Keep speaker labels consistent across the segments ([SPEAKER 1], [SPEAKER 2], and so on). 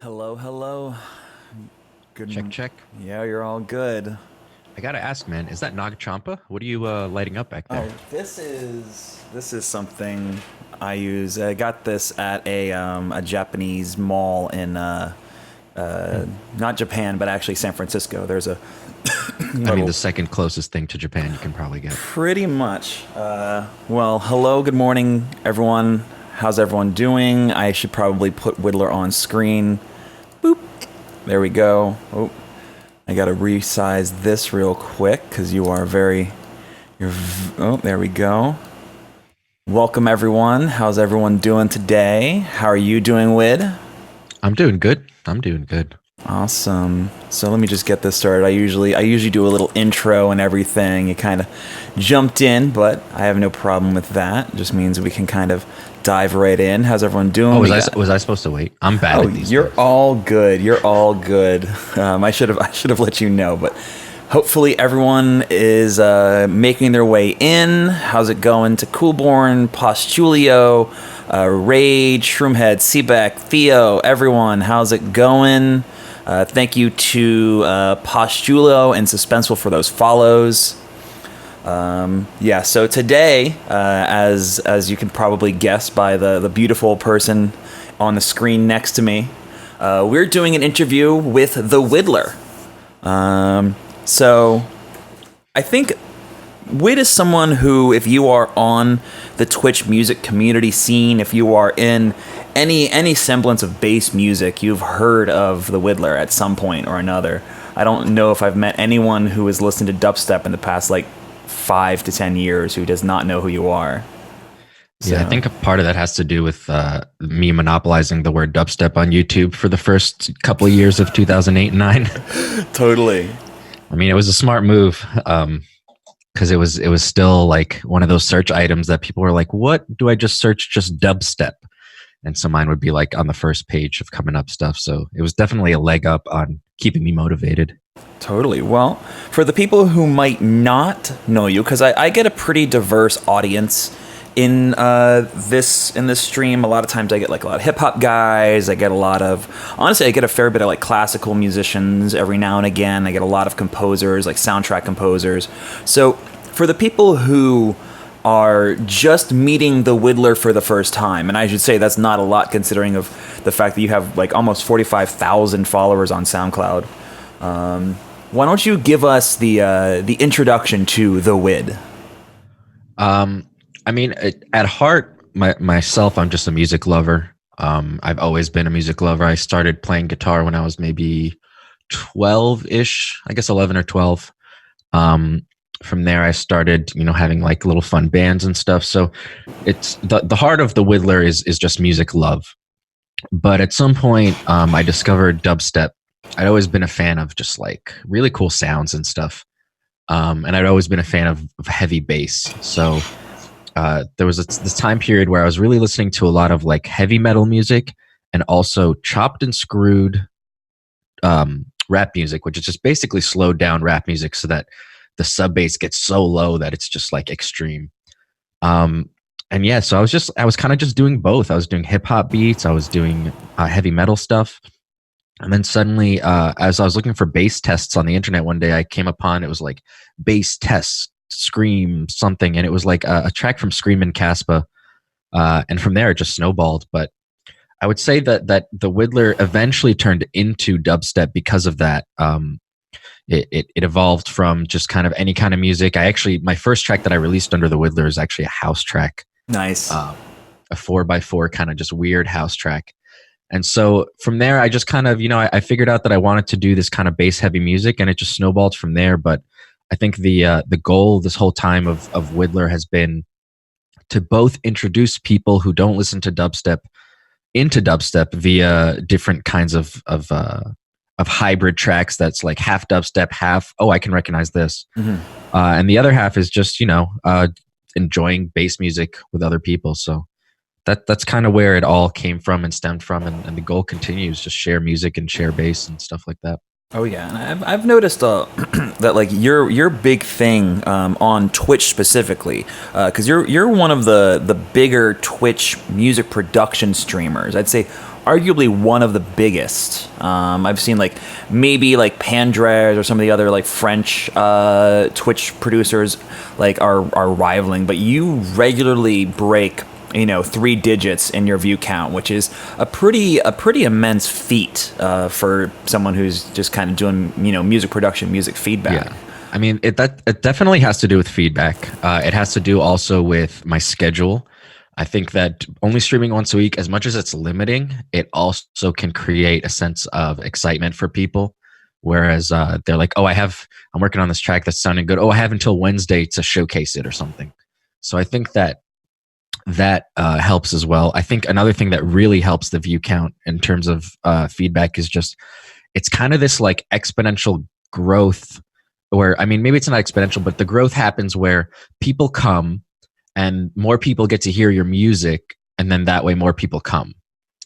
[SPEAKER 1] Hello, hello. Good.
[SPEAKER 2] Check, check.
[SPEAKER 1] Yeah, you're all good.
[SPEAKER 2] I gotta ask, man, is that Nag Champa? What are you lighting up back
[SPEAKER 1] Oh,
[SPEAKER 2] there?
[SPEAKER 1] this is something I use. I got this at a Japanese mall in
[SPEAKER 2] Hmm.
[SPEAKER 1] not Japan, but actually San Francisco. There's a
[SPEAKER 2] I mean,
[SPEAKER 1] little
[SPEAKER 2] the second closest thing to Japan you can probably get.
[SPEAKER 1] pretty much. Well, hello, good morning, everyone. How's everyone doing? I should probably put Widdler on screen. Boop. There we go. Oh, I gotta resize this real quick because you are very. Oh, there we go. Welcome everyone. How's everyone doing today? How are you doing, Wid?
[SPEAKER 2] I'm doing good. I'm doing good.
[SPEAKER 1] Awesome. So let me just get this started. I usually do a little intro and everything. You kind of jumped in, but I have no problem with that. It just means we can kind of dive right in. How's everyone
[SPEAKER 2] Oh,
[SPEAKER 1] doing?
[SPEAKER 2] was
[SPEAKER 1] We
[SPEAKER 2] I
[SPEAKER 1] got.
[SPEAKER 2] was I supposed to wait? I'm bad
[SPEAKER 1] Oh,
[SPEAKER 2] at these
[SPEAKER 1] you're
[SPEAKER 2] things.
[SPEAKER 1] all good. You're all good. I should have let you know, but hopefully everyone is making their way in. How's it going to Coolborn, Postulio, Rage, Shroomhead, Seabeck, Theo, everyone? How's it going? Thank you to Postulio and Suspenseful for those follows. Yeah, so today, as you can probably guess by the beautiful person on the screen next to me, we're doing an interview with the Widdler. So I think Wid is someone who, if you are on the Twitch music community scene, if you are in any semblance of bass music, you've heard of the Widdler at some point or another. I don't know if I've met anyone who has listened to dubstep in the past 5 to 10 years who does not know who you are.
[SPEAKER 2] Yeah, I
[SPEAKER 1] So
[SPEAKER 2] think a part of that has to do with me monopolizing the word dubstep on YouTube for the first couple of years of 2008 and 9.
[SPEAKER 1] totally.
[SPEAKER 2] I mean, it was a smart move because it was still like one of those search items that people were like, "What do I just search? Just dubstep?" And so mine would be like on the first page of coming up stuff. So it was definitely a leg up on keeping me motivated.
[SPEAKER 1] Totally. Well, for the people who might not know you, because I get a pretty diverse audience in this stream. A lot of times I get like a lot of hip hop guys. I get a lot of honestly, I get a fair bit of like classical musicians every now and again. I get a lot of composers, like soundtrack composers. So for the people who are just meeting the Widdler for the first time, and I should say that's not a lot considering of the fact that you have like almost 45,000 followers on SoundCloud. Why don't you give us the introduction to the Wid?
[SPEAKER 2] Um, I mean, at heart, myself, I'm just a music lover. I've always been a music lover. I started playing guitar when I was maybe 12 ish, I guess 11 or 12. Um, from there, I started, having like little fun bands and stuff. So it's the heart of the Widdler is just music love. But at some point, I discovered dubstep. I'd always been a fan of just like really cool sounds and stuff. And I'd always been a fan of heavy bass. So there was this time period where I was really listening to a lot of like heavy metal music and also chopped and screwed rap music, which is just basically slowed down rap music so that the sub bass gets so low that it's just like extreme. Um, and yeah, so I was kind of just doing both. I was doing hip hop beats, I was doing heavy metal stuff. And then suddenly, as I was looking for bass tests on the internet one day, I came upon it was like bass tests, Scream something, and it was like a track from Scream and Caspa, and from there it just snowballed. But I would say that the Widdler eventually turned into dubstep because of that. It evolved from just kind of any kind of music. My first track that I released under the Widdler is actually a house track,
[SPEAKER 1] Nice.
[SPEAKER 2] a 4x4 kind of just weird house track. And so from there, I just kind of, I figured out that I wanted to do this kind of bass heavy music, and it just snowballed from there. But I think the goal this whole time of Widdler has been to both introduce people who don't listen to dubstep into dubstep via different kinds of hybrid tracks that's like half dubstep, half I can recognize this,
[SPEAKER 1] Mhm.
[SPEAKER 2] and the other half is just enjoying bass music with other people. So that's kind of where it all came from and stemmed from, and the goal continues: just share music and share bass and stuff like that.
[SPEAKER 1] Oh yeah, and I've noticed that like your big thing on Twitch specifically, because you're one of the bigger Twitch music production streamers. I'd say arguably one of the biggest. I've seen like maybe like Pandrez or some of the other like French Twitch producers like are rivaling, but you regularly break 3 digits in your view count, which is a pretty immense feat for someone who's just kind of doing music production, music feedback.
[SPEAKER 2] Yeah. I mean, it definitely has to do with feedback. It has to do also with my schedule. I think that only streaming once a week, as much as it's limiting, it also can create a sense of excitement for people. Whereas they're like, oh, I'm working on this track that's sounding good. Oh, I have until Wednesday to showcase it or something. So I think that helps as well. I think another thing that really helps the view count in terms of feedback is just, it's kind of this like exponential growth where, I mean, maybe it's not exponential, but the growth happens where people come and more people get to hear your music, and then that way more people come.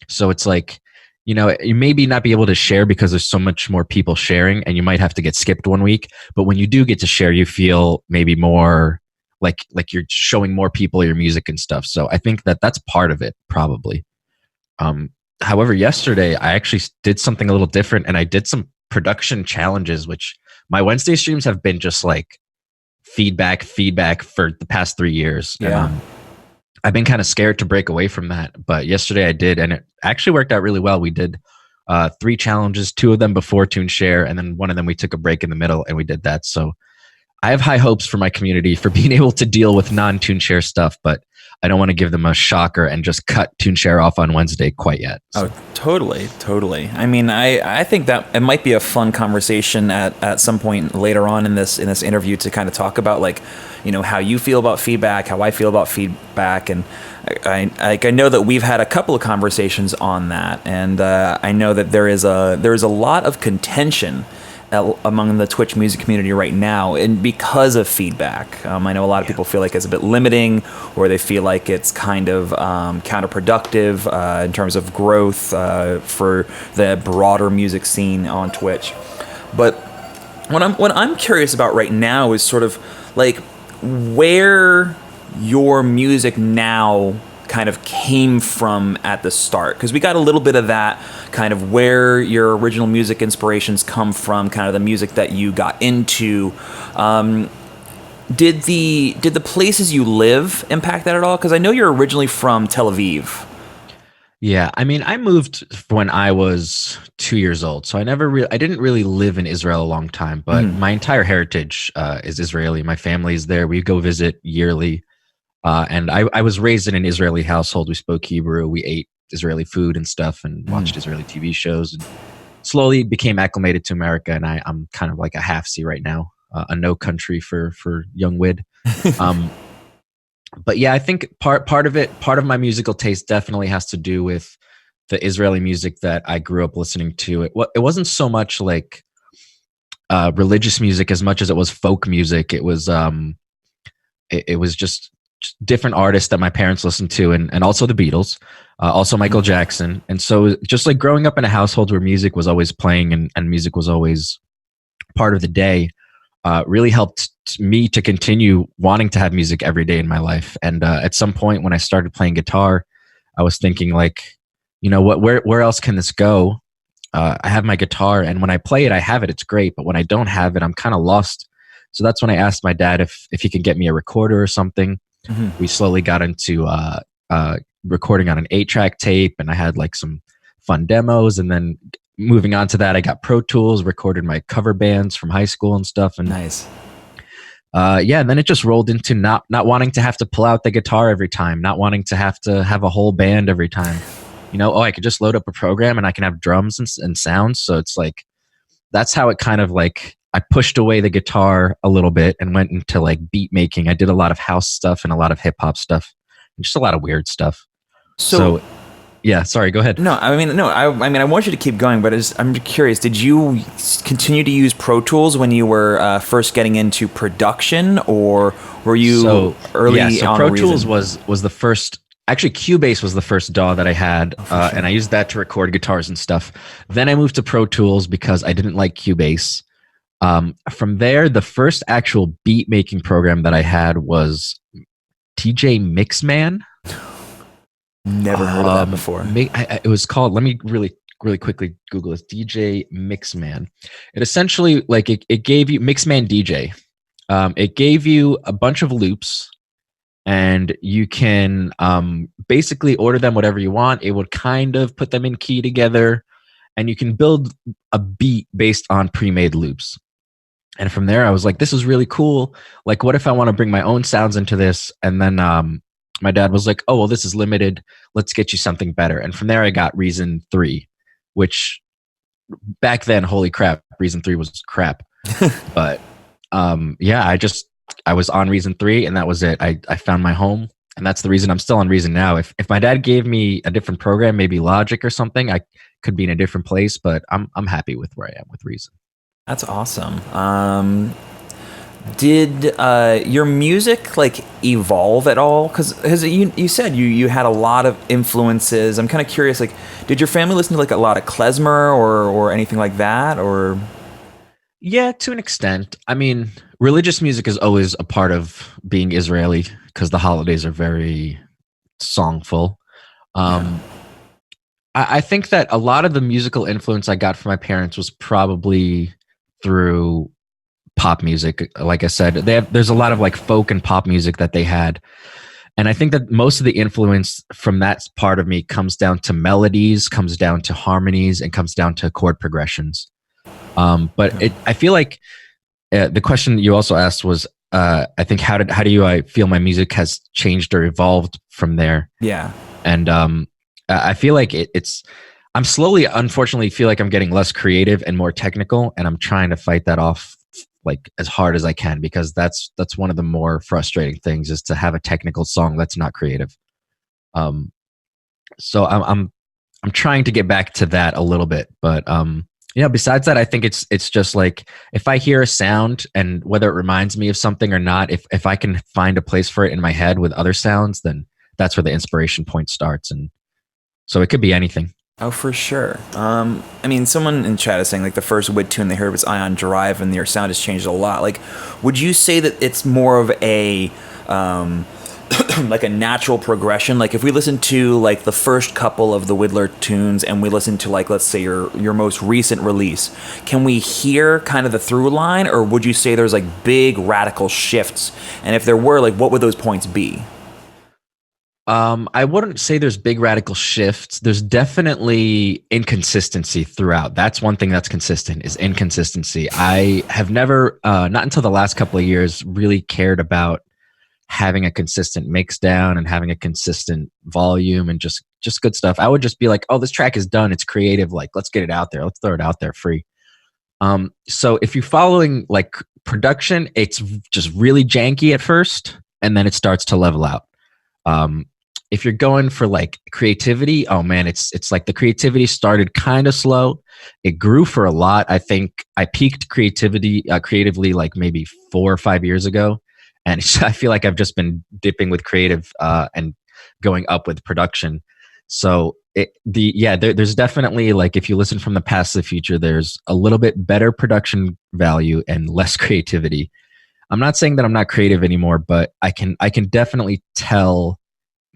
[SPEAKER 2] So it's like, you maybe not be able to share because there's so much more people sharing, and you might have to get skipped one week. But when you do get to share, you feel maybe more like you're showing more people your music and stuff. So I think that that's part of it, probably. However, yesterday I actually did something a little different, and I did some production challenges, which my Wednesday streams have been just like feedback for the past 3 years.
[SPEAKER 1] Yeah.
[SPEAKER 2] And, I've been kind of scared to break away from that, but yesterday I did, and it actually worked out really well. We did 3 challenges, 2 of them before Tune Share, and then one of them we took a break in the middle, and we did that. So I have high hopes for my community for being able to deal with non-Tune Share stuff, but I don't want to give them a shocker and just cut Tune Share off on Wednesday quite yet. So.
[SPEAKER 1] Oh, totally. I mean, I think that it might be a fun conversation at some point later on in this interview to kind of talk about like, how you feel about feedback, how I feel about feedback, and I know that we've had a couple of conversations on that, and I know that there is a lot of contention among the Twitch music community right now, and because of feedback. I know a lot of people feel like it's a bit limiting, or they feel like it's kind of counterproductive in terms of growth for the broader music scene on Twitch. But what I'm curious about right now is sort of like where your music now kind of came from at the start, because we got a little bit of that kind of where your original music inspirations come from, kind of the music that you got into. Did the places you live impact that at all? Because I know you're originally from Tel Aviv.
[SPEAKER 2] Yeah, I mean, I moved when I was 2 years old, so I didn't really live in Israel a long time. But my entire heritage is Israeli. My family is there. We go visit yearly. And I was raised in an Israeli household. We spoke Hebrew. We ate Israeli food and stuff, and watched Israeli TV shows. And slowly became acclimated to America, and I'm kind of like a half-see right now, a no country for young Wid. But yeah, I think part of my musical taste definitely has to do with the Israeli music that I grew up listening to. It wasn't so much like religious music as much as it was folk music. It was just different artists that my parents listened to, and also the Beatles, also Michael Jackson. And so just like growing up in a household where music was always playing and music was always part of the day, really helped me to continue wanting to have music every day in my life. And at some point when I started playing guitar, I was thinking like, where else can this go? I have my guitar, and when I play it, I have it. It's great. But when I don't have it, I'm kind of lost. So that's when I asked my dad if he could get me a recorder or something. We slowly got into recording on an 8-track tape, and I had like some fun demos. And then moving on to that, I got Pro Tools, recorded my cover bands from high school and stuff. And
[SPEAKER 1] Nice.
[SPEAKER 2] And then it just rolled into not wanting to have to pull out the guitar every time, not wanting to have a whole band every time. I could just load up a program and I can have drums and sounds. So it's like, that's how it kind of like, I pushed away the guitar a little bit and went into like beat making. I did a lot of house stuff and a lot of hip hop stuff, and just a lot of weird stuff. So yeah, sorry, go ahead.
[SPEAKER 1] No, I mean, I want you to keep going, but I'm curious, did you continue to use Pro Tools when you were first getting into production, or were you early on?
[SPEAKER 2] Pro Tools was the first actually Cubase was the first DAW that I had,
[SPEAKER 1] Sure.
[SPEAKER 2] and I used that to record guitars and stuff. Then I moved to Pro Tools because I didn't like Cubase. From there, the first actual beat making program that I had was TJ Mixman.
[SPEAKER 1] Never heard of that before.
[SPEAKER 2] It was called. Let me really quickly Google this. DJ Mixman. It essentially it gave you Mixman DJ. It gave you a bunch of loops, and you can basically order them whatever you want. It would kind of put them in key together, and you can build a beat based on pre-made loops. And from there, I was like, this is really cool. Like, what if I want to bring my own sounds into this? And then my dad was like, oh, well, this is limited. Let's get you something better. And from there, I got Reason 3, which back then, holy crap, Reason 3 was crap. But yeah, I was on Reason 3, and that was it. I found my home, and that's the reason I'm still on Reason now. If my dad gave me a different program, maybe Logic or something, I could be in a different place, but I'm happy with where I am with Reason.
[SPEAKER 1] That's awesome. Did your music like evolve at all? Because you said you had a lot of influences. I'm kind of curious. Like, did your family listen to like a lot of klezmer or anything like that? Or
[SPEAKER 2] Yeah, to an extent. I mean, religious music is always a part of being Israeli because the holidays are very songful. Um, I think that a lot of the musical influence I got from my parents was probably through pop music. Like I said, there's a lot of like folk and pop music that they had. And I think that most of the influence from that part of me comes down to melodies, comes down to harmonies, and comes down to chord progressions. I feel like the question you also asked was, I think how do I feel my music has changed or evolved from there?
[SPEAKER 1] Yeah.
[SPEAKER 2] And I feel like I'm slowly, unfortunately, feel like I'm getting less creative and more technical, and I'm trying to fight that off like as hard as I can, because that's one of the more frustrating things, is to have a technical song that's not creative. So I'm trying to get back to that a little bit, but besides that, I think it's just like if I hear a sound and whether it reminds me of something or not, if I can find a place for it in my head with other sounds, then that's where the inspiration point starts. And so it could be anything.
[SPEAKER 1] Oh, for sure. I mean, someone in chat is saying like the first Wid tune they heard was Ion Drive, and your sound has changed a lot. Like, would you say that it's more of a like a natural progression? Like, if we listen to like the first couple of the Widdler tunes, and we listen to like, let's say your most recent release, can we hear kind of the through line, or would you say there's like big radical shifts? And if there were, like, what would those points be?
[SPEAKER 2] I wouldn't say there's big radical shifts. There's definitely inconsistency throughout. That's one thing that's consistent, is inconsistency. I have never, not until the last couple of years, really cared about having a consistent mix down and having a consistent volume and just good stuff. I would just be like, oh, this track is done. It's creative. Like, let's get it out there. Let's throw it out there free. So if you're following like production, it's just really janky at first, and then it starts to level out. If you're going for like creativity, oh man, it's like the creativity started kind of slow. It grew for a lot. I think I peaked creatively like maybe 4 or 5 years ago. And I feel like I've just been dipping with creative and going up with production. So there's definitely, like, if you listen from the past to the future, there's a little bit better production value and less creativity. I'm not saying that I'm not creative anymore, but I can definitely tell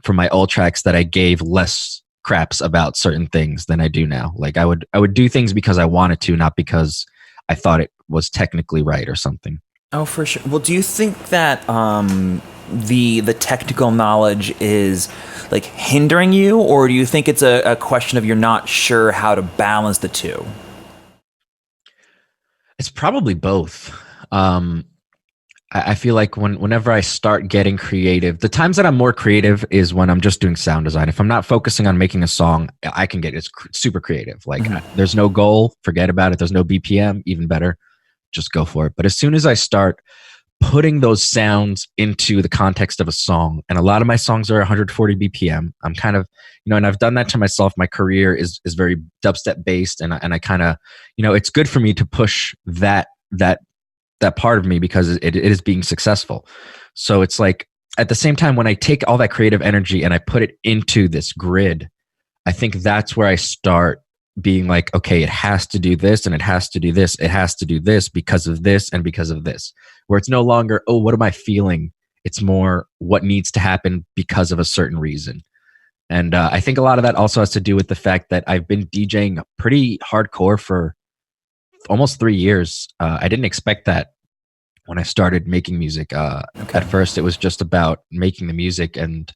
[SPEAKER 2] from my old tracks that I gave less craps about certain things than I do now. Like I would do things because I wanted to, not because I thought it was technically right or something.
[SPEAKER 1] Oh, for sure. Well, do you think that the technical knowledge is like hindering you, or do you think it's a question of you're not sure how to balance the two?
[SPEAKER 2] It's probably both. I feel like whenever I start getting creative, the times that I'm more creative is when I'm just doing sound design. If I'm not focusing on making a song, I can get super creative. Like there's no goal, forget about it. There's no BPM, even better, just go for it. But as soon as I start putting those sounds into the context of a song, and a lot of my songs are 140 BPM, I'm kind of, and I've done that to myself. My career is very dubstep based, and I kind of, it's good for me to push that part of me because it is being successful. So it's like at the same time, when I take all that creative energy and I put it into this grid, I think that's where I start being like, okay, it has to do this and it has to do this. It has to do this because of this and because of this. Where it's no longer, oh, what am I feeling? It's more what needs to happen because of a certain reason. And I think a lot of that also has to do with the fact that I've been DJing pretty hardcore for almost 3 years. I didn't expect that when I started making music.
[SPEAKER 1] Okay.
[SPEAKER 2] At first, it was just about making the music, and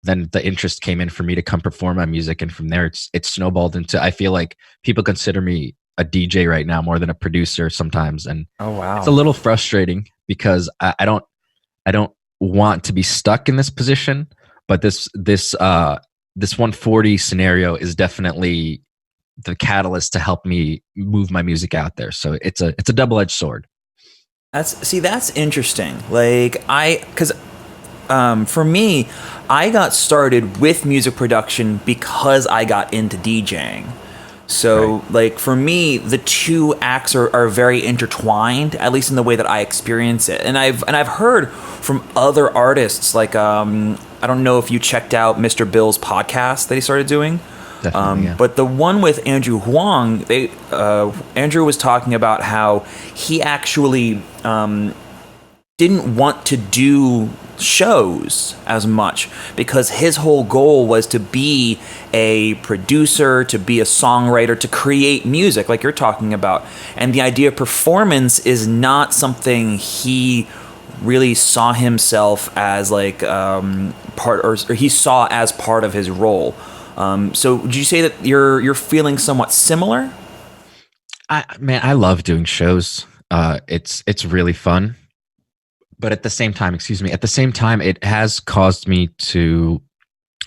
[SPEAKER 2] then the interest came in for me to come perform my music, and from there, it's snowballed into. I feel like people consider me a DJ right now more than a producer sometimes, and
[SPEAKER 1] Oh wow.
[SPEAKER 2] it's a little frustrating because I don't want to be stuck in this position. But this 140 scenario is definitely the catalyst to help me move my music out there. So it's a double-edged sword.
[SPEAKER 1] That's interesting. Like because for me, I got started with music production because I got into DJing. So
[SPEAKER 2] Right.
[SPEAKER 1] like for me, the two acts are very intertwined, at least in the way that I experience it. And I've heard from other artists, like I don't know if you checked out Mr. Bill's podcast that he started doing.
[SPEAKER 2] Definitely, yeah.
[SPEAKER 1] But the one with Andrew Huang, Andrew was talking about how he actually didn't want to do shows as much because his whole goal was to be a producer, to be a songwriter, to create music like you're talking about. And the idea of performance is not something he really saw himself as like part, or he saw as part of his role. So would you say that you're feeling somewhat similar?
[SPEAKER 2] I love doing shows. It's really fun. But at the same time, it has caused me to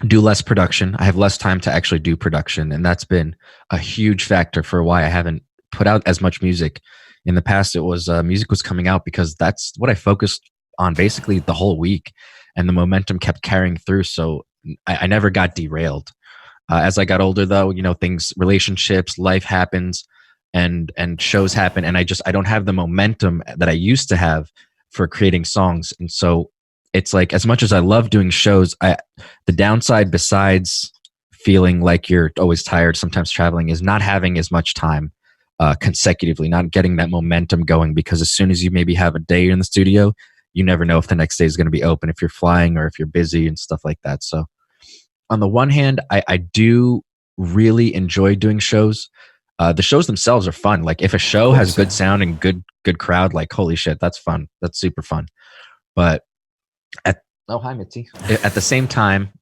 [SPEAKER 2] do less production. I have less time to actually do production, and that's been a huge factor for why I haven't put out as much music. In the past, it was music was coming out because that's what I focused on basically the whole week, and the momentum kept carrying through. So I never got derailed. As I got older, though, relationships, life happens, and shows happen, and I don't have the momentum that I used to have for creating songs. And so it's like, as much as I love doing shows, the downside, besides feeling like you're always tired, sometimes traveling, is not having as much time consecutively, not getting that momentum going, because as soon as you maybe have a day in the studio, you never know if the next day is going to be open, if you're flying or if you're busy and stuff like that. So on the one hand, I do really enjoy doing shows. The shows themselves are fun. Like if a show has good sound and good crowd, like holy shit, that's fun. That's super fun. But hi Mitzi. At the same time,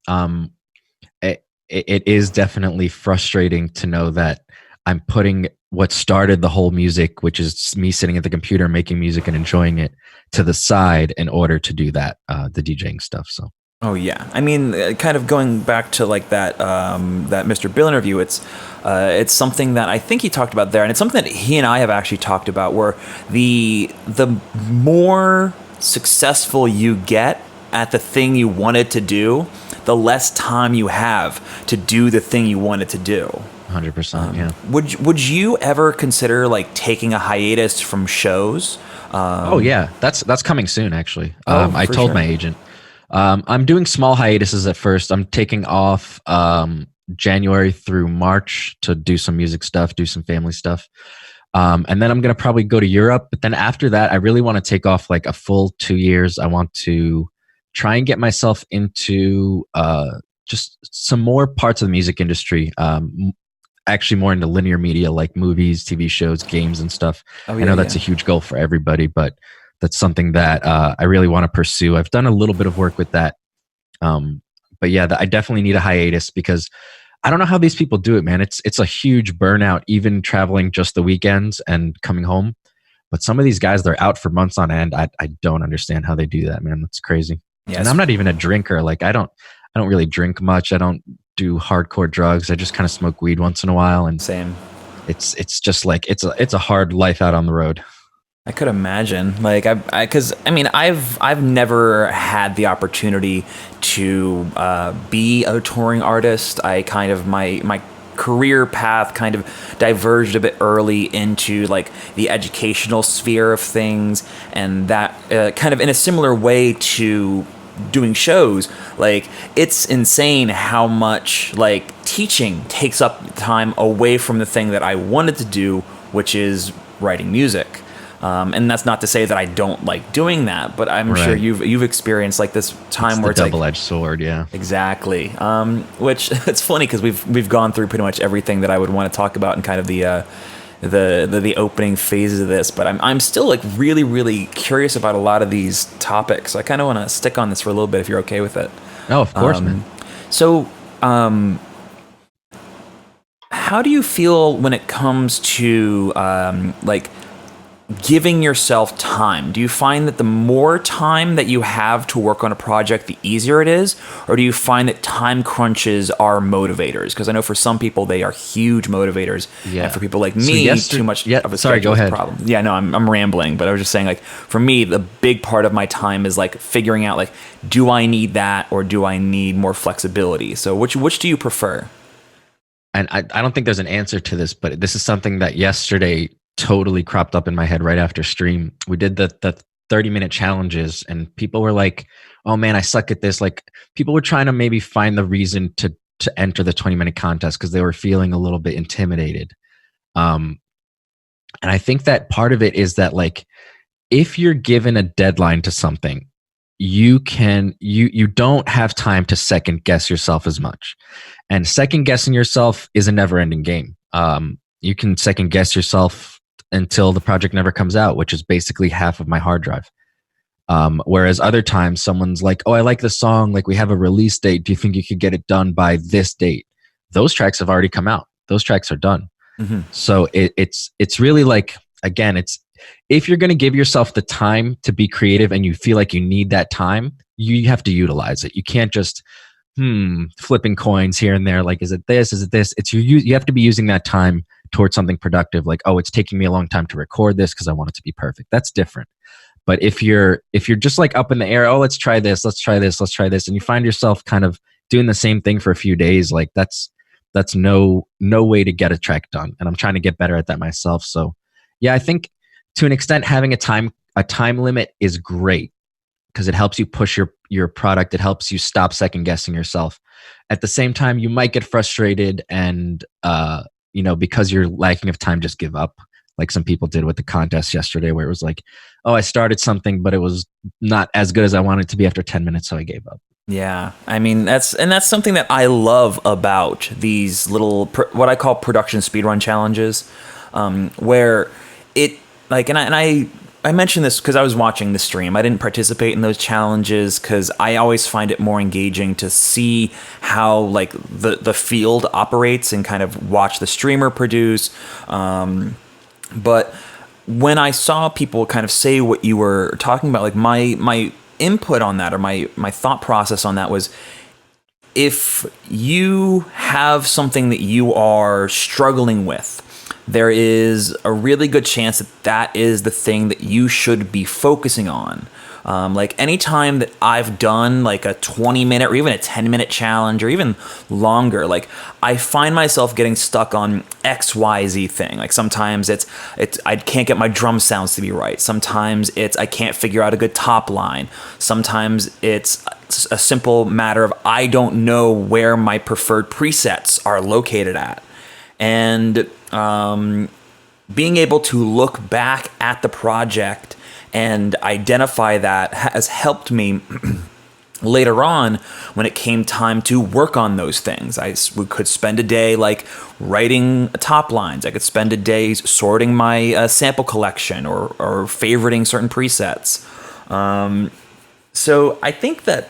[SPEAKER 2] it is definitely frustrating to know that I'm putting what started the whole music, which is me sitting at the computer making music and enjoying it, to the side in order to do that, the DJing stuff. So.
[SPEAKER 1] Oh yeah, I mean, kind of going back to like that Mr. Bill interview. It's something that I think he talked about there, and it's something that he and I have actually talked about. Where the more successful you get at the thing you wanted to do, the less time you have to do the thing you wanted to do.
[SPEAKER 2] 100%. Yeah.
[SPEAKER 1] Would you ever consider like taking a hiatus from shows?
[SPEAKER 2] Oh yeah, that's coming soon. Actually, I
[SPEAKER 1] for
[SPEAKER 2] told
[SPEAKER 1] sure.
[SPEAKER 2] my agent. I'm doing small hiatuses at first. I'm taking off January through March to do some music stuff, do some family stuff. And then I'm going to probably go to Europe. But then after that, I really want to take off like a full 2 years. I want to try and get myself into just some more parts of the music industry. Actually more into linear media like movies, TV shows, games and stuff.
[SPEAKER 1] Oh,
[SPEAKER 2] I
[SPEAKER 1] yeah,
[SPEAKER 2] know that's
[SPEAKER 1] yeah.
[SPEAKER 2] a huge goal for everybody, but that's something that I really want to pursue. I've done a little bit of work with that. But yeah, I definitely need a hiatus because I don't know how these people do it, man. It's a huge burnout, even traveling just the weekends and coming home. But some of these guys, they're out for months on end. I don't understand how they do that, man. That's crazy.
[SPEAKER 1] Yes.
[SPEAKER 2] And I'm not even a drinker. Like I don't really drink much. I don't do hardcore drugs. I just kind of smoke weed once in a while. And
[SPEAKER 1] Same.
[SPEAKER 2] it's just like it's a hard life out on the road.
[SPEAKER 1] I could imagine, like, because I mean, I've never had the opportunity to be a touring artist. I kind of my career path kind of diverged a bit early into like the educational sphere of things, and that kind of in a similar way to doing shows, like it's insane how much like teaching takes up time away from the thing that I wanted to do, which is writing music. And that's not to say that I don't like doing that, but I'm sure you've experienced like this time where it's like
[SPEAKER 2] double-edged sword, yeah.
[SPEAKER 1] Exactly. Which it's funny because we've gone through pretty much everything that I would want to talk about in kind of the opening phases of this, but I'm still like really, really curious about a lot of these topics. I kind of want to stick on this for a little bit if you're okay with it.
[SPEAKER 2] Oh, of course, man.
[SPEAKER 1] So, how do you feel when it comes to like giving yourself time? Do you find that the more time that you have to work on a project, the easier it is? Or do you find that time crunches are motivators? Because I know for some people, they are huge motivators. Yeah. And for people like me, too much of a schedule is a problem. Yeah, no, I'm rambling. But I was just saying, like, for me, the big part of my time is like figuring out, like, do I need that or do I need more flexibility? So which do you prefer?
[SPEAKER 2] And I don't think there's an answer to this, but this is something that yesterday totally cropped up in my head right after stream. We did the 30-minute challenges and people were like, oh man, I suck at this. Like people were trying to maybe find the reason to enter the 20-minute contest because they were feeling a little bit intimidated. And I think that part of it is that like, if you're given a deadline to something, you don't have time to second guess yourself as much. And second guessing yourself is a never ending game. You can second guess yourself until the project never comes out, which is basically half of my hard drive. Whereas other times someone's like, oh, I like the song. Like we have a release date. Do you think you could get it done by this date? Those tracks have already come out. Those tracks are done. Mm-hmm. So it's really like, again, it's, if you're going to give yourself the time to be creative and you feel like you need that time, you have to utilize it. You can't just, flipping coins here and there. Like, is it this? Is it this? It's you have to be using that time towards something productive. Like, oh, it's taking me a long time to record this because I want it to be perfect. That's different. But if you're just like up in the air, oh, let's try this, and you find yourself kind of doing the same thing for a few days, like that's no way to get a track done. And I'm trying to get better at that myself. So yeah, I think to an extent having a time limit is great because it helps you push your product. It helps you stop second guessing yourself. At the same time, you might get frustrated and because you're lacking of time, just give up. Like some people did with the contest yesterday where it was like, oh, I started something, but it was not as good as I wanted it to be after 10 minutes. So I gave up.
[SPEAKER 1] Yeah. I mean, that's something that I love about these little, what I call production speedrun challenges, where it like, and I mentioned this because I was watching the stream. I didn't participate in those challenges because I always find it more engaging to see how like the field operates and kind of watch the streamer produce. But when I saw people kind of say what you were talking about, like my input on that or my thought process on that was, if you have something that you are struggling with, there is a really good chance that is the thing that you should be focusing on. Like anytime that I've done like a 20-minute or even a 10-minute challenge or even longer, like I find myself getting stuck on XYZ thing. Like sometimes it's I can't get my drum sounds to be right. Sometimes it's I can't figure out a good top line. Sometimes it's a simple matter of I don't know where my preferred presets are located at. And being able to look back at the project and identify that has helped me later on when it came time to work on those things. We could spend a day like writing top lines. I could spend a day sorting my sample collection or favoriting certain presets. So I think that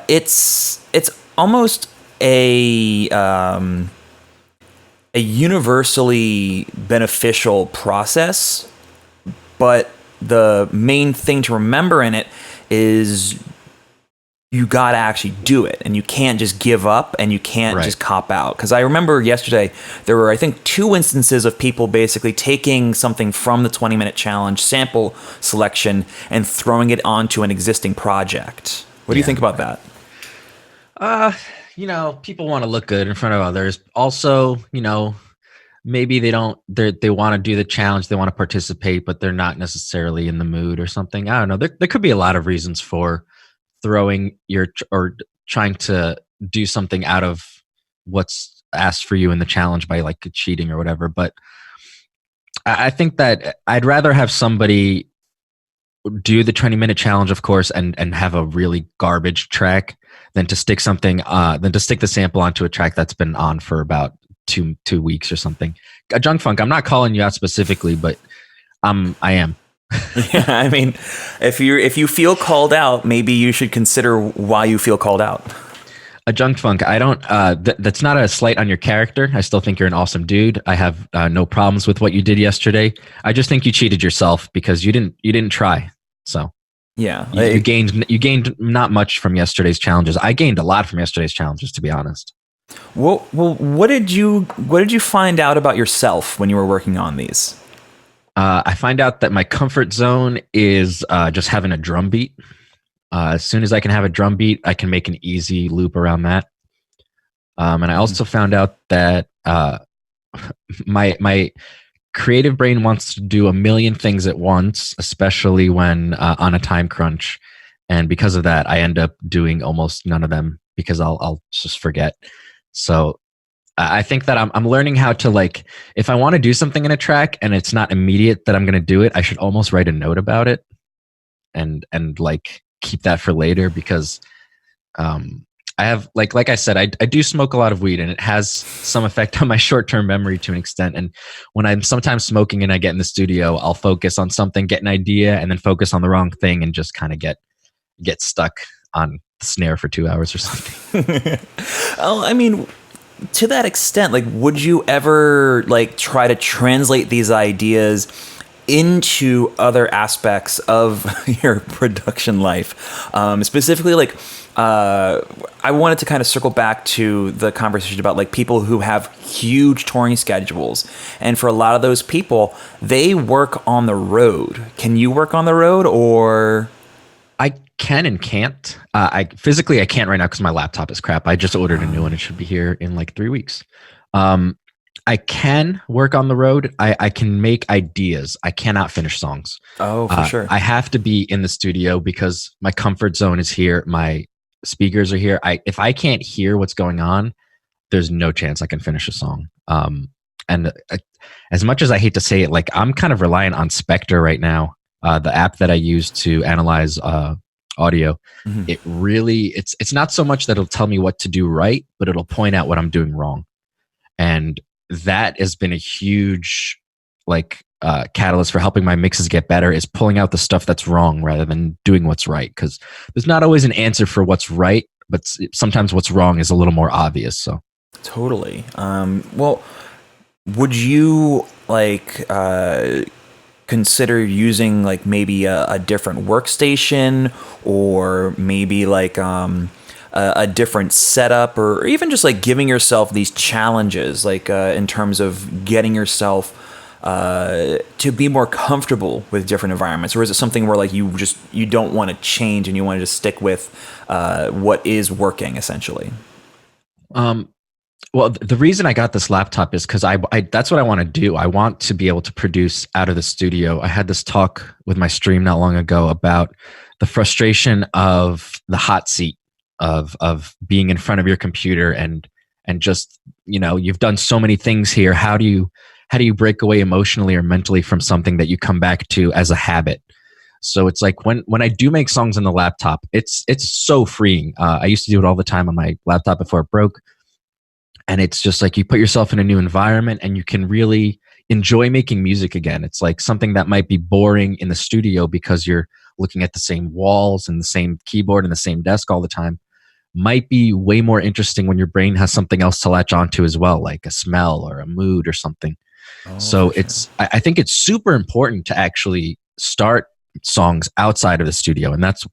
[SPEAKER 1] it's almost a universally beneficial process, but the main thing to remember in it is you got to actually do it, and you can't just give up and you can't just cop out. Because I remember yesterday there were, I think, 2 instances of people basically taking something from the 20-minute challenge sample selection and throwing it onto an existing project. What do you think about that?
[SPEAKER 2] People want to look good in front of others. Also, maybe they want to do the challenge, they want to participate, but they're not necessarily in the mood or something. I don't know. There could be a lot of reasons for throwing your or trying to do something out of what's asked for you in the challenge by like cheating or whatever. But I think that I'd rather have somebody do the 20-minute challenge, of course, and have a really garbage track than to stick the sample onto a track that's been on for about two weeks or something. Junk Funk, I'm not calling you out specifically, but I am.
[SPEAKER 1] Yeah, I mean, if you feel called out, maybe you should consider why you feel called out.
[SPEAKER 2] A Junk Funk, I don't. That's not a slight on your character. I still think you're an awesome dude. I have no problems with what you did yesterday. I just think you cheated yourself because you didn't try. So
[SPEAKER 1] yeah,
[SPEAKER 2] you gained not much from yesterday's challenges. I gained a lot from yesterday's challenges, to be honest.
[SPEAKER 1] Well, what did you find out about yourself when you were working on these?
[SPEAKER 2] I find out that my comfort zone is just having a drum beat. As soon as I can have a drum beat, I can make an easy loop around that. And I also found out that my creative brain wants to do a million things at once, especially when on a time crunch. And because of that, I end up doing almost none of them because I'll just forget. So I think that I'm learning how to, like, if I want to do something in a track and it's not immediate that I'm going to do it, I should almost write a note about it and like keep that for later because I have like I said, I do smoke a lot of weed and it has some effect on my short-term memory to an extent. And when I'm sometimes smoking and I get in the studio, I'll focus on something, get an idea, and then focus on the wrong thing and just kind of get stuck on the snare for 2 hours or something.
[SPEAKER 1] Oh, I mean, to that extent, like, would you ever like try to translate these ideas into other aspects of your production life? Specifically, like, I wanted to kind of circle back to the conversation about like people who have huge touring schedules. And for a lot of those people, they work on the road. Can you work on the road, or?
[SPEAKER 2] I can and can't. I can't right now because my laptop is crap. I just ordered a new one. It should be here in like 3 weeks. I can work on the road. I can make ideas. I cannot finish songs.
[SPEAKER 1] Oh, for sure.
[SPEAKER 2] I have to be in the studio because my comfort zone is here. My speakers are here. If I can't hear what's going on, there's no chance I can finish a song. And as much as I hate to say it, like, I'm kind of reliant on Spectre right now. The app that I use to analyze audio. Mm-hmm. It's not so much that it'll tell me what to do right, but it'll point out what I'm doing wrong. And that has been a huge catalyst for helping my mixes get better, is pulling out the stuff that's wrong rather than doing what's right. Because there's not always an answer for what's right, but sometimes what's wrong is a little more obvious. So
[SPEAKER 1] totally. Well, would you consider using like maybe a different workstation, or maybe like a different setup, or even just like giving yourself these challenges, like in terms of getting yourself to be more comfortable with different environments? Or is it something where like you don't want to change and you want to just stick with what is working essentially?
[SPEAKER 2] Well, the reason I got this laptop is because I that's what I want to do. I want to be able to produce out of the studio. I had this talk with my stream not long ago about the frustration of the hot seat of being in front of your computer and just, you've done so many things here. How do you break away emotionally or mentally from something that you come back to as a habit? So it's like when I do make songs on the laptop, it's so freeing. I used to do it all the time on my laptop before it broke. And it's just like you put yourself in a new environment and you can really enjoy making music again. It's like something that might be boring in the studio because you're looking at the same walls and the same keyboard and the same desk all the time, might be way more interesting when your brain has something else to latch onto as well, like a smell or a mood or something. So I think it's super important to actually start songs outside of the studio. And that's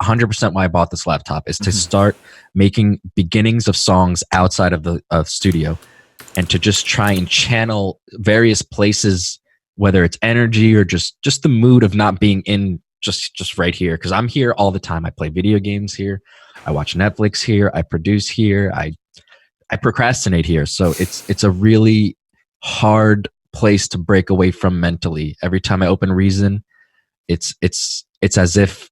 [SPEAKER 2] 100% why I bought this laptop, is to start making beginnings of songs outside of the studio, and to just try and channel various places, whether it's energy or just the mood of not being in just right here. Because I'm here all the time. I play video games here. I watch Netflix here. I produce here. I procrastinate here. So it's a really hard place to break away from mentally. Every time I open Reason, it's as if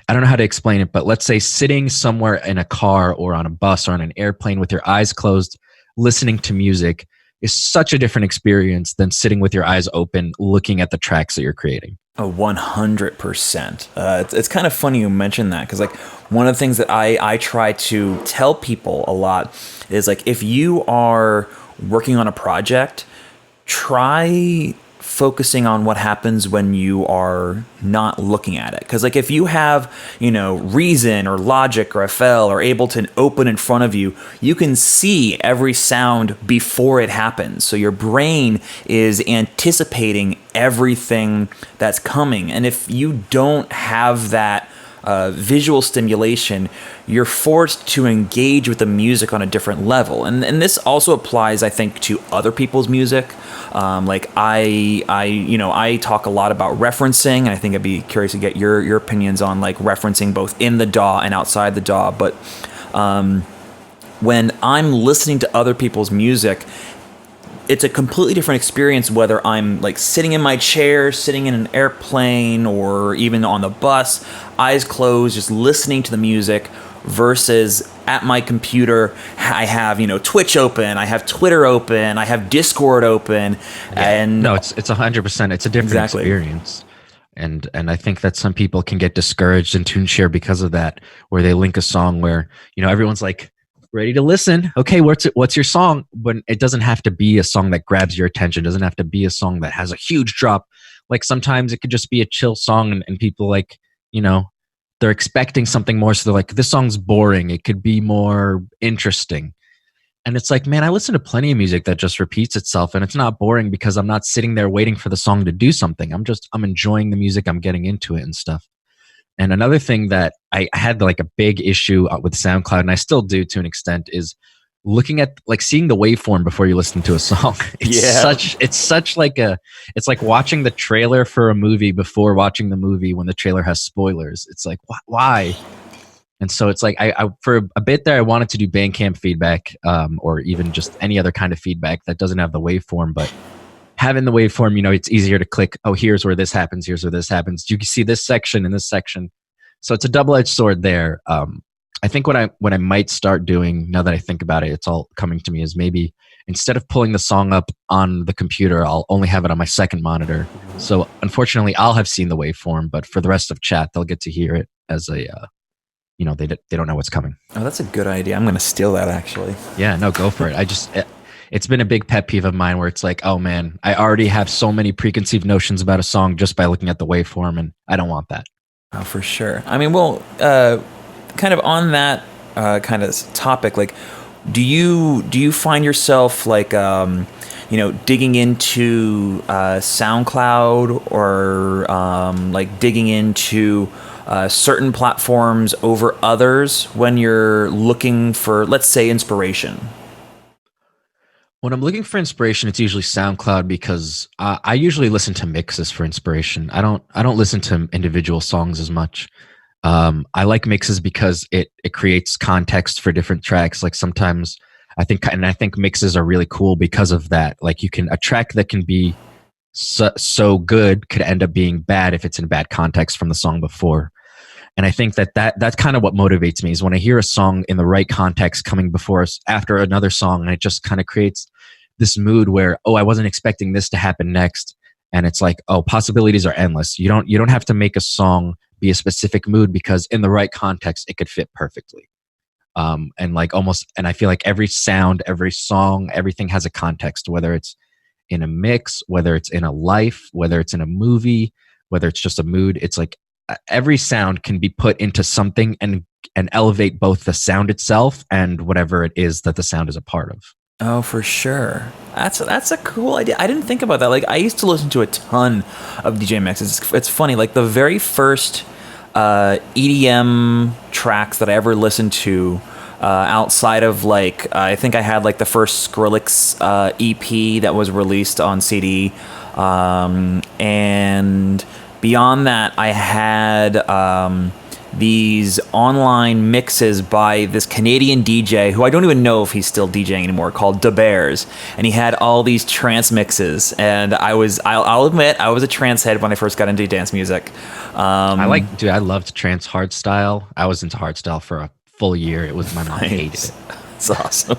[SPEAKER 2] I don't know how to explain it, but let's say sitting somewhere in a car or on a bus or on an airplane with your eyes closed, listening to music is such a different experience than sitting with your eyes open, looking at the tracks that you're creating.
[SPEAKER 1] Oh, 100%. It's kind of funny you mentioned that because, like, one of the things that I try to tell people a lot is, like, if you are working on a project, try focusing on what happens when you are not looking at it. Because, like, if you have, Reason or Logic or FL or Ableton open in front of you, you can see every sound before it happens. So your brain is anticipating everything that's coming. And if you don't have that visual stimulation, you're forced to engage with the music on a different level. And this also applies, I think, to other people's music. Like I talk a lot about referencing, and I think I'd be curious to get your opinions on, like, referencing both in the DAW and outside the DAW. But when I'm listening to other people's music, it's a completely different experience whether I'm, like, sitting in my chair, sitting in an airplane, or even on the bus, eyes closed, just listening to the music, versus at my computer, I have, Twitch open, I have Twitter open, I have Discord open, and
[SPEAKER 2] no, it's 100%. It's a different experience. And I think that some people can get discouraged in TuneShare because of that, where they link a song where, everyone's like, ready to listen. Okay, what's your song? But it doesn't have to be a song that grabs your attention. It doesn't have to be a song that has a huge drop. Like, sometimes it could just be a chill song, and people, like, they're expecting something more. So they're like, this song's boring. It could be more interesting. And it's like, man, I listen to plenty of music that just repeats itself, and it's not boring because I'm not sitting there waiting for the song to do something. I'm enjoying the music. I'm getting into it and stuff. And another thing that I had, like, a big issue with SoundCloud, and I still do to an extent, is looking at, like, seeing the waveform before you listen to a song. It's like watching the trailer for a movie before watching the movie when the trailer has spoilers. It's like, why? And so it's like, I for a bit there, I wanted to do Bandcamp feedback, or even just any other kind of feedback that doesn't have the waveform, but having the waveform, it's easier to click, oh, here's where this happens, here's where this happens. You can see this section and this section. So it's a double-edged sword there. I think what I might start doing, now that I think about it, it's all coming to me, is maybe instead of pulling the song up on the computer, I'll only have it on my second monitor. So unfortunately, I'll have seen the waveform, but for the rest of chat, they'll get to hear it as a, they don't know what's coming.
[SPEAKER 1] Oh, that's a good idea. I'm going to steal that, actually.
[SPEAKER 2] Yeah, no, go for it. It's been a big pet peeve of mine where it's like, oh man, I already have so many preconceived notions about a song just by looking at the waveform, and I don't want that.
[SPEAKER 1] Oh, for sure. I mean, well, kind of on that kind of topic, like, do you find yourself, like, digging into SoundCloud, or like digging into certain platforms over others when you're looking for, let's say, inspiration?
[SPEAKER 2] When I'm looking for inspiration, it's usually SoundCloud, because I usually listen to mixes for inspiration. I don't listen to individual songs as much. I like mixes because it creates context for different tracks. Like, sometimes I think mixes are really cool because of that. Like, a track that can be so good could end up being bad if it's in bad context from the song before. And I think that's kind of what motivates me, is when I hear a song in the right context coming before us after another song, and it just kind of creates this mood where, oh, I wasn't expecting this to happen next. And it's like, oh, possibilities are endless. You don't have to make a song be a specific mood, because in the right context, it could fit perfectly. And I feel like every sound, every song, everything has a context, whether it's in a mix, whether it's in a life, whether it's in a movie, whether it's just a mood. It's like, every sound can be put into something and elevate both the sound itself and whatever it is that the sound is a part of.
[SPEAKER 1] Oh, for sure. That's a cool idea. I didn't think about that. Like, I used to listen to a ton of DJ mixes. It's funny. Like, the very first EDM tracks that I ever listened to, outside of, like, I think I had, like, the first Skrillex EP that was released on CD, and beyond that, I had these online mixes by this Canadian DJ who I don't even know if he's still DJing anymore, called Da Bears, and he had all these trance mixes. And I'll admit, I was a trance head when I first got into dance music.
[SPEAKER 2] I loved trance hardstyle. I was into hardstyle for a full year. It was, my mom hated it.
[SPEAKER 1] It's awesome.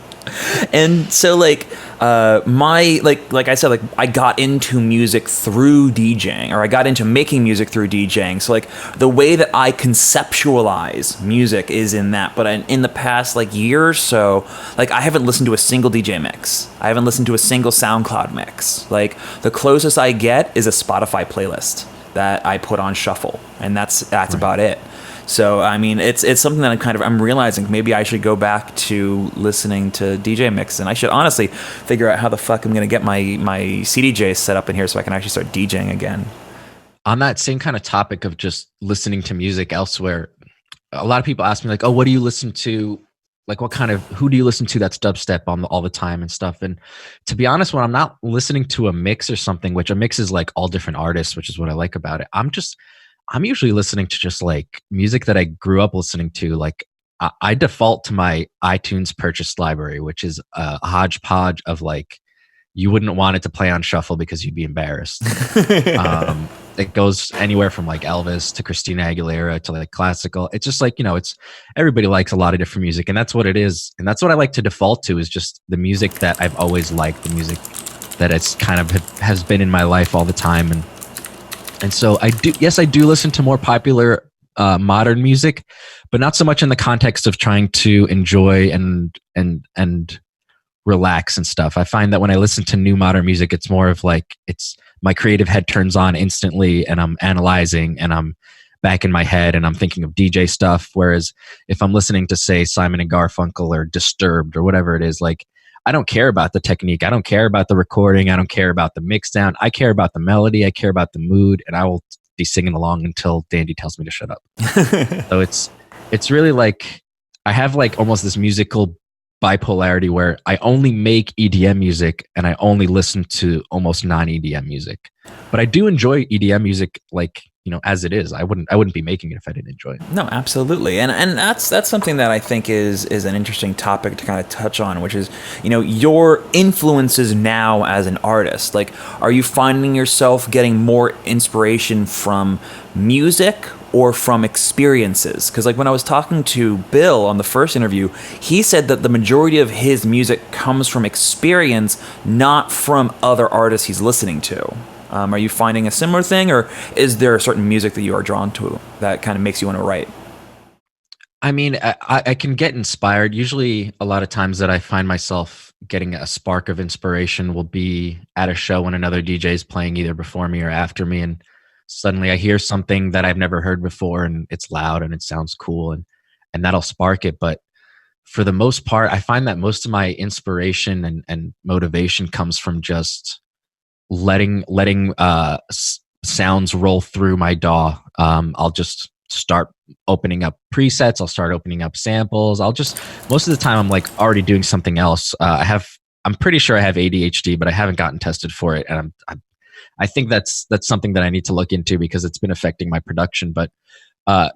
[SPEAKER 1] And so like like I said, like I got into music through DJing, or I got into making music through DJing. So like the way that I conceptualize music is in that. But in the past like year or so, like I haven't listened to a single DJ mix. I haven't listened to a single SoundCloud mix. Like the closest I get is a Spotify playlist that I put on shuffle, and that's right. About it. So I mean, it's something that I'm realizing maybe I should go back to listening to DJ mix, and I should honestly figure out how the fuck I'm gonna get my CDJ set up in here so I can actually start DJing again.
[SPEAKER 2] On that same kind of topic of just listening to music elsewhere, a lot of people ask me like, "Oh, what do you listen to? Like, who do you listen to that's dubstep all the time and stuff?" And to be honest, when I'm not listening to a mix or something, which a mix is like all different artists, which is what I like about it, I'm usually listening to just like music that I grew up listening to. Like I default to my iTunes purchased library, which is a hodgepodge of like, you wouldn't want it to play on shuffle because you'd be embarrassed. It goes anywhere from like Elvis to Christina Aguilera to like classical. It's just like, it's everybody likes a lot of different music, and that's what it is. And that's what I like to default to, is just the music that I've always liked, the music that it's kind of has been in my life all the time. And so I do listen to more popular modern music, but not so much in the context of trying to enjoy and relax and stuff. I find that when I listen to new modern music, it's more of like, it's my creative head turns on instantly, and I'm analyzing, and I'm back in my head, and I'm thinking of DJ stuff. Whereas if I'm listening to, say, Simon and Garfunkel or Disturbed or whatever it is, like, I don't care about the technique. I don't care about the recording. I don't care about the mix down. I care about the melody. I care about the mood, and I will be singing along until Dandy tells me to shut up. So it's really like, I have like almost this musical bipolarity where I only make EDM music and I only listen to almost non-EDM music. But I do enjoy EDM music, like, as it is. I wouldn't be making it if I didn't enjoy it.
[SPEAKER 1] No, absolutely. And that's something that I think is an interesting topic to kind of touch on, which is, your influences now as an artist. Like, are you finding yourself getting more inspiration from music or from experiences? Because like when I was talking to Bill on the first interview, he said that the majority of his music comes from experience, not from other artists he's listening to. Are you finding a similar thing, or is there a certain music that you are drawn to that kind of makes you want to write?
[SPEAKER 2] I mean, I can get inspired. Usually a lot of times that I find myself getting a spark of inspiration will be at a show when another DJ is playing either before me or after me, and suddenly I hear something that I've never heard before, and it's loud and it sounds cool, and that'll spark it. But for the most part, I find that most of my inspiration and motivation comes from just letting sounds roll through my DAW. I'll just start opening up presets. I'll start opening up samples. Most of the time I'm like already doing something else. I'm pretty sure I have ADHD, but I haven't gotten tested for it. And I think that's something that I need to look into because it's been affecting my production. But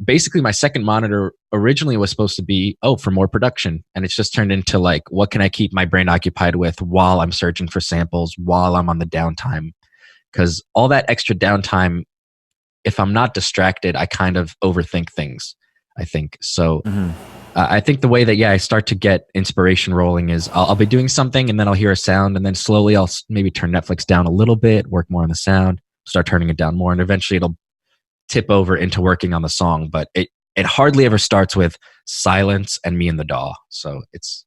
[SPEAKER 2] basically my second monitor originally was supposed to be, for more production. And it's just turned into like, what can I keep my brain occupied with while I'm searching for samples, while I'm on the downtime? Because all that extra downtime, if I'm not distracted, I kind of overthink things, I think. So I think the way that, I start to get inspiration rolling is I'll be doing something and then I'll hear a sound, and then slowly I'll maybe turn Netflix down a little bit, work more on the sound, start turning it down more, and eventually it'll tip over into working on the song. But it hardly ever starts with silence and me in the DAW. So it's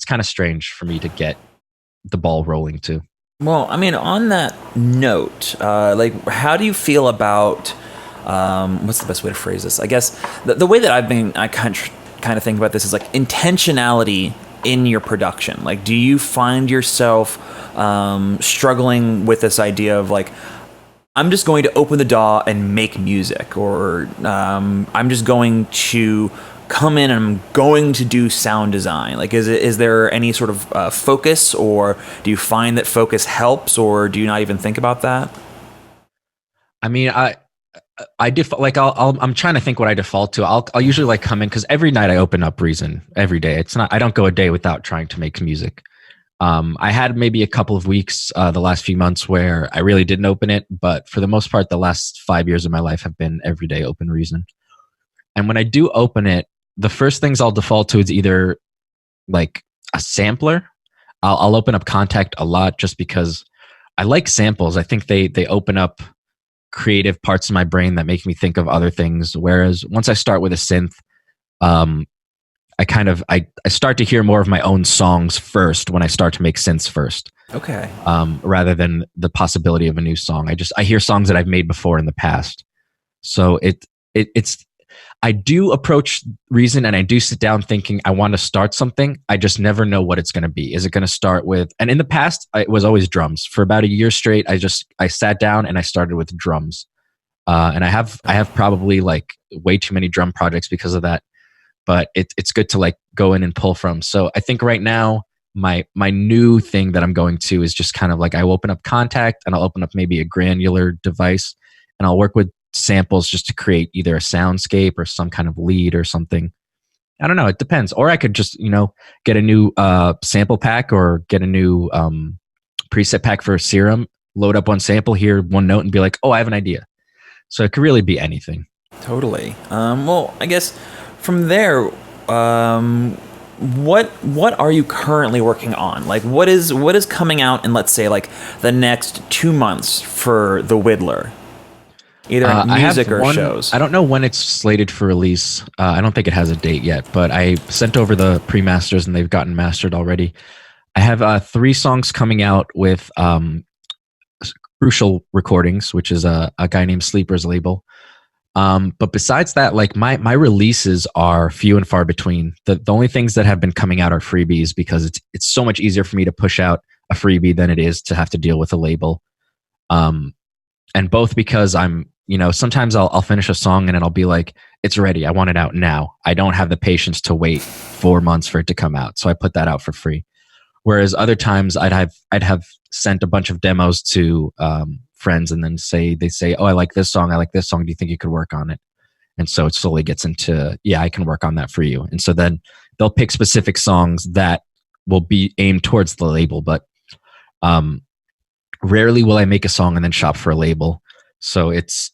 [SPEAKER 2] kind of strange for me to get the ball rolling too.
[SPEAKER 1] Well, I mean, on that note, like, how do you feel about, what's the best way to phrase this? I guess the way that I kind of think about this is like intentionality in your production. Like, do you find yourself struggling with this idea of like, I'm just going to open the DAW and make music, or I'm just going to come in and I'm going to do sound design? Like, is there any sort of focus, or do you find that focus helps, or do you not even think about that?
[SPEAKER 2] I mean, I'm trying to think what I default to. I'll usually like come in because every night I open up Reason every day. It's not, I don't go a day without trying to make music. I had maybe a couple of weeks, the last few months where I really didn't open it, but for the most part, the last 5 years of my life have been every day open Reason. And when I do open it, the first things I'll default to is either like a sampler. I'll open up Contact a lot just because I like samples. I think they open up creative parts of my brain that make me think of other things. Whereas once I start with a synth, um, I start to hear more of my own songs first when I start to make synths first.
[SPEAKER 1] Okay.
[SPEAKER 2] Rather than the possibility of a new song. I hear songs that I've made before in the past. So it's I do approach Reason and I do sit down thinking I want to start something. I just never know what it's going to be. Is it going to start with, and in the past, it was always drums. For about a year straight, I sat down and I started with drums. And I have probably like way too many drum projects because of that. But it's good to like go in and pull from. So I think right now, my new thing that I'm going to is just kind of like I will open up Contact and I'll open up maybe a granular device and I'll work with samples just to create either a soundscape or some kind of lead or something. I don't know. It depends. Or I could just, get a new sample pack or get a new preset pack for Serum, load up one sample, hear one note and be like, oh, I have an idea. So it could really be anything.
[SPEAKER 1] Totally. Well, I guess from there, what are you currently working on? Like, what is coming out in, let's say, like the next 2 months for the Widdler? Either music or shows.
[SPEAKER 2] I don't know when it's slated for release. I don't think it has a date yet, but I sent over the pre-masters and they've gotten mastered already. I have 3 songs coming out with Crucial Recordings, which is a guy named Sleeper's label. But besides that, like my releases are few and far between. The only things that have been coming out are freebies because it's so much easier for me to push out a freebie than it is to have to deal with a label. And both because I'm, sometimes I'll finish a song and it'll be like, it's ready. I want it out now. I don't have the patience to wait 4 months for it to come out. So I put that out for free. Whereas other times I'd have sent a bunch of demos to friends and then they say, oh, I like this song. Do you think you could work on it? And so it slowly gets into, yeah, I can work on that for you. And so then they'll pick specific songs that will be aimed towards the label. But rarely will I make a song and then shop for a label. So it's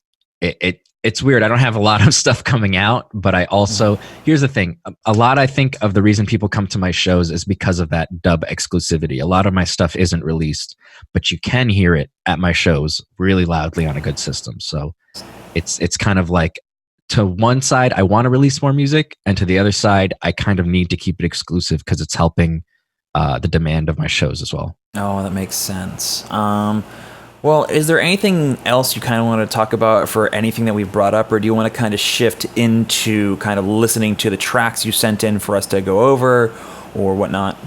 [SPEAKER 2] weird. I don't have a lot of stuff coming out, but I also, here's the thing. A lot, I think, of the reason people come to my shows is because of that dub exclusivity. A lot of my stuff isn't released, but you can hear it at my shows really loudly on a good system. So it's kind of like, to one side, I want to release more music, and to the other side, I kind of need to keep it exclusive because it's helping the demand of my shows as well.
[SPEAKER 1] Oh, that makes sense. Well, is there anything else you kind of want to talk about for anything that we've brought up, or do you want to kind of shift into kind of listening to the tracks you sent in for us to go over or whatnot?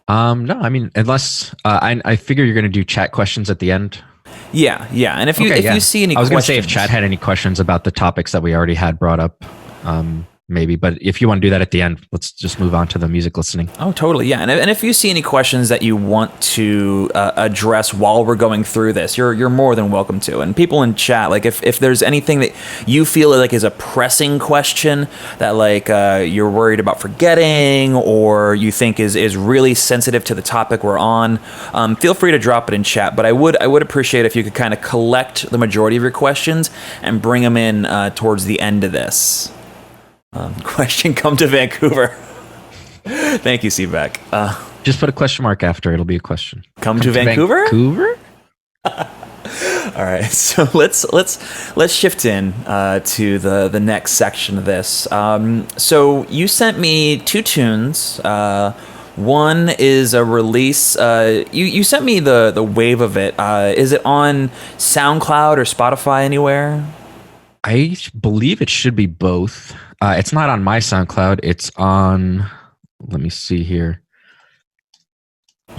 [SPEAKER 2] No, I mean, unless I figure you're going to do chat questions at the end.
[SPEAKER 1] Yeah. And if you see any questions.
[SPEAKER 2] I was going to say if chat had any questions about the topics that we already had brought up, maybe. But if you want to do that at the end, let's just move on to the music listening.
[SPEAKER 1] Oh, totally. Yeah. And if you see any questions that you want to address while we're going through this, you're more than welcome to. And people in chat, like if there's anything that you feel like is a pressing question that like you're worried about forgetting or you think is really sensitive to the topic we're on, feel free to drop it in chat. But I would appreciate if you could kind of collect the majority of your questions and bring them in towards the end of this. Question, come to Vancouver. Thank you, Seaback.
[SPEAKER 2] Just put a question mark after. It'll be a question.
[SPEAKER 1] Come to Vancouver?
[SPEAKER 2] Vancouver?
[SPEAKER 1] All right. So let's shift in to the next section of this. So you sent me 2 tunes. One is a release. You sent me the wave of it. Is it on SoundCloud or Spotify anywhere?
[SPEAKER 2] I believe it should be both. It's not on my SoundCloud. It's on. Let me see here.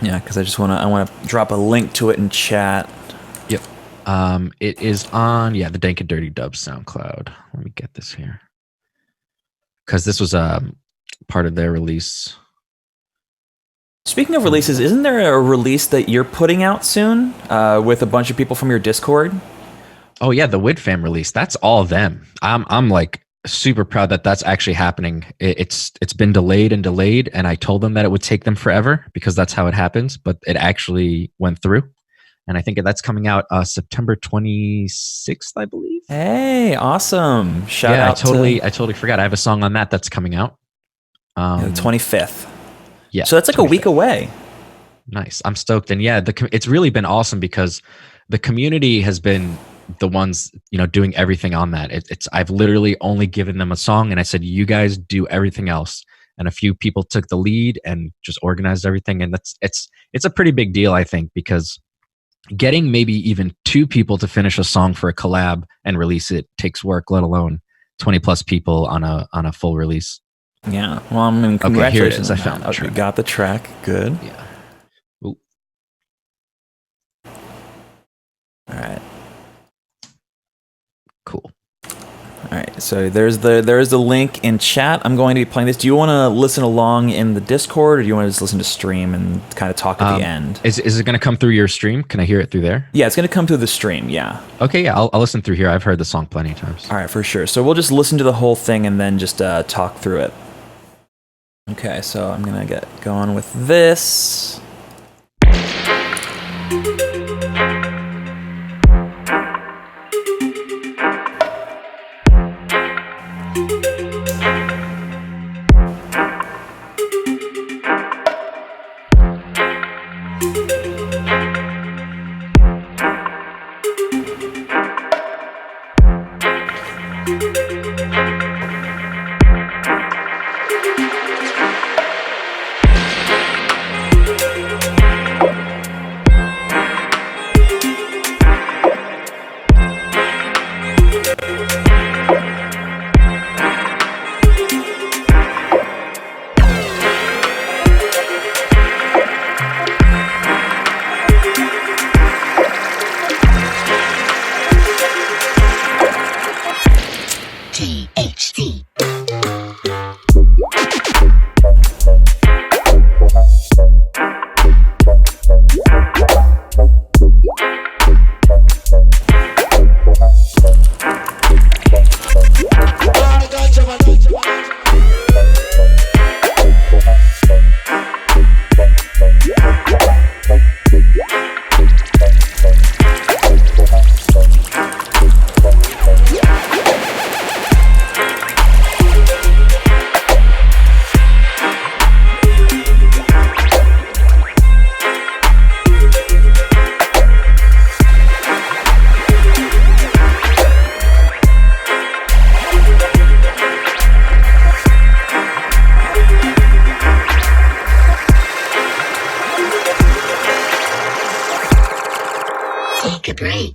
[SPEAKER 1] Yeah, because I want to drop a link to it in chat.
[SPEAKER 2] Yep. It is on the Dank and Dirty Dubs SoundCloud. Let me get this here because this was part of their release.
[SPEAKER 1] Speaking of releases, isn't there a release that you're putting out soon with a bunch of people from your Discord?
[SPEAKER 2] Oh yeah, the Wid Fam release. That's all them. I'm like super proud that that's actually happening. It's been delayed and delayed, and I told them that it would take them forever because that's how it happens. But it actually went through, and I think that's coming out September 26th, I believe.
[SPEAKER 1] Hey, awesome! Shout
[SPEAKER 2] Yeah,
[SPEAKER 1] out
[SPEAKER 2] I totally forgot. I have a song on that that's coming out.
[SPEAKER 1] to the 25th.
[SPEAKER 2] Yeah,
[SPEAKER 1] So that's like
[SPEAKER 2] 25th.
[SPEAKER 1] a week away.
[SPEAKER 2] Nice. I'm stoked, and yeah, it's really been awesome because the community has been the ones doing everything on that. It's I've literally only given them a song, and I said, "You guys do everything else." And a few people took the lead and just organized everything, and it's a pretty big deal, I think, because getting maybe even two people to finish a song for a collab and release it takes work, let alone 20 plus people on a full release.
[SPEAKER 1] Yeah. Well, I mean,
[SPEAKER 2] Okay,
[SPEAKER 1] congratulations.
[SPEAKER 2] here it is. I found the
[SPEAKER 1] Okay,
[SPEAKER 2] track.
[SPEAKER 1] got the track. Good.
[SPEAKER 2] Yeah.
[SPEAKER 1] All right.
[SPEAKER 2] Cool.
[SPEAKER 1] All right. So there's the link in chat. I'm going to be playing this. Do you want to listen along in the Discord, or do you want to just listen to stream and kind of talk at the end?
[SPEAKER 2] Is it going to come through your stream? Can I hear it through there?
[SPEAKER 1] Yeah, it's going to come through the stream. Yeah.
[SPEAKER 2] Okay, yeah, I'll listen through here. I've heard the song plenty of times.
[SPEAKER 1] All right, for sure. So we'll just listen to the whole thing and then just talk through it. Okay, so I'm going to get going with this.
[SPEAKER 3] Take a break.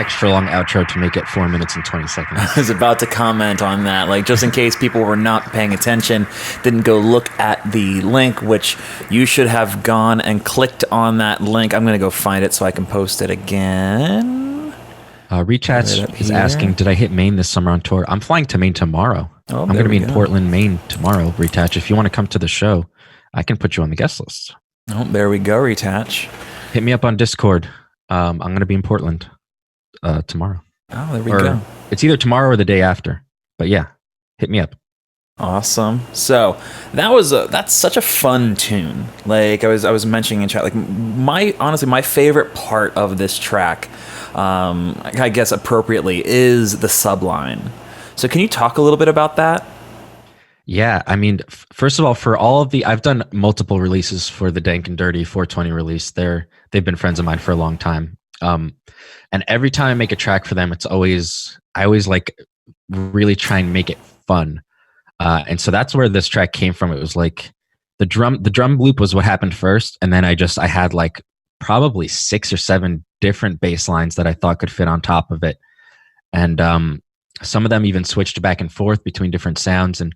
[SPEAKER 2] extra long outro to make it 4 minutes and 20 seconds.
[SPEAKER 1] I was about to comment on that, like just in case people were not paying attention, didn't go look at the link, which you should have gone and clicked on that link. I'm going to go find it so I can post it again.
[SPEAKER 2] Rechats is asking, did I hit Maine this summer on tour? I'm flying to Maine tomorrow. I'm going to be in Portland, Maine tomorrow, Retouch. If you want to come to the show, I can put you on the guest list.
[SPEAKER 1] Oh, there we go, Retouch.
[SPEAKER 2] Hit me up on Discord. I'm going to be in Portland tomorrow.
[SPEAKER 1] Oh, there we go.
[SPEAKER 2] It's either tomorrow or the day after. But yeah, hit me up.
[SPEAKER 1] Awesome. So that's such a fun tune. Like I was mentioning in chat, like honestly my favorite part of this track, I guess appropriately, is the subline. So can you talk a little bit about that?
[SPEAKER 2] Yeah, I mean, first of all, for all of I've done multiple releases for the Dank and Dirty 420 release. They've been friends of mine for a long time. And every time I make a track for them, I always like really try and make it fun. And so that's where this track came from. It was like the drum loop was what happened first. And then I had like probably 6 or 7 different bass lines that I thought could fit on top of it. And some of them even switched back and forth between different sounds. And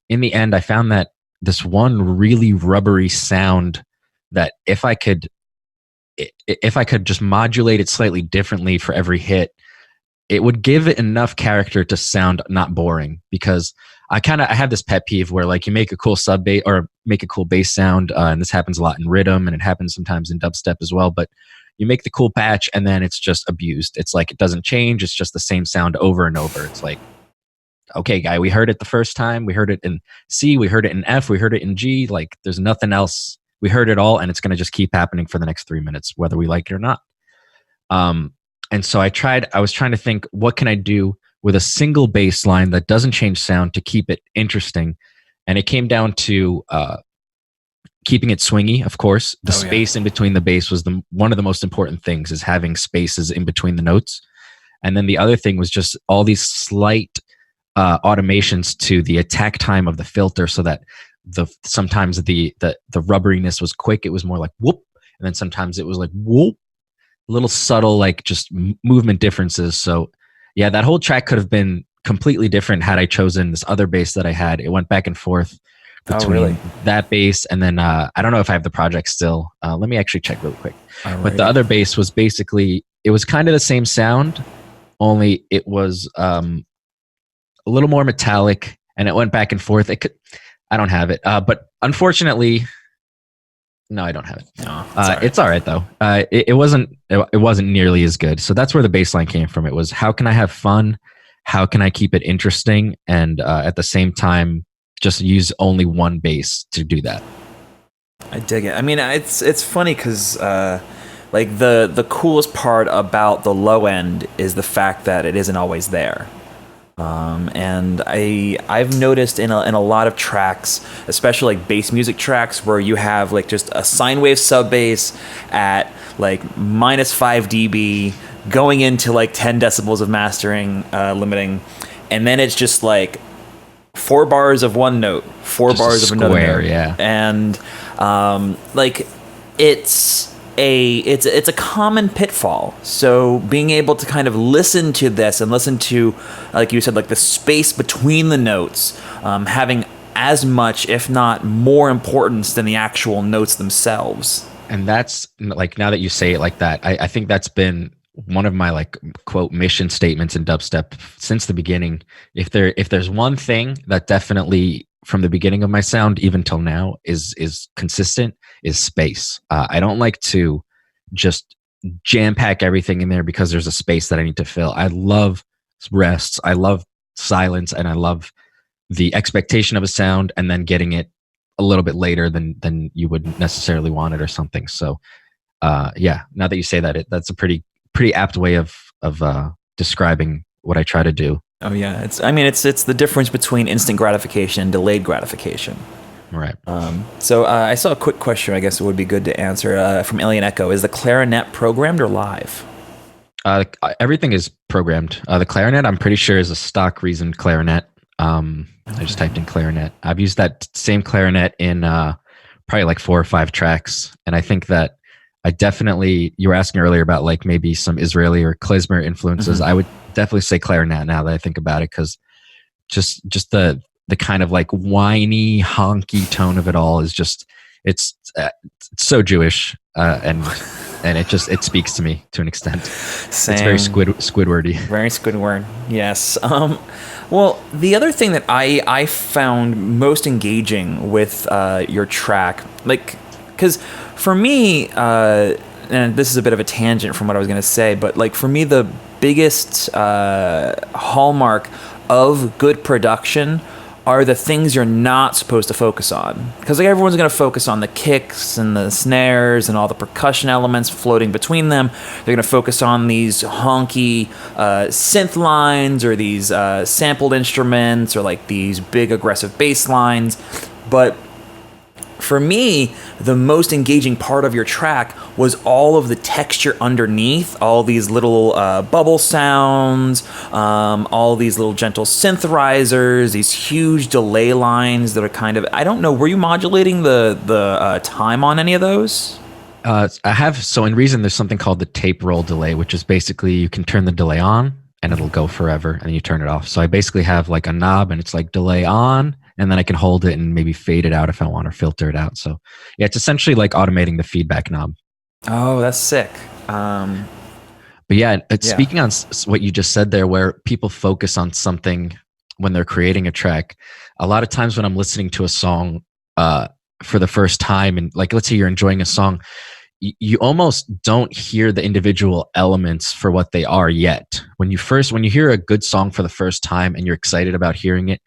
[SPEAKER 2] in the end, I found that this one really rubbery sound that if I could just modulate it slightly differently for every hit, it would give it enough character to sound not boring. Because I have this pet peeve where like you make a cool sub bass or make a cool bass sound, and this happens a lot in rhythm and it happens sometimes in dubstep as well, but you make the cool patch and then it's just abused. It's like it doesn't change, it's just the same sound over and over. It's like, okay, guy, we heard it the first time, we heard it in C, we heard it in F, we heard it in G, like there's nothing else. We heard it all and it's going to just keep happening for the next 3 minutes, whether we like it or not. And so I was trying to think, what can I do with a single bass line that doesn't change sound to keep it interesting? And it came down to keeping it swingy, of course. The space in between the bass was one of the most important things, is having spaces in between the notes. And then the other thing was just all these slight automations to the attack time of the filter, so that sometimes the rubberiness was quick. It was more like whoop, and then sometimes it was like whoop. Little subtle, like just movement differences. So yeah, that whole track could have been completely different had I chosen this other bass that I had. It went back and forth between that bass and then I don't know if I have the project still. Let me actually check real quick. But the other bass was basically, it was kind of the same sound, only it was a little more metallic, and it went back and forth. I don't have it, but unfortunately, no, I don't have it. No, it's all right though. It wasn't nearly as good. So that's where the bass line came from. It was, how can I have fun? How can I keep it interesting? And at the same time, just use only one bass to do that.
[SPEAKER 1] I dig it. I mean, it's funny because like the coolest part about the low end is the fact that it isn't always there. And I've noticed in a lot of tracks, especially like bass music tracks, where you have like just a sine wave sub bass at like -5 dB going into like 10 decibels of mastering limiting, and then it's just like 4 bars of one note, 4 just bars of another note,
[SPEAKER 2] yeah.
[SPEAKER 1] And like it's a common pitfall. So being able to kind of listen to this and listen to, like you said, like the space between the notes, having as much, if not more importance than the actual notes themselves.
[SPEAKER 2] And that's like, now that you say it like that, I think that's been one of my like quote mission statements in dubstep since the beginning. If there's one thing that definitely from the beginning of my sound even till now is consistent, is space. I don't like to just jam pack everything in there because there's a space that I need to fill. I love rests, I love silence, and I love the expectation of a sound and then getting it a little bit later than you would necessarily want it or something. So yeah, now that you say that, that's a pretty apt way of describing what I try to do.
[SPEAKER 1] Oh yeah, it's the difference between instant gratification and delayed gratification.
[SPEAKER 2] Right.
[SPEAKER 1] So I saw a quick question, I guess it would be good to answer, from Alien Echo. Is the clarinet programmed or live?
[SPEAKER 2] Everything is programmed. The clarinet, I'm pretty sure, is a stock Reason clarinet. I just typed in clarinet. I've used that same clarinet in probably like 4 or 5 tracks, and I think that I definitely, you were asking earlier about like maybe some Israeli or klezmer influences. I would definitely say clarinet now that I think about it, because just the kind of like whiny honky tone of it all is just, it's so Jewish, and it speaks to me to an extent.
[SPEAKER 1] Same.
[SPEAKER 2] It's very Squidwardy.
[SPEAKER 1] Very Squidward. Yes. Well, the other thing that I found most engaging with your track, like, because for me, and this is a bit of a tangent from what I was going to say, but like for me, the biggest hallmark of good production are the things you're not supposed to focus on. Because like everyone's going to focus on the kicks and the snares and all the percussion elements floating between them. They're going to focus on these honky synth lines or these sampled instruments or like these big aggressive bass lines. But for me, the most engaging part of your track was all of the texture underneath, all these little bubble sounds, all these little gentle synth risers, these huge delay lines that are kind of, I don't know, were you modulating the time on any of those?
[SPEAKER 2] I have, so in Reason, there's something called the tape roll delay, which is basically you can turn the delay on and it'll go forever, and then you turn it off. So I basically have like a knob and it's like delay on, and then I can hold it and maybe fade it out if I want or filter it out. So yeah, it's essentially like automating the feedback knob.
[SPEAKER 1] Oh, that's sick.
[SPEAKER 2] But yeah, speaking on what you just said there, where people focus on something when they're creating a track, a lot of times when I'm listening to a song for the first time, and like, let's say you're enjoying a song, you almost don't hear the individual elements for what they are yet. When you hear a good song for the first time and you're excited about hearing it,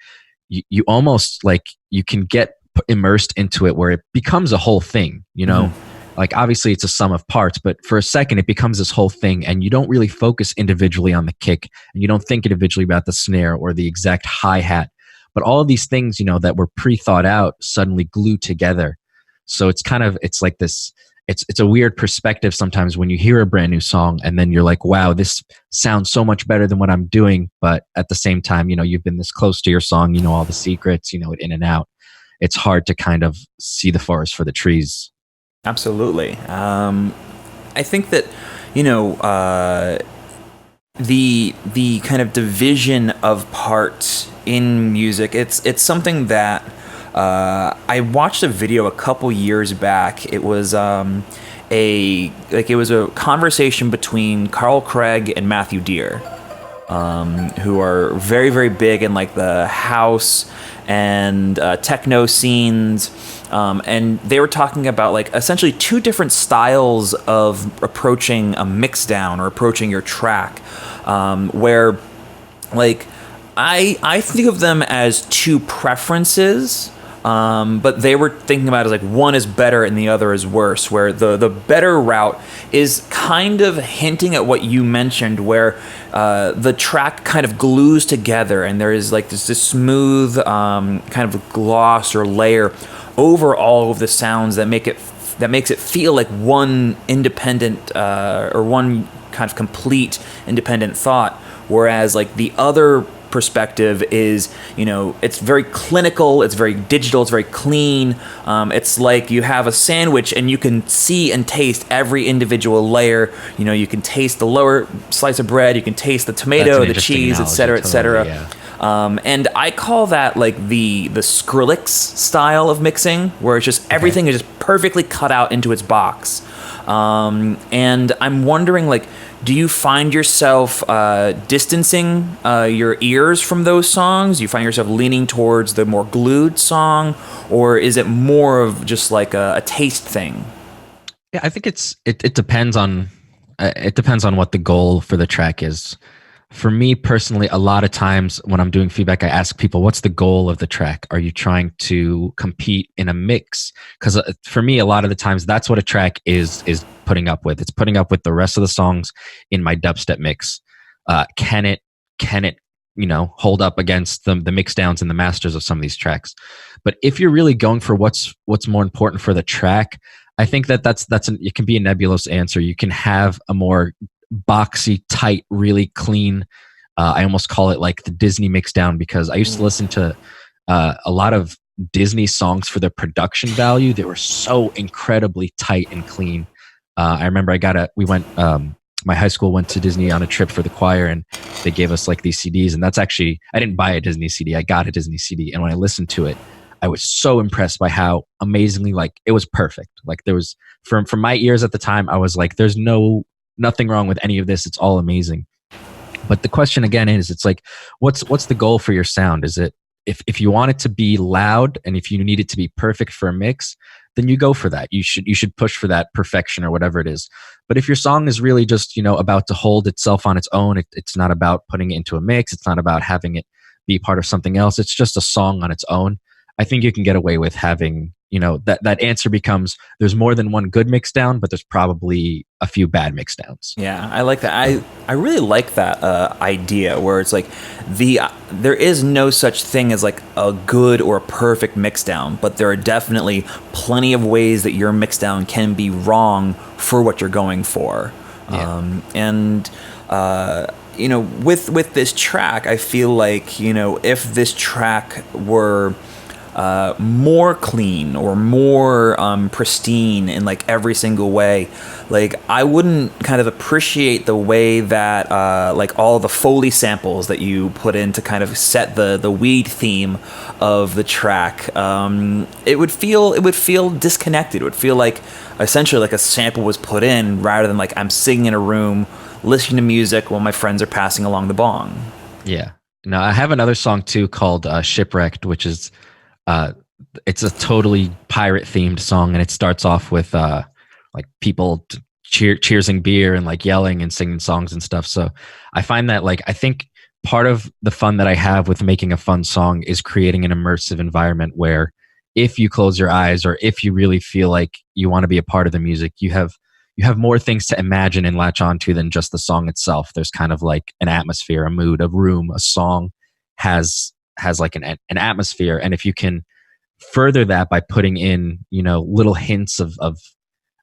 [SPEAKER 2] you almost like you can get immersed into it where it becomes a whole thing, you know? Like obviously it's a sum of parts, but for a second it becomes this whole thing, and you don't really focus individually on the kick, and you don't think individually about the snare or the exact hi-hat, but all of these things, you know, that were pre-thought out suddenly glue together. So it's like this, it's a weird perspective sometimes when you hear a brand new song and then you're like, wow, this sounds so much better than what I'm doing. But at the same time, you know, you've been this close to your song, you know, all the secrets, you know, it in and out. It's hard to kind of see the forest for the trees.
[SPEAKER 1] Absolutely. I think that, you know, the kind of division of parts in music, it's something that I watched a video a couple years back. It was it was a conversation between Carl Craig and Matthew Deere, who are very, very big in like the house and techno scenes. And they were talking about like essentially two different styles of approaching a mix down or approaching your track, where like I think of them as two preferences. But they were thinking about it as like one is better and the other is worse, where the better route is kind of hinting at what you mentioned, where the track kind of glues together and there is like this smooth kind of gloss or layer over all of the sounds that makes it feel like one independent or one kind of complete independent thought, whereas like the other perspective is, you know, it's very clinical, it's very digital, it's very clean. It's like you have a sandwich and you can see and taste every individual layer. You know, you can taste the lower slice of bread, you can taste the tomato, the cheese, etc., etc. Yeah. And I call that like the Skrillex style of mixing, where it's just everything is just perfectly cut out into its box. And I'm wondering, like, do you find yourself distancing your ears from those songs? Do you find yourself leaning towards the more glued song, or is it more of just like a taste thing?
[SPEAKER 2] Yeah, I think it depends on what the goal for the track is. For me personally, a lot of times when I'm doing feedback, I ask people, what's the goal of the track? Are you trying to compete in a mix? Because for me, a lot of the times that's what a track is putting up with. It's putting up with the rest of the songs in my dubstep mix. Can it, you know, hold up against the mix downs and the masters of some of these tracks? But if you're really going for what's more important for the track, I think it can be a nebulous answer. You can have a more boxy, tight, really clean. I almost call it like the Disney mix down, because I used to listen to a lot of Disney songs for their production value. They were so incredibly tight and clean. I remember we went, my high school went to Disney on a trip for the choir, and they gave us like these CDs. And that's actually, I didn't buy a Disney CD. I got a Disney CD. And when I listened to it, I was so impressed by how amazingly, like, it was perfect. Like, there was, from my ears at the time, I was like, there's nothing wrong with any of this. It's all amazing. But the question again is, it's like, what's the goal for your sound? Is it, if you want it to be loud and if you need it to be perfect for a mix, then you go for that. You should push for that perfection or whatever it is. But if your song is really just, about to hold itself on its own, it's not about putting it into a mix. It's not about having it be part of something else. It's just a song on its own. I think you can get away with having, that answer becomes, there's more than one good mix down, but there's probably a few bad mix downs.
[SPEAKER 1] Yeah, I like that. I really like that idea where it's like there is no such thing as like a good or perfect mix down, but there are definitely plenty of ways that your mix down can be wrong for what you're going for.
[SPEAKER 2] Yeah.
[SPEAKER 1] With this track, I feel like, if this track were more clean or more pristine in like every single way, like I wouldn't kind of appreciate the way that like all the Foley samples that you put in to kind of set the weed theme of the track. It would feel disconnected. It would feel like essentially like a sample was put in rather than like I'm sitting in a room listening to music while my friends are passing along the bong.
[SPEAKER 2] Yeah. Now I have another song too called Shipwrecked, which is it's a totally pirate themed song, and it starts off with like people cheersing beer and like yelling and singing songs and stuff. So I find that, like, I think part of the fun that I have with making a fun song is creating an immersive environment where if you close your eyes or if you really feel like you want to be a part of the music, you have more things to imagine and latch onto than just the song itself. There's kind of like an atmosphere, a mood, a room. A song has like an atmosphere, and if you can further that by putting in little hints of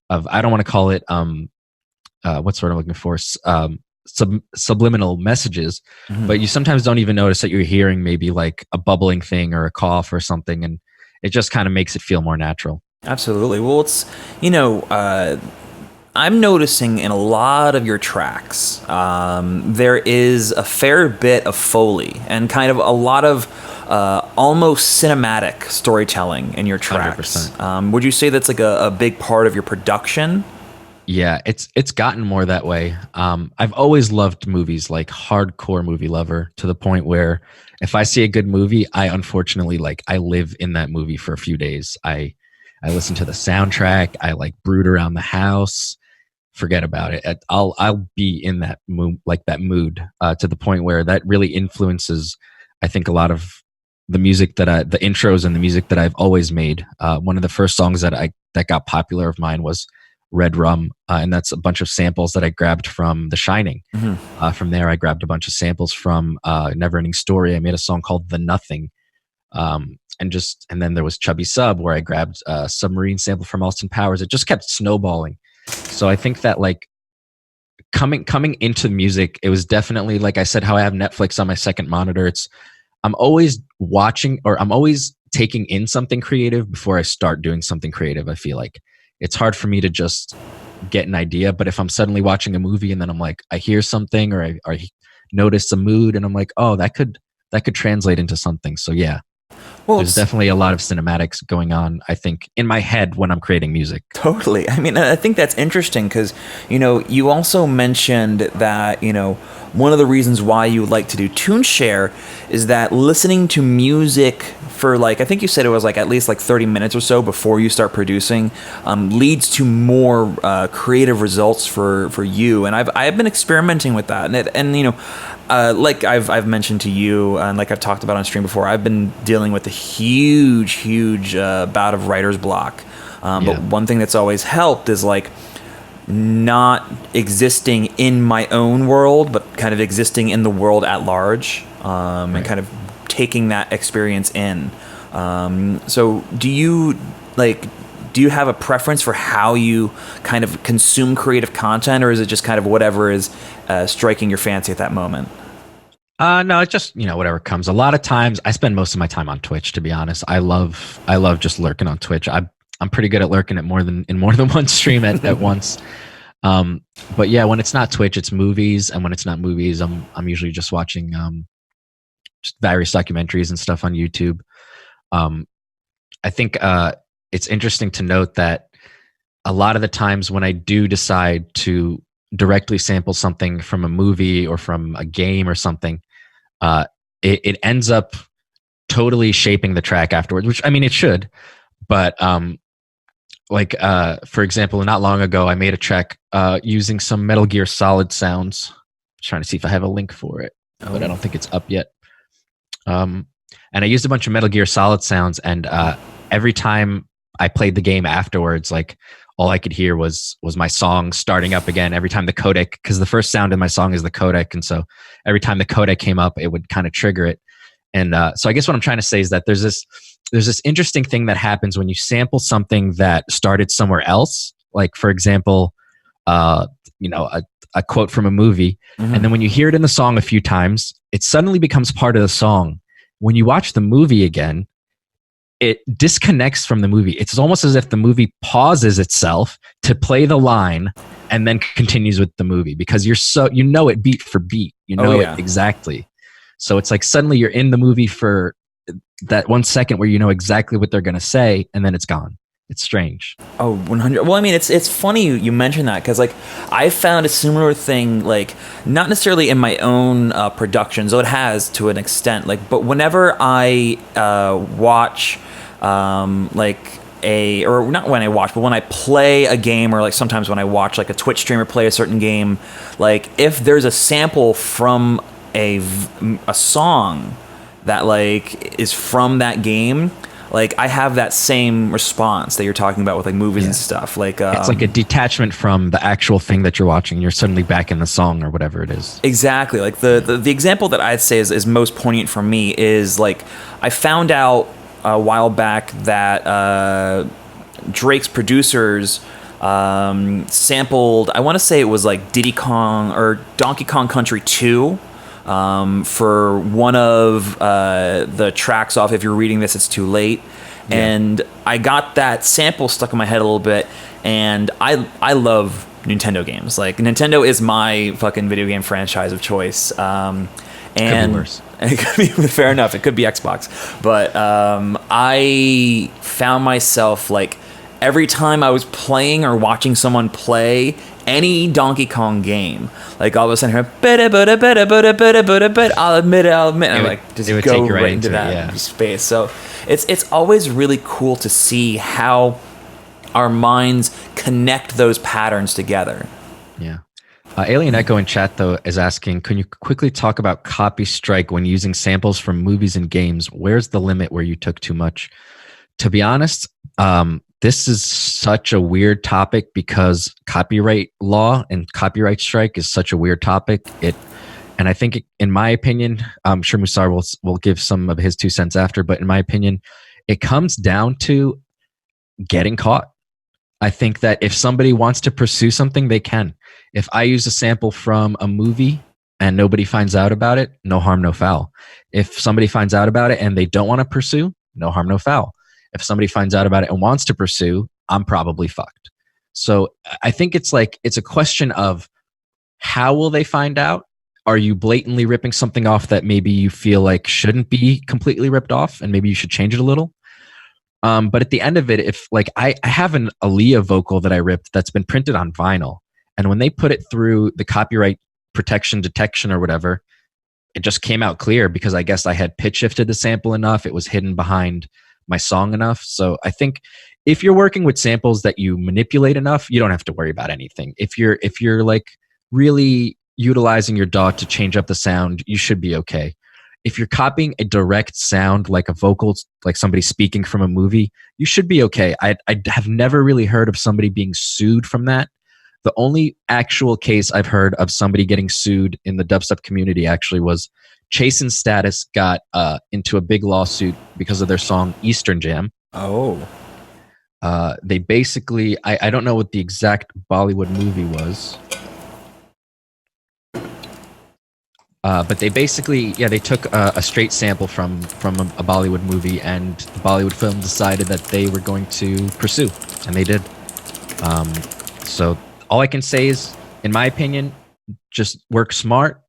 [SPEAKER 2] I don't want to call it what's the word I'm looking for, subliminal messages,
[SPEAKER 1] Mm-hmm.
[SPEAKER 2] but you sometimes don't even notice that you're hearing maybe like a bubbling thing or a cough or something, and it just kind of makes it feel more natural.
[SPEAKER 1] Absolutely. Well, it's I'm noticing in a lot of your tracks, there is a fair bit of Foley and kind of a lot of almost cinematic storytelling in your tracks.
[SPEAKER 2] 100%.
[SPEAKER 1] Would you say that's like a big part of your production?
[SPEAKER 2] Yeah, it's gotten more that way. I've always loved movies, like hardcore movie lover, to the point where if I see a good movie, I unfortunately I live in that movie for a few days. I listen to the soundtrack. I like brood around the house. Forget about it. I'll be in that mood, to the point where that really influences, I think, a lot of the music the intros and the music that I've always made. One of the first songs that got popular of mine was Red Rum, and that's a bunch of samples that I grabbed from The Shining.
[SPEAKER 1] Mm-hmm.
[SPEAKER 2] From there, I grabbed a bunch of samples from Neverending Story. I made a song called The Nothing, and then there was Chubby Sub, where I grabbed a submarine sample from Austin Powers. It just kept snowballing. So I think that coming into music, it was definitely, like I said, how I have Netflix on my second monitor. I'm always watching, or I'm always taking in something creative before I start doing something creative. I feel like it's hard for me to just get an idea, but if I'm suddenly watching a movie and then I'm like, I hear something or I notice a mood and I'm like, oh, that could translate into something. So yeah. Well, there's definitely a lot of cinematics going on, I think, in my head when I'm creating music.
[SPEAKER 1] Totally. I mean, I think that's interesting because, you also mentioned that, one of the reasons why you like to do tune share is that listening to music for I think you said it was at least 30 minutes or so before you start producing leads to more creative results for you. And I've been experimenting with that. Like I've mentioned to you and like I've talked about on stream before, I've been dealing with a huge bout of writer's block. But one thing that's always helped is not existing in my own world, but kind of existing in the world at large, and kind of taking that experience in. So do you have a preference for how you kind of consume creative content, or is it just kind of whatever is striking your fancy at that moment?
[SPEAKER 2] No, it's just, whatever comes. A lot of times I spend most of my time on Twitch, to be honest. I love just lurking on Twitch. I'm pretty good at lurking at more than one stream at once. But yeah, when it's not Twitch, it's movies, and when it's not movies, I'm usually just watching just various documentaries and stuff on YouTube. I think it's interesting to note that a lot of the times when I do decide to directly sample something from a movie or from a game or something, it ends up totally shaping the track afterwards, which I mean, it should. But for example, not long ago, I made a track using some Metal Gear Solid sounds. I'm trying to see if I have a link for it, but I don't think it's up yet. And I used a bunch of Metal Gear Solid sounds, and every time I played the game afterwards, like all I could hear was my song starting up again. Every time the codec, because the first sound in my song is the codec, and so every time the codec came up, it would kind of trigger it. And so I guess what I'm trying to say is that there's this interesting thing that happens when you sample something that started somewhere else. Like, for example, a quote from a movie, and then when you hear it in the song a few times, it suddenly becomes part of the song. When you watch the movie again, it disconnects from the movie. It's almost as if the movie pauses itself to play the line and then continues with the movie, because you know it beat for beat. You know it exactly. So it's like suddenly you're in the movie for that 1 second where you know exactly what they're going to say, and then it's gone. It's strange.
[SPEAKER 1] Oh, 100. Well, I mean, it's funny you mentioned that, because like I found a similar thing, like not necessarily in my own productions, though it has to an extent. Like, but whenever I watch or not when I watch, but when I play a game, or like sometimes when I watch like a Twitch streamer play a certain game, like if there's a sample from a song that like is from that game, like I have that same response that you're talking about with like movies and stuff. Like
[SPEAKER 2] it's like a detachment from the actual thing that you're watching. You're suddenly back in the song or whatever it is.
[SPEAKER 1] Exactly. Like the example that I'd say is most poignant for me is like I found out a while back that Drake's producers sampled, I want to say it was like Diddy Kong or Donkey Kong Country 2 for one of the tracks off If You're Reading This, It's Too Late. Yeah. And I got that sample stuck in my head a little bit, and I love Nintendo games. Like, Nintendo is my fucking video game franchise of choice. And
[SPEAKER 2] could be worse.
[SPEAKER 1] It could be, fair enough, it could be Xbox. But I found myself, like, every time I was playing or watching someone play any Donkey Kong game, like all of a sudden, I'll admit, and like just go right into that space. So it's always really cool to see how our minds connect those patterns together.
[SPEAKER 2] Yeah. Alien Echo in chat, though, is asking, can you quickly talk about copy strike when using samples from movies and games? Where's the limit where you took too much? To be honest, this is such a weird topic because copyright law and copyright strike is such a weird topic. And I think, in my opinion, I'm sure Musar will give some of his 2 cents after, but in my opinion, it comes down to getting caught. I think that if somebody wants to pursue something, they can. If I use a sample from a movie and nobody finds out about it, no harm, no foul. If somebody finds out about it and they don't want to pursue, no harm, no foul. If somebody finds out about it and wants to pursue, I'm probably fucked. So I think it's a question of how will they find out? Are you blatantly ripping something off that maybe you feel like shouldn't be completely ripped off and maybe you should change it a little? But at the end of it, if like I have an Aaliyah vocal that I ripped that's been printed on vinyl, and when they put it through the copyright protection detection or whatever, it just came out clear because I guess I had pitch shifted the sample enough. It was hidden behind my song enough. So I think if you're working with samples that you manipulate enough, you don't have to worry about anything. If you're like really utilizing your DAW to change up the sound, you should be okay. If you're copying a direct sound like a vocal, like somebody speaking from a movie, you should be okay. I have never really heard of somebody being sued from that. The only actual case I've heard of somebody getting sued in the dubstep community actually was Chase and Status got into a big lawsuit because of their song Eastern Jam.
[SPEAKER 1] Oh.
[SPEAKER 2] They basically, I don't know what the exact Bollywood movie was. But they basically, yeah, they took a straight sample from a Bollywood movie, and the Bollywood film decided that they were going to pursue, and they did. Um, so all I can say is, in my opinion, just work smart.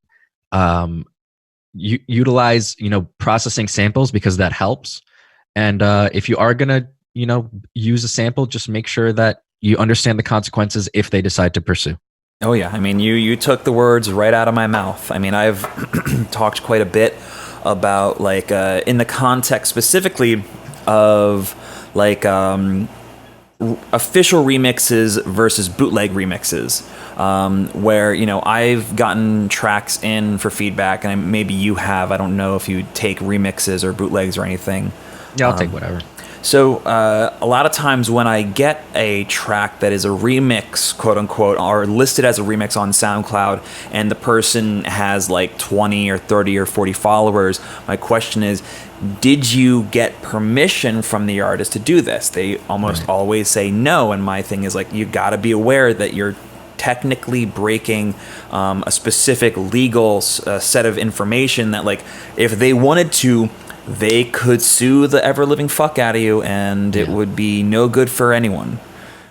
[SPEAKER 2] Utilize, processing samples, because that helps. And if you are gonna, use a sample, just make sure that you understand the consequences if they decide to pursue.
[SPEAKER 1] Oh yeah, I mean, you took the words right out of my mouth. I mean, I've talked quite a bit about like in the context specifically of like official remixes versus bootleg remixes, where I've gotten tracks in for feedback, and maybe you have. I don't know if you take remixes or bootlegs or anything.
[SPEAKER 2] Yeah, I'll take whatever.
[SPEAKER 1] So a lot of times when I get a track that is a remix, quote unquote, or listed as a remix on SoundCloud, and the person has like 20 or 30 or 40 followers, my question is, did you get permission from the artist to do this? They almost always say no, and my thing is like, you got to be aware that you're technically breaking a specific legal set of information that, like, if they wanted to, they could sue the ever-living fuck out of you, and it would be no good for anyone.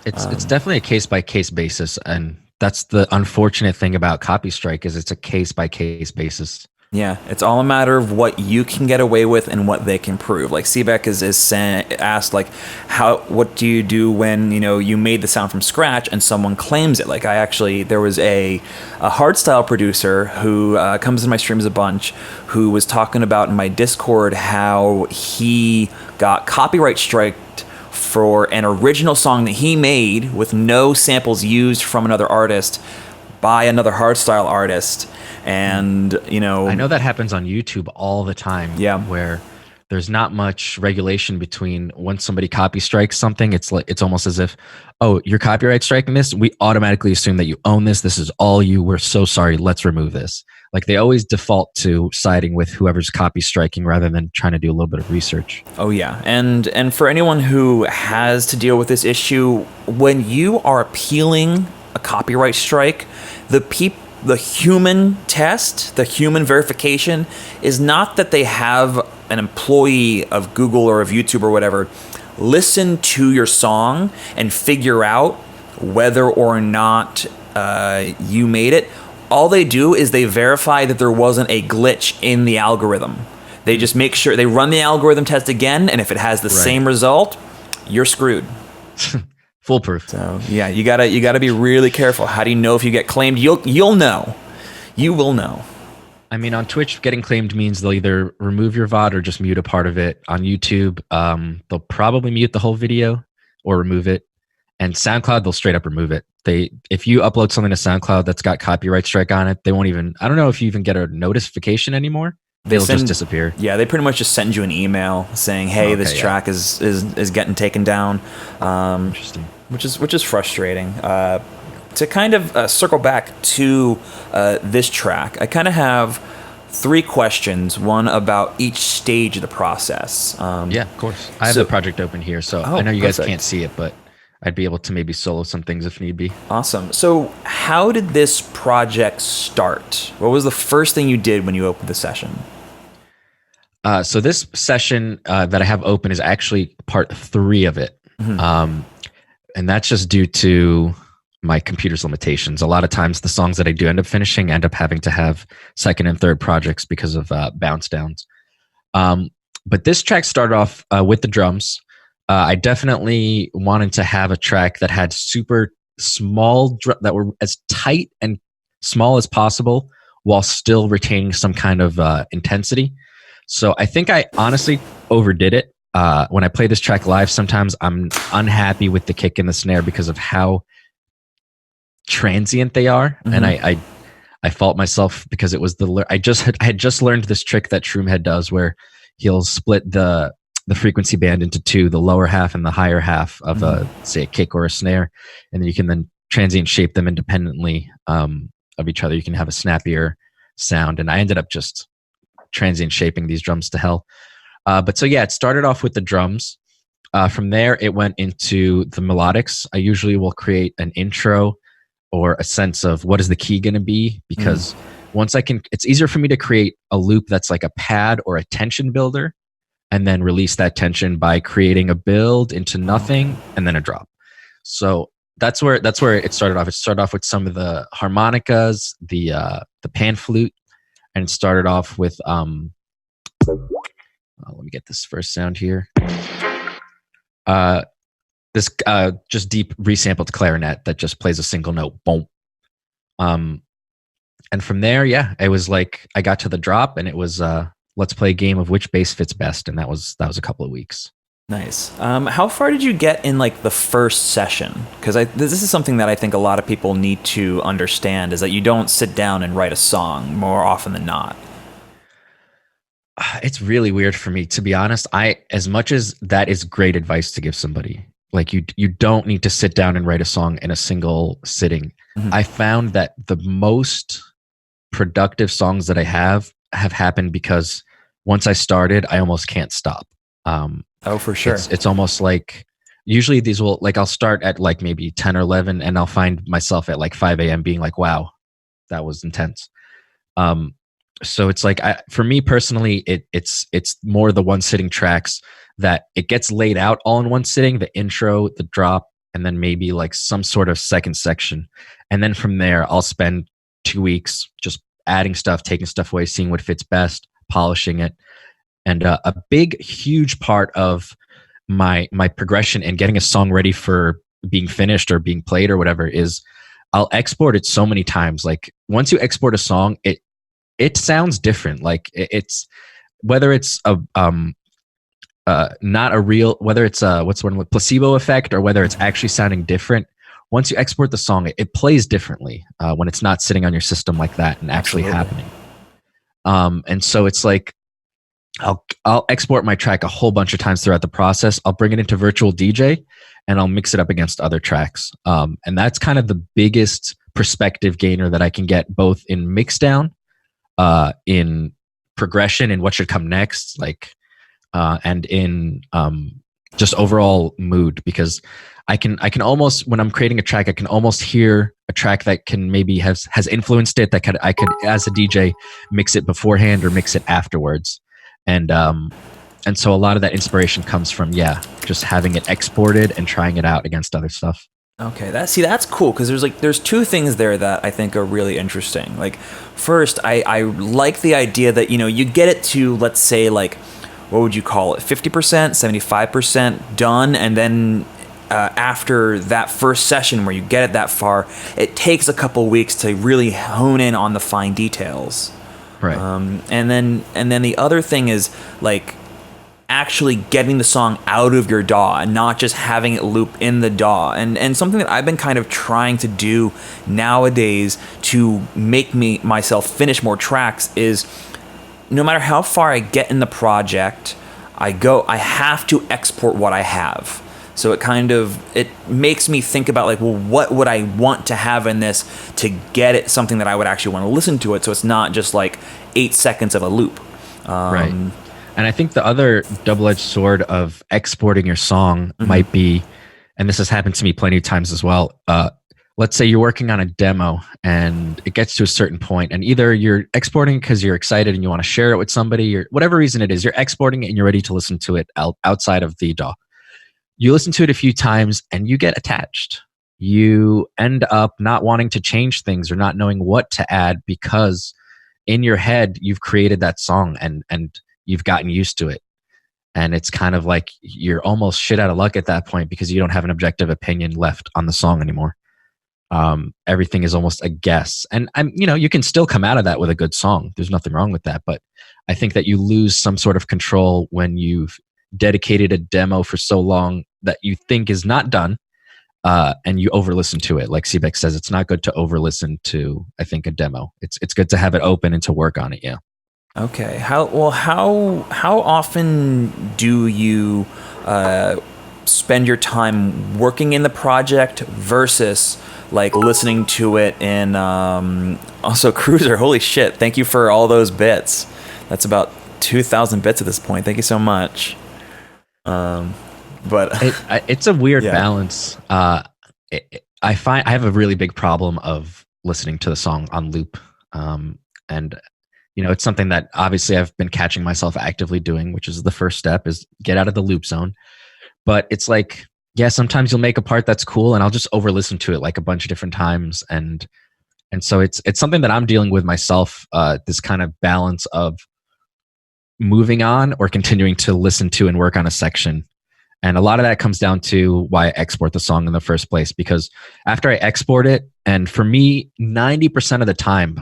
[SPEAKER 2] It's definitely a case-by-case basis, and that's the unfortunate thing about copy strike, is it's a case-by-case basis.
[SPEAKER 1] Yeah, it's all a matter of what you can get away with and what they can prove. Like Seebeck is asked, like, what do you do when you made the sound from scratch and someone claims it? Like, there was a hardstyle producer who comes in my streams a bunch, who was talking about in my Discord how he got copyright striked for an original song that he made with no samples used from another artist by another hardstyle artist. And
[SPEAKER 2] I know that happens on YouTube all the time.
[SPEAKER 1] Yeah,
[SPEAKER 2] where there's not much regulation between when somebody copy strikes something. It's almost as if, oh, you're copyright striking this, we automatically assume that you own this. This is all you. We're so sorry. Let's remove this. Like, they always default to siding with whoever's copy striking rather than trying to do a little bit of research.
[SPEAKER 1] Oh yeah, and for anyone who has to deal with this issue, when you are appealing a copyright strike, the human test, the human verification is not that they have an employee of Google or of YouTube or whatever listen to your song and figure out whether or not you made it. All they do is they verify that there wasn't a glitch in the algorithm. They just make sure, they run the algorithm test again, and if it has the same result, you're screwed.
[SPEAKER 2] Foolproof.
[SPEAKER 1] So yeah, you gotta be really careful. How do you know if you get claimed? You'll know. You will know.
[SPEAKER 2] I mean, on Twitch, getting claimed means they'll either remove your VOD or just mute a part of it. On YouTube, they'll probably mute the whole video or remove it. And SoundCloud, they'll straight up remove it. If you upload something to SoundCloud that's got copyright strike on it, they won't even, I don't know if you even get a notification anymore. They'll just disappear. Yeah,
[SPEAKER 1] they pretty much just send you an email saying, "Hey, this track is getting taken down."
[SPEAKER 2] Interesting.
[SPEAKER 1] Which is frustrating. To kind of circle back to this track, I kind of have 3 questions. One about each stage of the process.
[SPEAKER 2] Yeah, of course. I have the project open here, so I know you guys can't see it, but I'd be able to maybe solo some things if need be.
[SPEAKER 1] Awesome. So how did this project start? What was the first thing you did when you opened the session?
[SPEAKER 2] So this session that I have open is actually part 3 of it. Mm-hmm. And that's just due to my computer's limitations. A lot of times the songs that I do end up finishing end up having to have second and third projects because of bounce downs. But this track started off with the drums. I definitely wanted to have a track that had super small, that were as tight and small as possible while still retaining some kind of intensity. So I think I honestly overdid it. When I play this track live, sometimes I'm unhappy with the kick and the snare because of how transient they are. Mm-hmm. And I fault myself because it was I had just learned this trick that Shroomhead does where he'll split the frequency band into 2, the lower half and the higher half of say a kick or a snare. And then you can then transient shape them independently of each other. You can have a snappier sound. And I ended up just transient shaping these drums to hell. But so yeah, it started off with the drums. From there, it went into the melodics. I usually will create an intro or a sense of what is the key going to be, because it's easier for me to create a loop that's like a pad or a tension builder, and then release that tension by creating a build into nothing and then a drop. So that's where it started off. It started off with some of the harmonicas, the pan flute, and it started off with let me get this first sound here. This just deep resampled clarinet that just plays a single note, boom. And from there, yeah, it was like I got to the drop, and it was let's play a game of which bass fits best, and that was a couple of weeks.
[SPEAKER 1] Nice. How far did you get in like the first session? Because this is something that I think a lot of people need to understand, is that you don't sit down and write a song more often than not.
[SPEAKER 2] It's really weird for me, to be honest. As much as that is great advice to give somebody, like you don't need to sit down and write a song in a single sitting. Mm-hmm. I found that the most productive songs that I have happened because once I started, I almost can't stop.
[SPEAKER 1] Oh, for sure.
[SPEAKER 2] It's almost like usually these will, like, I'll start at like maybe 10 or 11 and I'll find myself at like 5 a.m. being like, wow, that was intense. So it's like, for me personally, it's more the one sitting tracks that it gets laid out all in one sitting, the intro, the drop, and then maybe like some sort of second section. And then from there, I'll spend 2 weeks just adding stuff, taking stuff away, seeing what fits best, polishing it. And a big, huge part of my progression and getting a song ready for being finished or being played or whatever is I'll export it so many times. Like once you export a song, it sounds different. Like it's whether it's a not a real, whether it's a placebo effect or whether it's actually sounding different. Once you export the song, it plays differently when it's not sitting on your system like that and actually happening. And so it's like I'll export my track a whole bunch of times throughout the process. I'll bring it into Virtual DJ and I'll mix it up against other tracks. And that's kind of the biggest perspective gainer that I can get, both in mixdown, in progression and what should come next, like, and in just overall mood, because I can almost, when I'm creating a track, I can almost hear a track that can maybe has influenced it, that I could as a DJ mix it beforehand or mix it afterwards. And so a lot of that inspiration comes from, just having it exported and trying it out against other stuff.
[SPEAKER 1] Okay, that's cool, because there's two things there that I think are really interesting. Like, first, I like the idea that, you get it to, let's say, like, what would you call it, 50%, 75% done, and then after that first session where you get it that far, it takes a couple weeks to really hone in on the fine details.
[SPEAKER 2] Right.
[SPEAKER 1] And then the other thing is like actually getting the song out of your DAW and not just having it loop in the DAW. And something that I've been kind of trying to do nowadays to make myself finish more tracks is, no matter how far I get in the project, I have to export what I have. So it makes me think about, like, well, what would I want to have in this to get it something that I would actually want to listen to it, so it's not just like 8 seconds of a loop.
[SPEAKER 2] Right. And I think the other double-edged sword of exporting your song might be, and this has happened to me plenty of times as well, let's say you're working on a demo and it gets to a certain point, and either you're exporting because you're excited and you want to share it with somebody, or whatever reason it is, you're exporting it and you're ready to listen to it outside of the DAW. You listen to it a few times and you get attached. You end up not wanting to change things or not knowing what to add, because in your head you've created that song and you've gotten used to it. And it's kind of like you're almost shit out of luck at that point, because you don't have an objective opinion left on the song anymore. Everything is almost a guess. And you can still come out of that with a good song. There's nothing wrong with that. But I think that you lose some sort of control when you've dedicated a demo for so long that you think is not done, and you over-listen to it. Like Seebeck says, it's not good to over-listen to, I think, a demo. It's good to have it open and to work on it, yeah.
[SPEAKER 1] Okay. How often do you spend your time working in the project versus like listening to it in also Cruiser? Holy shit, thank you for all those bits. That's about 2,000 bits at this point. Thank you so much. But
[SPEAKER 2] it's a weird balance. I find I have a really big problem of listening to the song on loop. And it's something that obviously I've been catching myself actively doing, which is the first step, is get out of the loop zone. But it's like, yeah, sometimes you'll make a part that's cool and I'll just over listen to it like a bunch of different times. And so it's something that I'm dealing with myself, this kind of balance of moving on or continuing to listen to and work on a section. And a lot of that comes down to why I export the song in the first place, because after I export it, and for me, 90% of the time,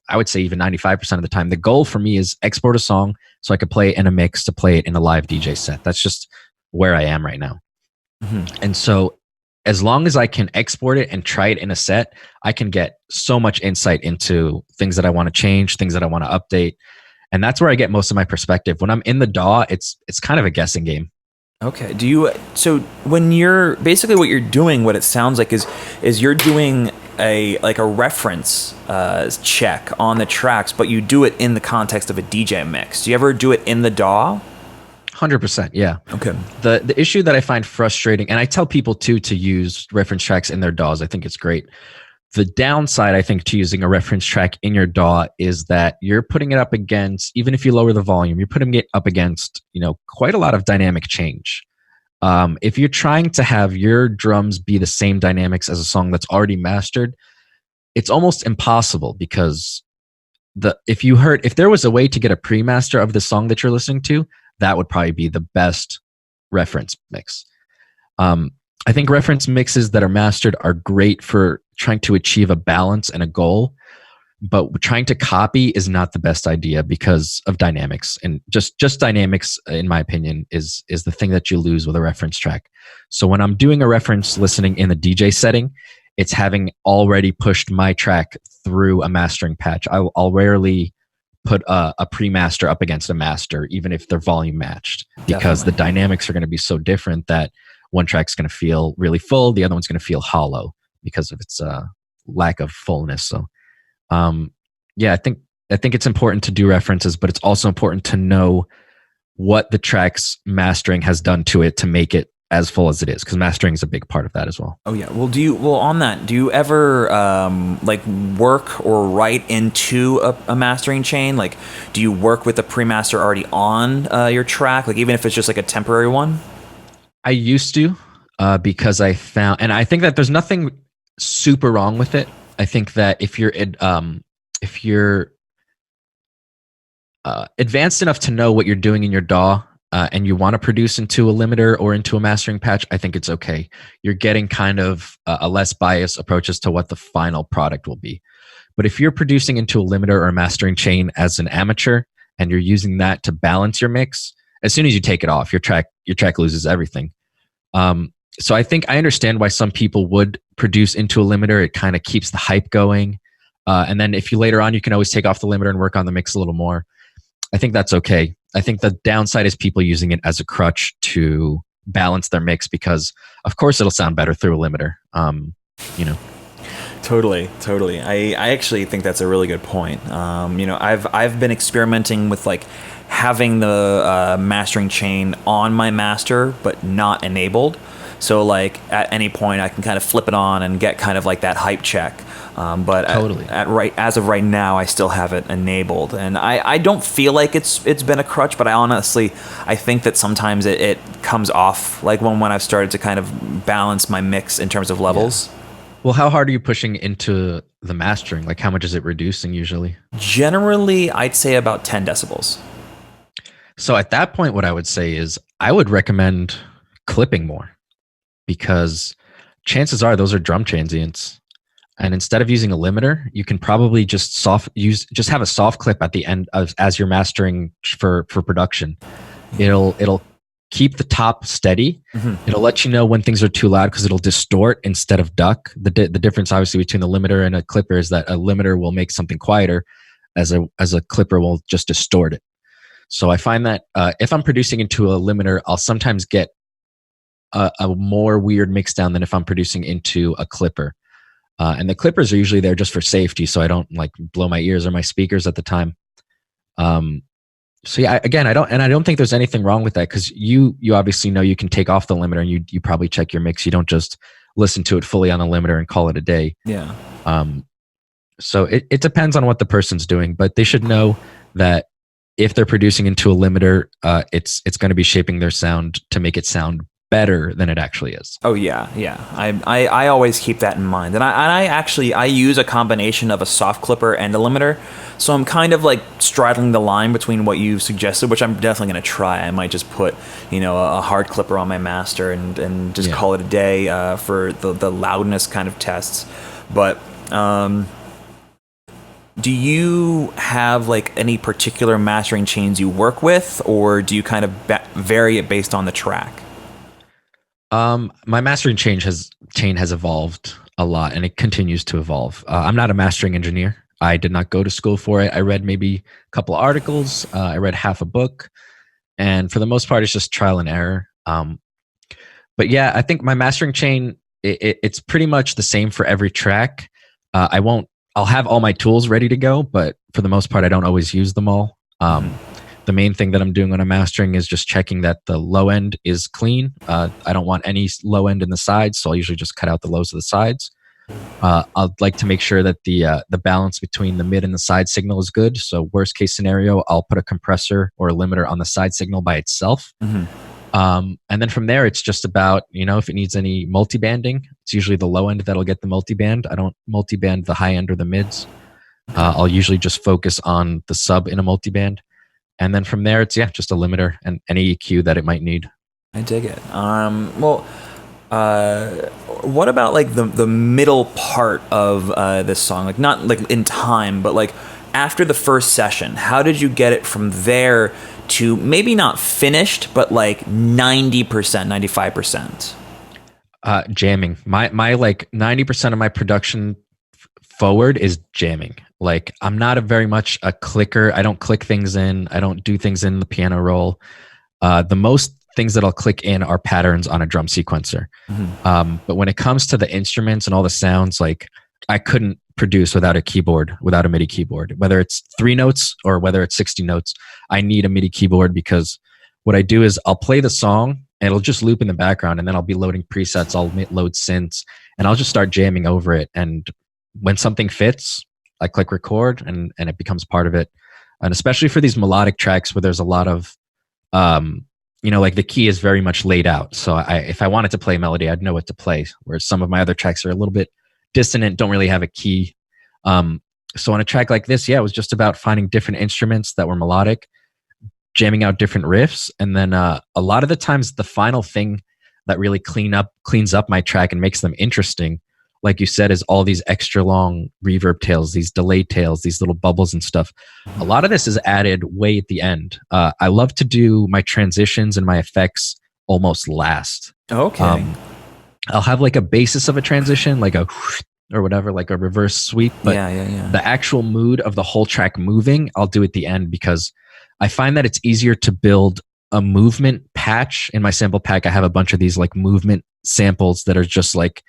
[SPEAKER 2] I would say even 95% of the time, the goal for me is export a song so I could play it in a mix, to play it in a live DJ set. That's just where I am right now. Mm-hmm. And so as long as I can export it and try it in a set, I can get so much insight into things that I want to change, things that I want to update. And that's where I get most of my perspective. When I'm in the DAW, it's kind of a guessing game.
[SPEAKER 1] Okay. So when you're basically, what you're doing, what it sounds like is you're doing a reference check on the tracks, but you do it in the context of a DJ mix. Do you ever do it in the DAW?
[SPEAKER 2] 100%, yeah.
[SPEAKER 1] Okay.
[SPEAKER 2] The issue that I find frustrating, and I tell people too to use reference tracks in their DAWs, I think it's great. The downside, I think, to using a reference track in your DAW is that you're putting it up against, even if you lower the volume, you're putting it up against, quite a lot of dynamic change. If you're trying to have your drums be the same dynamics as a song that's already mastered, it's almost impossible, because if there was a way to get a pre-master of the song that you're listening to, that would probably be the best reference mix. I think reference mixes that are mastered are great for trying to achieve a balance and a goal, but trying to copy is not the best idea because of dynamics. And just dynamics, in my opinion, is the thing that you lose with a reference track. So when I'm doing a reference listening in the DJ setting, it's having already pushed my track through a mastering patch. I'll rarely put a pre-master up against a master, even if they're volume matched, because the dynamics are going to be so different that one track's going to feel really full, the other one's going to feel hollow because of its lack of fullness. So, yeah, I think it's important to do references, but it's also important to know what the track's mastering has done to it to make it as full as it is, because mastering is a big part of that as well.
[SPEAKER 1] Oh yeah. Well, on that, do you ever work or write into a mastering chain? Like, do you work with the pre-master already on your track, like even if it's just like a temporary one?
[SPEAKER 2] I used to, because I found, and I think that there's nothing super wrong with it. I think that if you're advanced enough to know what you're doing in your DAW, and you want to produce into a limiter or into a mastering patch, I think it's okay. You're getting kind of a less biased approach as to what the final product will be. But if you're producing into a limiter or a mastering chain as an amateur, and you're using that to balance your mix, as soon as you take it off, your track loses everything. So I think I understand why some people would produce into a limiter. It kind of keeps the hype going. And then if you later on, you can always take off the limiter and work on the mix a little more. I think that's okay. I think the downside is people using it as a crutch to balance their mix, because of course it'll sound better through a limiter.
[SPEAKER 1] Totally. I actually think that's a really good point. I've been experimenting with having the mastering chain on my master, but not enabled. So at any point I can kind of flip it on and get kind of that hype check. But
[SPEAKER 2] totally.
[SPEAKER 1] As of right now, I still have it enabled, and I don't feel like it's been a crutch, but I think that sometimes it comes off, when I've started to kind of balance my mix in terms of levels.
[SPEAKER 2] Yeah. Well, how hard are you pushing into the mastering? How much is it reducing usually?
[SPEAKER 1] Generally, I'd say about 10 decibels.
[SPEAKER 2] So at that point, what I would say is I would recommend clipping more, because chances are those are drum transients. And instead of using a limiter, you can probably just have a soft clip at the end as you're mastering for production. It'll keep the top steady. Mm-hmm. It'll let you know when things are too loud, because it'll distort instead of duck. The difference obviously between the limiter and a clipper is that a limiter will make something quieter, as a clipper will just distort it. So I find that if I'm producing into a limiter, I'll sometimes get a more weird mix down than if I'm producing into a clipper. And the clippers are usually there just for safety, so I don't blow my ears or my speakers at the time. So yeah, again, I don't think there's anything wrong with that, because you obviously know you can take off the limiter, and you probably check your mix. You don't just listen to it fully on the limiter and call it a day.
[SPEAKER 1] Yeah.
[SPEAKER 2] So it depends on what the person's doing, but they should know that if they're producing into a limiter, it's going to be shaping their sound to make it sound better than it actually is.
[SPEAKER 1] Oh yeah, yeah. I always keep that in mind, and I actually I use a combination of a soft clipper and a limiter, so I'm kind of like straddling the line between what you suggested, which I'm definitely going to try. I might just put a hard clipper on my master and just call it a day for the loudness kind of tests, but. Do you have like any particular mastering chains you work with, or do you kind of vary it based on the track?
[SPEAKER 2] My mastering chain has evolved a lot, and it continues to evolve. I'm not a mastering engineer. I did not go to school for it. I read maybe a couple articles. I read half a book, and for the most part, it's just trial and error. But yeah, I think my mastering chain it's pretty much the same for every track. I'll have all my tools ready to go, but for the most part, I don't always use them all. The main thing that I'm doing when I'm mastering is just checking that the low end is clean. I don't want any low end in the sides, so I'll usually just cut out the lows of the sides. I'd like to make sure that the balance between the mid and the side signal is good. So worst case scenario, I'll put a compressor or a limiter on the side signal by itself. And then from there, it's just about, if it needs any multibanding, it's usually the low end that'll get the multiband. I don't multiband the high end or the mids. I'll usually just focus on the sub in a multiband. And then from there, it's just a limiter and any EQ that it might need.
[SPEAKER 1] I dig it. What about like the middle part of this song? Like not like in time, but like after the first session, how did you get it from there to maybe not finished, but like 90%, 95%?
[SPEAKER 2] Jamming. My like 90% of my production forward is jamming. Like I'm not very much a clicker. I don't click things in. I don't do things in the piano roll. The most things that I'll click in are patterns on a drum sequencer. But when it comes to the instruments and all the sounds, like I couldn't produce without a keyboard, without a MIDI keyboard, whether it's 3 notes or whether it's 60 notes. I need a MIDI keyboard because what I do is I'll play the song and it'll just loop in the background, and then I'll be loading presets. I'll load synths and I'll just start jamming over it. And when something fits, I click record and it becomes part of it. And especially for these melodic tracks where there's a lot of, like the key is very much laid out. So if I wanted to play a melody, I'd know what to play. Whereas some of my other tracks are a little bit dissonant, don't really have a key. So on a track like this, it was just about finding different instruments that were melodic, jamming out different riffs. And then a lot of the times the final thing that really cleans up my track and makes them interesting, like you said, is all these extra long reverb tails, these delay tails, these little bubbles and stuff. A lot of this is added way at the end. I love to do my transitions and my effects almost last.
[SPEAKER 1] Okay.
[SPEAKER 2] I'll have like a basis of a transition, like a or whatever, like a reverse sweep. But the actual mood of the whole track moving, I'll do at the end because I find that it's easier to build a movement patch. In my sample pack, I have a bunch of these like movement samples that are just like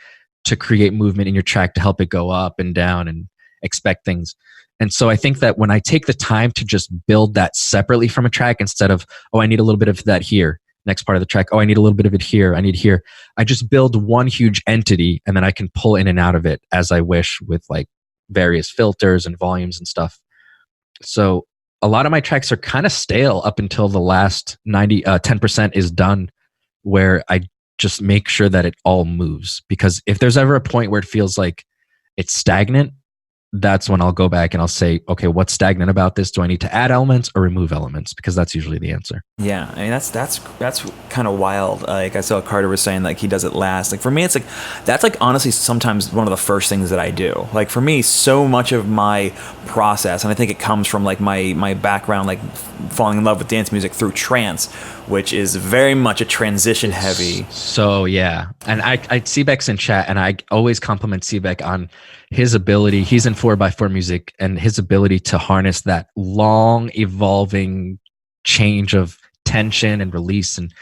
[SPEAKER 2] to create movement in your track to help it go up and down and expect things. And so I think that when I take the time to just build that separately from a track instead of, I need a little bit of that here. Next part of the track, I need a little bit of it here. I need here. I just build one huge entity and then I can pull in and out of it as I wish with like various filters and volumes and stuff. So a lot of my tracks are kind of stale up until the last 10% is done, where I just make sure that it all moves. Because if there's ever a point where it feels like it's stagnant, that's when I'll go back and I'll say, okay, what's stagnant about this? Do I need to add elements or remove elements? Because that's usually the answer.
[SPEAKER 1] Yeah, I mean that's kind of wild. Like I saw Carter was saying, like he does it last. Like for me, it's like that's like honestly sometimes one of the first things that I do. Like for me, so much of my process, and I think it comes from like my background, like falling in love with dance music through trance, which is very much a transition heavy.
[SPEAKER 2] So yeah, and I Seebeck's in chat, and I always compliment Seebeck on his ability. He's in 4x4 music, and his ability to harness that long evolving change of tension and release, and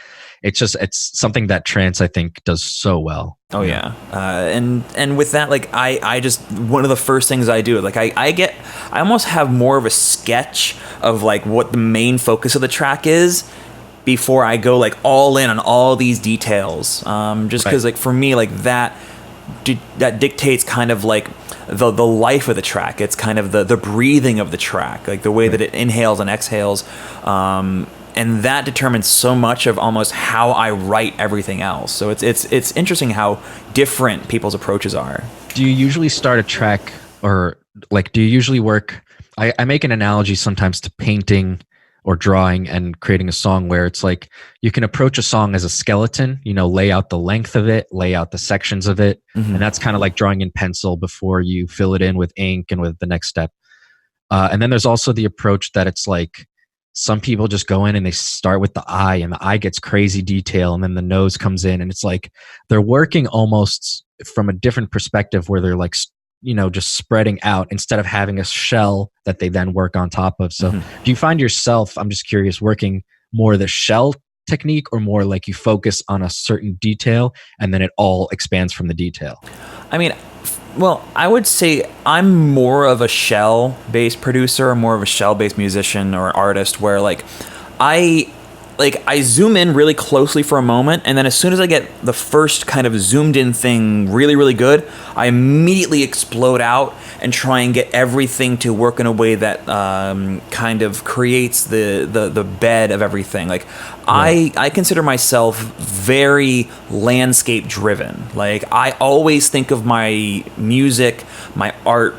[SPEAKER 2] it's something that trance I think does so well.
[SPEAKER 1] Oh yeah, and with that, like I just one of the first things I do, like I almost have more of a sketch of like what the main focus of the track is before I go like all in on all these details. Just because like for me, like that that dictates kind of like the life of the track. It's kind of the breathing of the track, like the way that it inhales and exhales, and that determines so much of almost how I write everything else. So it's interesting how different people's approaches are.
[SPEAKER 2] Do you usually start a track, or like do you usually work? I make an analogy sometimes to painting or drawing and creating a song, where it's like you can approach a song as a skeleton, lay out the length of it, lay out the sections of it. Mm-hmm. And that's kind of like drawing in pencil before you fill it in with ink and with the next step. And then there's also the approach that it's like some people just go in and they start with the eye, and the eye gets crazy detail, and then the nose comes in, and it's like they're working almost from a different perspective, where they're like, just spreading out instead of having a shell that they then work on top of. So do you find yourself, I'm just curious, working more the shell technique, or more like you focus on a certain detail and then it all expands from the detail?
[SPEAKER 1] I mean, well, I would say I'm more of a shell-based producer, more of a shell-based musician or artist, where I zoom in really closely for a moment, and then as soon as I get the first kind of zoomed in thing really, really good, I immediately explode out and try and get everything to work in a way that kind of creates the bed of everything. I consider myself very landscape driven. I always think of my music, my art,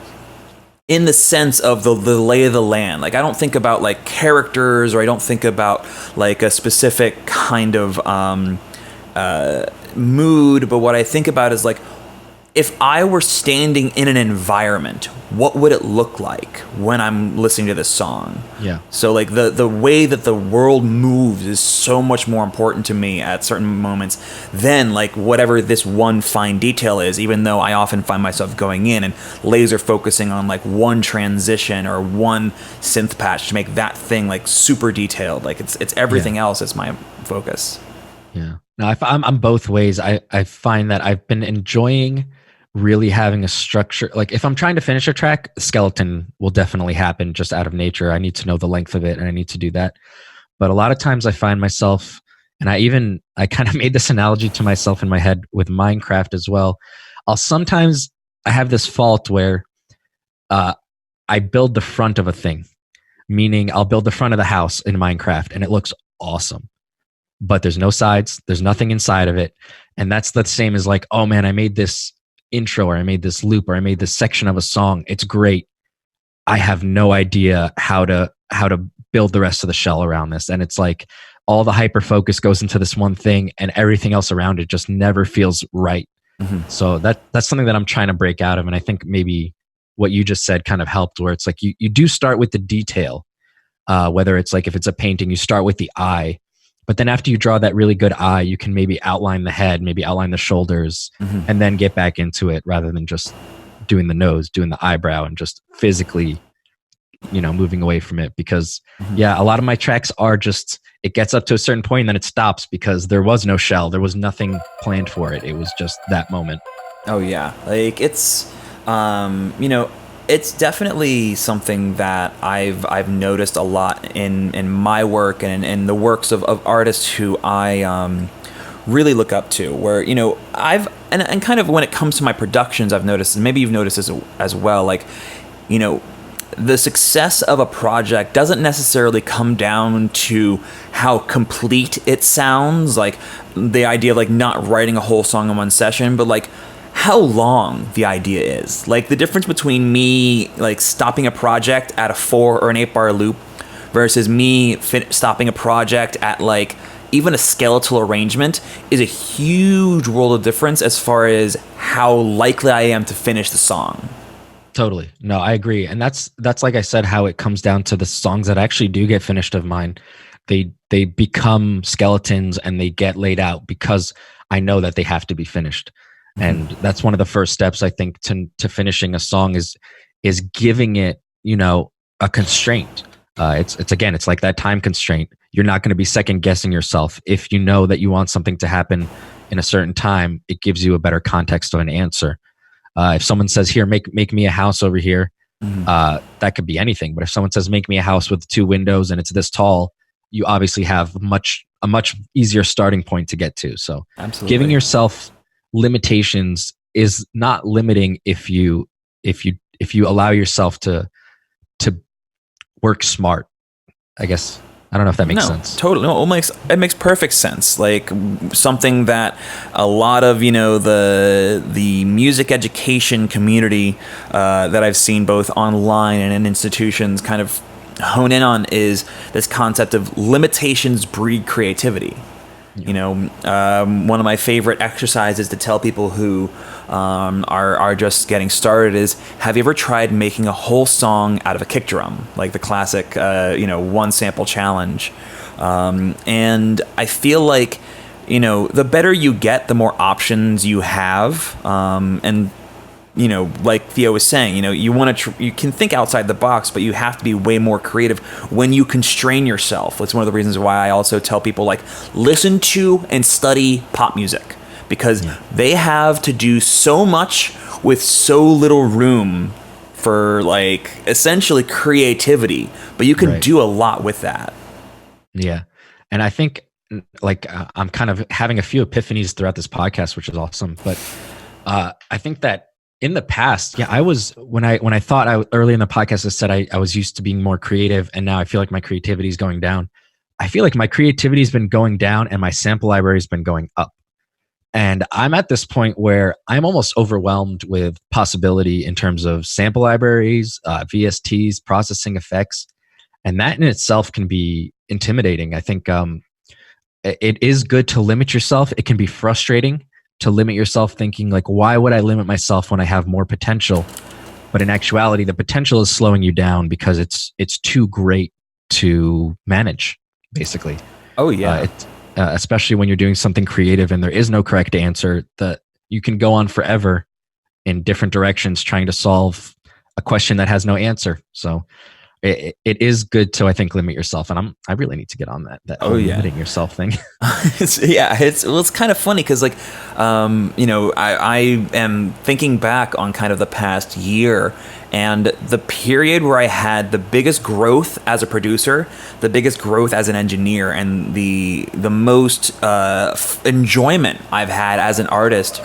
[SPEAKER 1] in the sense of the lay of the land. I don't think about characters, or I don't think about a specific kind of mood, but what I think about is if I were standing in an environment, what would it look like when I'm listening to this song?
[SPEAKER 2] Yeah.
[SPEAKER 1] So the way that the world moves is so much more important to me at certain moments than whatever this one fine detail is, even though I often find myself going in and laser focusing on one transition or one synth patch to make that thing super detailed. It's everything else is my focus.
[SPEAKER 2] Yeah. No, I'm both ways. I find that I've been enjoying really having a structure. If I'm trying to finish a track, skeleton will definitely happen just out of nature. I need to know the length of it, and I need to do that. But a lot of times I find myself, and I kind of made this analogy to myself in my head with Minecraft as well. I have this fault where I build the front of a thing, meaning I'll build the front of the house in Minecraft and it looks awesome, but there's no sides, there's nothing inside of it. And that's the same as oh man, I made this intro, or I made this loop, or I made this section of a song. It's great. I have no idea how to build the rest of the shell around this. And it's all the hyper focus goes into this one thing, and everything else around it just never feels right. Mm-hmm. So that's something that I'm trying to break out of. And I think maybe what you just said kind of helped, where it's you do start with the detail, whether it's if it's a painting, you start with the eye. But then after you draw that really good eye, you can maybe outline the head, maybe outline the shoulders, and then get back into it, rather than just doing the nose, doing the eyebrow, and just physically, moving away from it. Because a lot of my tracks are just, it gets up to a certain point and then it stops because there was no shell. There was nothing planned for it. It was just that moment.
[SPEAKER 1] Oh yeah. It's, it's definitely something that I've noticed a lot in my work and in the works of artists who I really look up to, where I've and kind of when it comes to my productions, I've noticed, and maybe you've noticed this as well, the success of a project doesn't necessarily come down to how complete it sounds, the idea of not writing a whole song in one session, but how long the idea is. The difference between me stopping a project at a 4 or an 8 bar loop versus me stopping a project at even a skeletal arrangement is a huge world of difference as far as how likely I am to finish the song.
[SPEAKER 2] Totally. No, I agree. And that's like I said, how it comes down to the songs that actually do get finished of mine. They become skeletons and they get laid out because I know that they have to be finished. And that's one of the first steps, I think, to finishing a song is giving it, a constraint. It's like that time constraint. You're not going to be second guessing yourself. If you know that you want something to happen in a certain time, it gives you a better context of an answer. If someone says, here, make me a house over here, that could be anything. But if someone says, make me a house with 2 windows and it's this tall, you obviously have a much easier starting point to get to. So absolutely. Giving yourself limitations is not limiting if you allow yourself to work smart, I guess. I don't know if that makes sense.
[SPEAKER 1] Totally. No, it makes perfect sense. Like something that a lot of, the music education community that I've seen both online and in institutions kind of hone in on is this concept of limitations breed creativity. One of my favorite exercises to tell people who are just getting started is, have you ever tried making a whole song out of a kick drum, like the classic, one sample challenge? And I feel like, the better you get, the more options you have. And like Theo was saying, you want to you can think outside the box, but you have to be way more creative when you constrain yourself. That's one of the reasons why I also tell people, like, listen to and study pop music, because they have to do so much with so little room for, like, essentially creativity, but you can do a lot with that.
[SPEAKER 2] Yeah. And I think, like, I'm kind of having a few epiphanies throughout this podcast, which is awesome. But I think that in the past, I was, when I thought early in the podcast, I said I was used to being more creative, and now I feel like my creativity is going down. I feel like my creativity has been going down and my sample library has been going up. And I'm at this point where I'm almost overwhelmed with possibility in terms of sample libraries, VSTs, processing effects. And that in itself can be intimidating. I think it is good to limit yourself. It can be frustrating to limit yourself, thinking like, why would I limit myself when I have more potential? But in actuality, the potential is slowing you down because it's too great to manage, basically.
[SPEAKER 1] Oh yeah.
[SPEAKER 2] Especially when you're doing something creative and there is no correct answer, that you can go on forever in different directions trying to solve a question that has no answer. So it is good to, I think, limit yourself, and I really need to get on that limiting yourself thing.
[SPEAKER 1] It's kind of funny because, like, I am thinking back on kind of the past year and the period where I had the biggest growth as a producer, the biggest growth as an engineer, and the most enjoyment I've had as an artist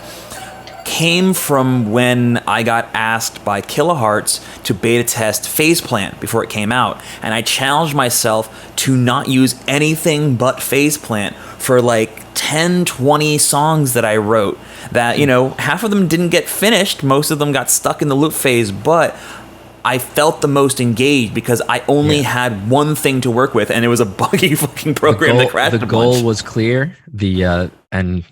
[SPEAKER 1] came from when I got asked by Kilohearts to beta test Phase Plant before it came out. And I challenged myself to not use anything but Phase Plant for like 10, 20 songs that I wrote that, half of them didn't get finished. Most of them got stuck in the loop phase, but I felt the most engaged because I only had one thing to work with, and it was a buggy fucking program that crashed a bunch.
[SPEAKER 2] The goal was clear. And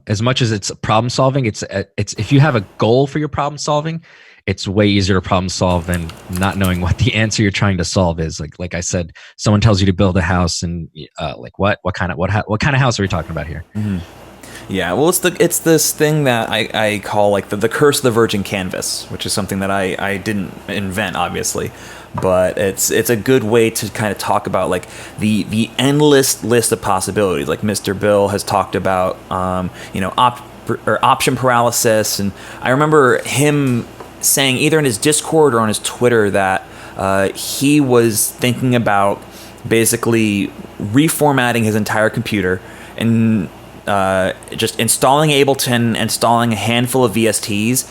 [SPEAKER 2] as much as it's problem solving, it's if you have a goal for your problem solving, it's way easier to problem solve than not knowing what the answer you're trying to solve is. Like I said, someone tells you to build a house, and like what kind of house are we talking about here?
[SPEAKER 1] Mm-hmm. Yeah, well, it's this thing that I call like the curse of the virgin canvas, which is something that I didn't invent, obviously, but it's a good way to kind of talk about like the endless list of possibilities. Like Mr. Bill has talked about, option paralysis, and I remember him saying either in his Discord or on his Twitter that he was thinking about basically reformatting his entire computer and just installing Ableton, installing a handful of VSTs,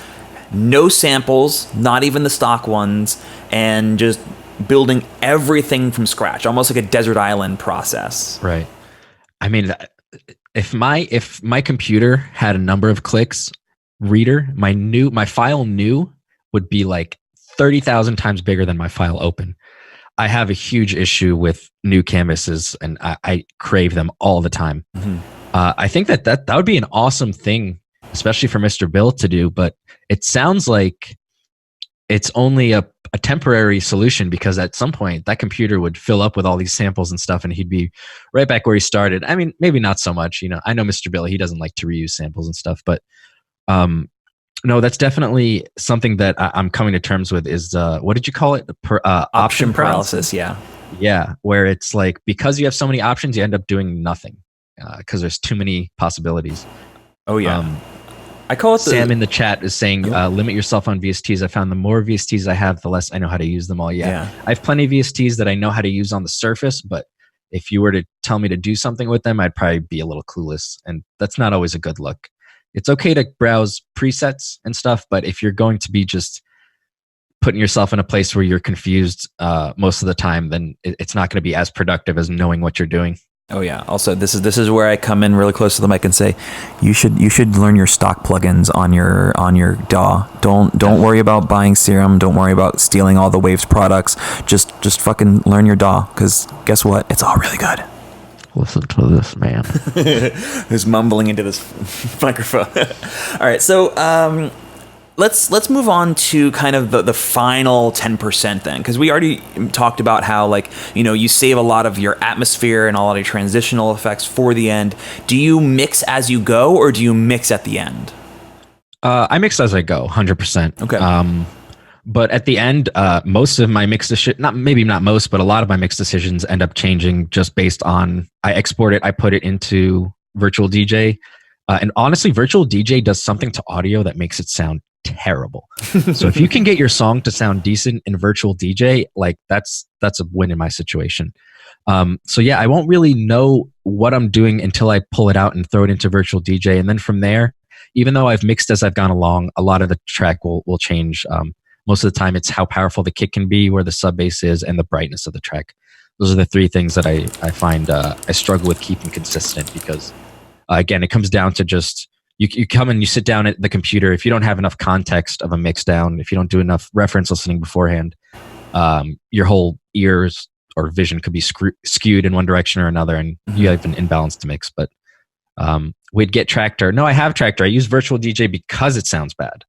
[SPEAKER 1] no samples, not even the stock ones, and just building everything from scratch, almost like a desert island process.
[SPEAKER 2] Right. I mean, if my computer had a number of clicks reader, my file new would be like 30,000 times bigger than my file open. I have a huge issue with new canvases, and I crave them all the time. Mm-hmm. I think that would be an awesome thing, especially for Mr. Bill to do, but it sounds like it's only a temporary solution, because at some point that computer would fill up with all these samples and stuff, and he'd be right back where he started. I mean, maybe not so much, I know Mr. Bill, he doesn't like to reuse samples and stuff, but no, that's definitely something that I'm coming to terms with is, what did you call it?
[SPEAKER 1] Option paralysis.
[SPEAKER 2] Yeah. Where it's like, because you have so many options, you end up doing nothing. Because there's too many possibilities.
[SPEAKER 1] Oh yeah, I call it.
[SPEAKER 2] Sam in the chat is saying, limit yourself on VSTs. I found the more VSTs I have, the less I know how to use them all. Yeah. I have plenty of VSTs that I know how to use on the surface, but if you were to tell me to do something with them, I'd probably be a little clueless, and that's not always a good look. It's okay to browse presets and stuff, but if you're going to be just putting yourself in a place where you're confused most of the time, then it's not going to be as productive as knowing what you're doing.
[SPEAKER 1] Oh yeah. Also, this is where I come in really close to the mic and say, you should learn your stock plugins on your DAW. Don't worry about buying Serum. Don't worry about stealing all the Waves products. Just fucking learn your DAW, because guess what? It's all really good.
[SPEAKER 2] Listen to this man.
[SPEAKER 1] Who's mumbling into this microphone. All right, so let's move on to kind of the final 10% then, because we already talked about how, like, you know, you save a lot of your atmosphere and a lot of your transitional effects for the end. Do you mix as you go, or do you mix at the end?
[SPEAKER 2] I mix as I go, 100%.
[SPEAKER 1] Okay.
[SPEAKER 2] But at the end, most of my mix not most, but a lot of my mix decisions end up changing just based on, I export it, I put it into Virtual DJ. And honestly, Virtual DJ does something to audio that makes it sound terrible. So if you can get your song to sound decent in Virtual DJ, like that's a win in my situation. So yeah, I won't really know what I'm doing until I pull it out and throw it into Virtual DJ. And then from there, even though I've mixed as I've gone along, a lot of the track will change. Most of the time, it's how powerful the kick can be, where the sub bass is, and the brightness of the track. Those are the three things that I find I struggle with keeping consistent, because again, it comes down to just you come and you sit down at the computer. If you don't have enough context of a mix down, if you don't do enough reference listening beforehand, your whole ears or vision could be skewed in one direction or another, and you have an imbalanced mix. But we'd get Tractor. No, I have Tractor. I use Virtual DJ because it sounds bad.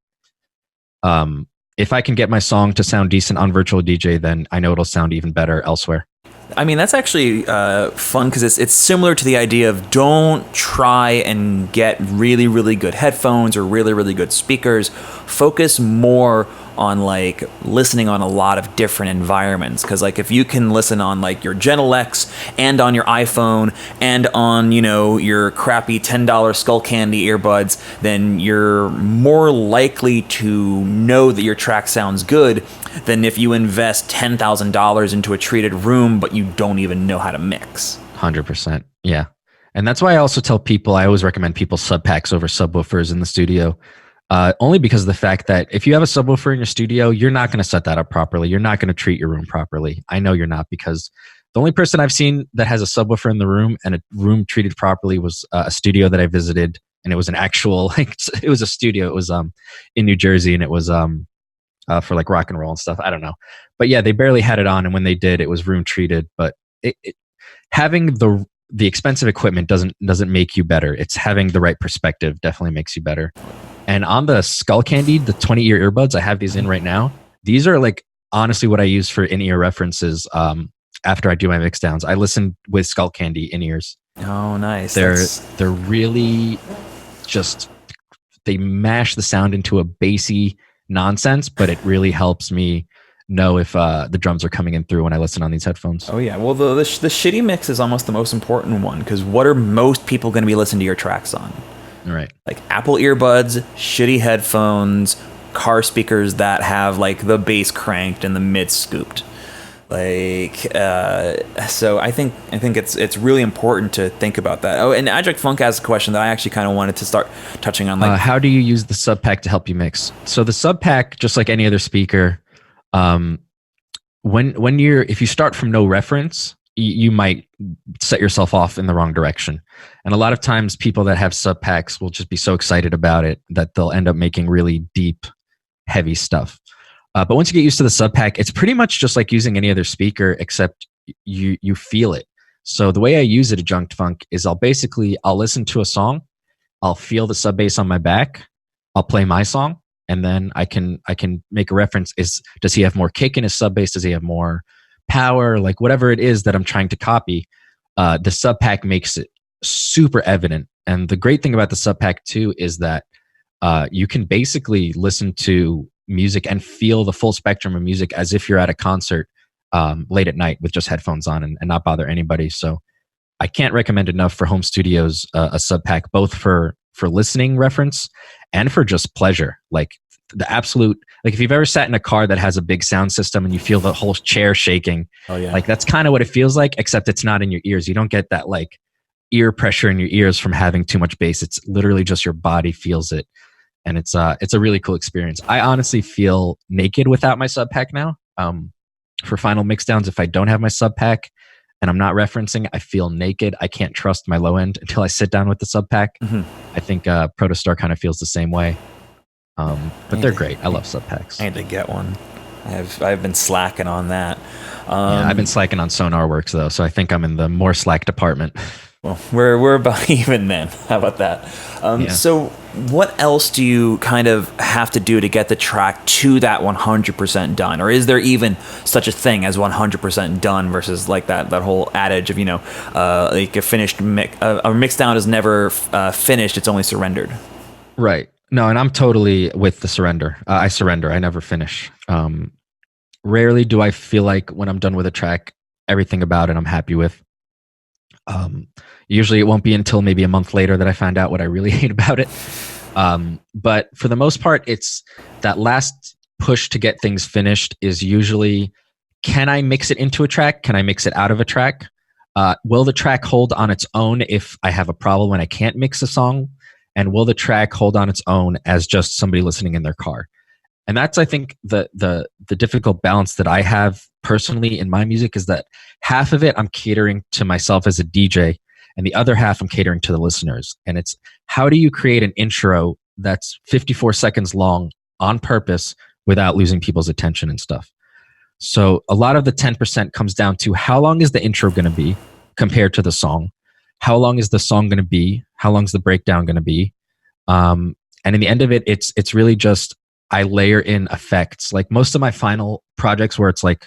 [SPEAKER 2] If I can get my song to sound decent on Virtual DJ, then I know it'll sound even better elsewhere.
[SPEAKER 1] I mean, that's actually fun, because it's similar to the idea of, don't try and get really, really good headphones or really, really good speakers. Focus more on like listening on a lot of different environments, because like if you can listen on like your Genelex and on your iPhone and on, you know, your crappy $10 Skull Candy earbuds, then you're more likely to know that your track sounds good than if you invest $10,000 into a treated room but you don't even know how to mix.
[SPEAKER 2] 100%. Yeah. And that's why I also tell people, I always recommend people sub packs over subwoofers in the studio. Only because of the fact that if you have a subwoofer in your studio, you're not going to set that up properly. You're not going to treat your room properly. I know you're not, because the only person I've seen that has a subwoofer in the room and a room treated properly was a studio that I visited, and it was an actual, like, it was a studio. It was in New Jersey, and it was for like rock and roll and stuff. I don't know, but yeah, they barely had it on, and when they did, it was room treated. But having the expensive equipment doesn't make you better. It's having the right perspective definitely makes you better. And on the Skull Candy, the 20-ear earbuds, I have these in right now. These are like honestly what I use for in-ear references. After I do my mix downs, I listen with Skull Candy in ears.
[SPEAKER 1] Oh, nice.
[SPEAKER 2] They're really just, they mash the sound into a bassy nonsense, but it really helps me know if the drums are coming in through when I listen on these headphones.
[SPEAKER 1] Oh yeah, well the shitty mix is almost the most important one, because what are most people going to be listening to your tracks on?
[SPEAKER 2] Right.
[SPEAKER 1] Like Apple earbuds, shitty headphones, car speakers that have like the bass cranked and the mid scooped. Like, so I think it's really important to think about that. Oh, and Adject Funk asked a question that I actually kind of wanted to start touching on. Like,
[SPEAKER 2] how do you use the sub pack to help you mix? So the sub pack, just like any other speaker, if you start from no reference, you might set yourself off in the wrong direction. And a lot of times people that have sub packs will just be so excited about it that they'll end up making really deep, heavy stuff. But once you get used to the sub pack, it's pretty much just like using any other speaker, except you feel it. So the way I use it, Adjunct Funk, is I'll listen to a song, I'll feel the sub bass on my back, I'll play my song, and then I can make a reference. Does he have more kick in his sub bass? Does he have more power? Like whatever it is that I'm trying to copy, the sub pack makes it super evident. And the great thing about the sub pack too is that you can basically listen to music and feel the full spectrum of music as if you're at a concert late at night with just headphones on and not bother anybody. So I can't recommend enough for home studios a sub pack, both for listening reference and for just pleasure. Like the absolute, like if you've ever sat in a car that has a big sound system and you feel the whole chair shaking,
[SPEAKER 1] oh yeah,
[SPEAKER 2] like that's kind of what it feels like, except it's not in your ears. You don't get that like ear pressure in your ears from having too much bass. It's literally just your body feels it, and it's a really cool experience. I honestly feel naked without my sub pack now. For final mixdowns, if I don't have my sub pack and I'm not referencing, I feel naked. I can't trust my low end until I sit down with the sub pack. I think Protostar kind of feels the same way. But they're great. I love sub packs.
[SPEAKER 1] I need to get one. I've been slacking on that.
[SPEAKER 2] Yeah, I've been slacking on Sonar Works though, so I think I'm in the more slack department.
[SPEAKER 1] Well, we're about even then. How about that? So what else do you kind of have to do to get the track to that 100% done? Or is there even such a thing as 100% done versus like that whole adage of, like a finished a mix down is never finished, it's only surrendered.
[SPEAKER 2] Right. No, and I'm totally with the surrender. I surrender. I never finish. Rarely do I feel like when I'm done with a track, everything about it I'm happy with. Usually it won't be until maybe a month later that I find out what I really hate about it. But for the most part, it's that last push to get things finished is usually, can I mix it into a track? Can I mix it out of a track? Will the track hold on its own if I have a problem and I can't mix a song? And will the track hold on its own as just somebody listening in their car? And that's, I think, the difficult balance that I have personally in my music is that half of it I'm catering to myself as a DJ, and the other half I'm catering to the listeners. And it's, how do you create an intro that's 54 seconds long on purpose without losing people's attention and stuff? So a lot of the 10% comes down to, how long is the intro going to be compared to the song? How long is the song going to be? How long is the breakdown going to be? And in the end of it, it's really just, I layer in effects. Like most of my final projects where it's like,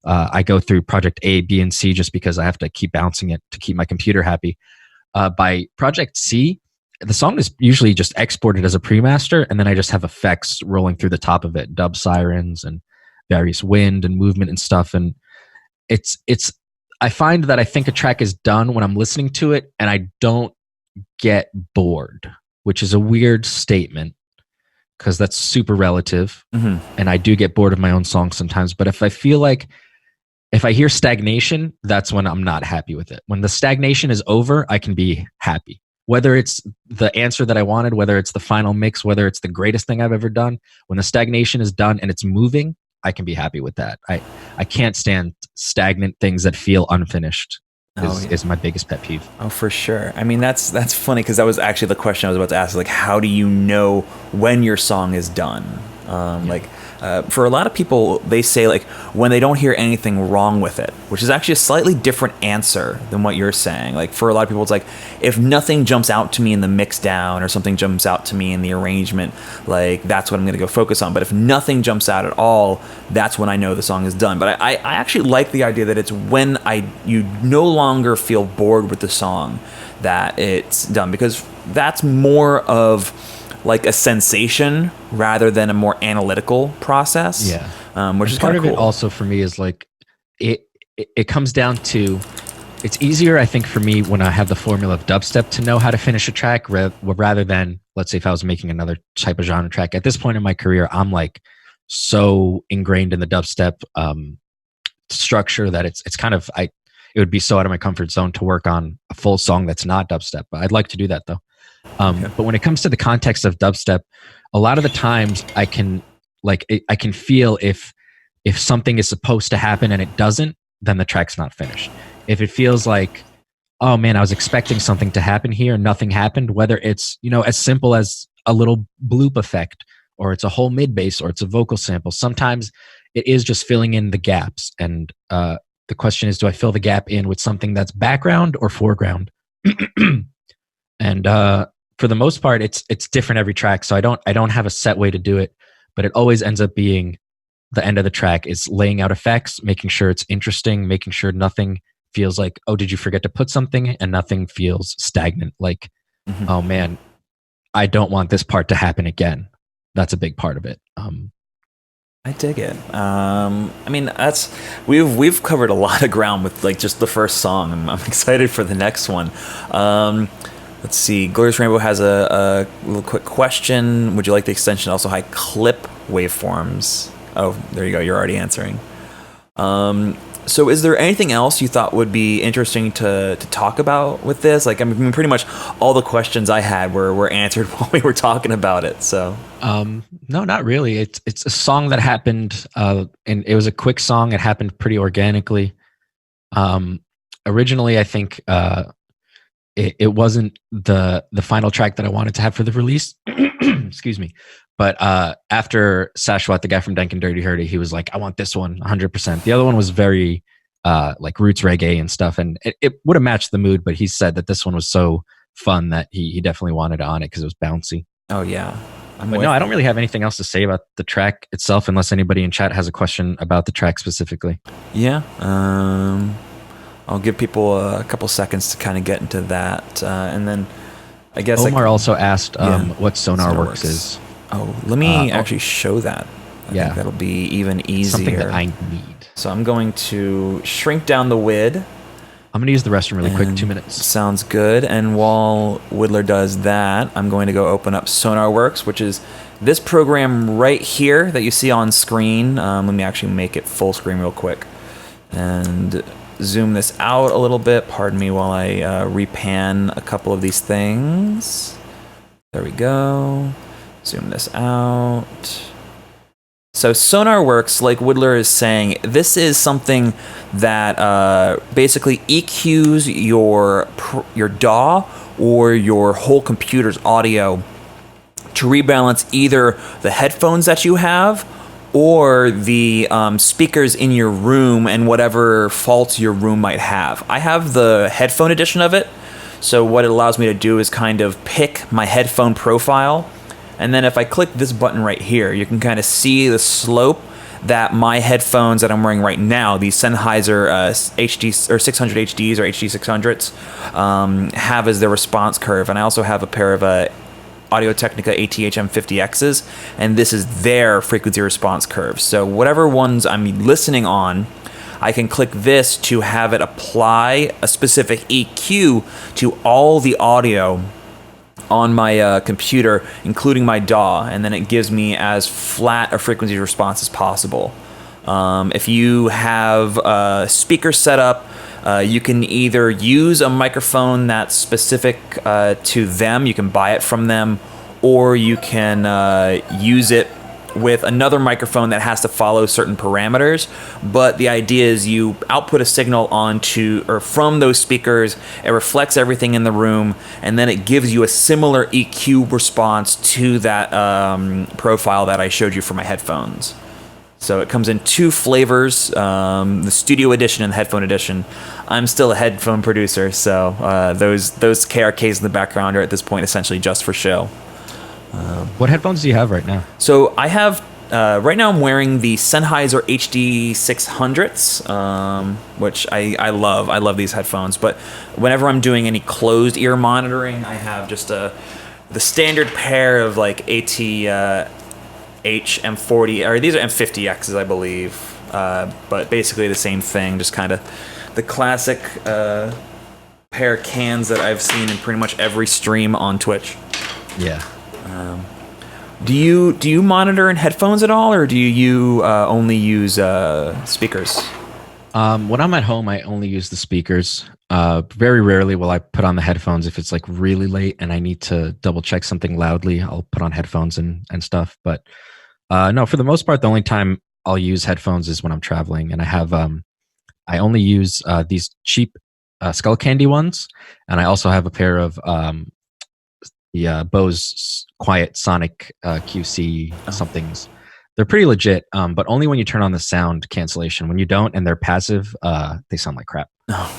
[SPEAKER 2] I go through project A, B, and C just because I have to keep bouncing it to keep my computer happy. By project C, the song is usually just exported as a pre-master, and then I just have effects rolling through the top of it, dub sirens and various wind and movement and stuff. And it's I find that I think a track is done when I'm listening to it and I don't get bored, which is a weird statement because that's super relative. And I do get bored of my own songs sometimes. But if I feel like, if I hear stagnation, that's when I'm not happy with it. When the stagnation is over, I can be happy. Whether it's the answer that I wanted, whether it's the final mix, whether it's the greatest thing I've ever done, when the stagnation is done and it's moving, I can be happy with that. I can't stand stagnant things that feel unfinished. Is my biggest pet peeve.
[SPEAKER 1] Oh, for sure. I mean, that's funny because that was actually the question I was about to ask. Like, how do you know when your song is done? Like, for a lot of people, they say like when they don't hear anything wrong with it, which is actually a slightly different answer than what you're saying. Like for a lot of people, it's like if nothing jumps out to me in the mix down or something jumps out to me in the arrangement, like that's what I'm going to go focus on. But if nothing jumps out at all, that's when I know the song is done. But I actually like the idea that it's when you no longer feel bored with the song that it's done, because that's more of like a sensation rather than a more analytical process. Which is
[SPEAKER 2] part of
[SPEAKER 1] cool.
[SPEAKER 2] It also for me is like it comes down to, it's easier I think for me when I have the formula of dubstep to know how to finish a track rather than, let's say, if I was making another type of genre track. At this point in my career, I'm like so ingrained in the dubstep structure that it's kind of, it would be so out of my comfort zone to work on a full song that's not dubstep. But I'd like to do that though. But when it comes to the context of dubstep, a lot of the times I can feel if something is supposed to happen and it doesn't, then the track's not finished. If it feels like, oh man, I was expecting something to happen here and nothing happened, whether it's, as simple as a little bloop effect, or it's a whole mid bass, or it's a vocal sample. Sometimes it is just filling in the gaps. And the question is, do I fill the gap in with something that's background or foreground? And for the most part, it's different every track. So I don't have a set way to do it, but it always ends up being the end of the track is laying out effects, making sure it's interesting, making sure nothing feels like, oh, did you forget to put something? And nothing feels stagnant. Like, oh man, I don't want this part to happen again. That's a big part of it.
[SPEAKER 1] I dig it. I mean, we've covered a lot of ground with like just the first song. I'm excited for the next one. Let's see. Glorious Rainbow has a little quick question. Would you like the extension also high clip waveforms? Oh, there you go. You're already answering. So is there anything else you thought would be interesting to talk about with this? Like, I mean, pretty much all the questions I had were answered while we were talking about it. So
[SPEAKER 2] No, not really. It's a song that happened, and it was a quick song. It happened pretty organically. Originally, I think it wasn't the final track that I wanted to have for the release. Excuse me. But after Sashwat, the guy from Dank and Dirty Hurdy, he was like, I want this one 100%. The other one was very like roots reggae and stuff. And it would have matched the mood, but he said that this one was so fun that he definitely wanted it on it because it was bouncy.
[SPEAKER 1] oh yeah,
[SPEAKER 2] But no, I don't really have anything else to say about the track itself unless anybody in chat has a question about the track specifically.
[SPEAKER 1] Yeah. I'll give people a couple seconds to kind of get into that, and then I guess
[SPEAKER 2] Omar also asked what
[SPEAKER 1] SonarWorks
[SPEAKER 2] is.
[SPEAKER 1] Oh, let me actually show that. I think that'll be even easier.
[SPEAKER 2] Something that I need.
[SPEAKER 1] So I'm going to shrink down the WID.
[SPEAKER 2] I'm going to use the restroom really quick, 2 minutes.
[SPEAKER 1] Sounds good. And while Widdler does that, I'm going to go open up SonarWorks, which is this program right here that you see on screen. Let me actually make it full screen real quick and zoom this out a little bit. Pardon me while I repan a couple of these things. There we go. Zoom this out. So SonarWorks, like Widdler is saying, this is something that basically EQs your DAW or your whole computer's audio to rebalance either the headphones that you have or the speakers in your room and whatever faults your room might have. I have the headphone edition of it, so what it allows me to do is kind of pick my headphone profile. And then if I click this button right here, you can kind of see the slope that my headphones that I'm wearing right now, these Sennheiser HD or 600 HDs or HD 600s, have as their response curve. And I also have a pair of Audio-Technica ATH M50Xs, and this is their frequency response curve. So whatever ones I'm listening on, I can click this to have it apply a specific EQ to all the audio on my computer, including my DAW, and then it gives me as flat a frequency response as possible. If you have a speaker set up, you can either use a microphone that's specific to them, you can buy it from them, or you can use it with another microphone that has to follow certain parameters. But the idea is you output a signal onto or from those speakers, it reflects everything in the room, and then it gives you a similar EQ response to that profile that I showed you for my headphones. So it comes in two flavors, the studio edition and the headphone edition. I'm still a headphone producer, so those KRKs in the background are at this point essentially just for show.
[SPEAKER 2] What headphones do you have right now?
[SPEAKER 1] So I have, right now I'm wearing the Sennheiser HD 600s, which I love. I love these headphones. But whenever I'm doing any closed ear monitoring, I have just the standard pair of like AT M40, or these are M50Xs, I believe. But basically the same thing, just kind of the classic pair of cans that I've seen in pretty much every stream on Twitch.
[SPEAKER 2] Yeah.
[SPEAKER 1] Do you monitor in headphones at all, or do you only use speakers?
[SPEAKER 2] When I'm at home, I only use the speakers. Very rarely will I put on the headphones if it's like really late and I need to double check something loudly. I'll put on headphones and stuff. But no, for the most part, the only time I'll use headphones is when I'm traveling, and I have I only use these cheap Skull Candy ones, and I also have a pair of the Bose Quiet Sonic QC somethings. They're pretty legit, but only when you turn on the sound cancellation. When you don't and they're passive, they sound like crap.
[SPEAKER 1] Oh,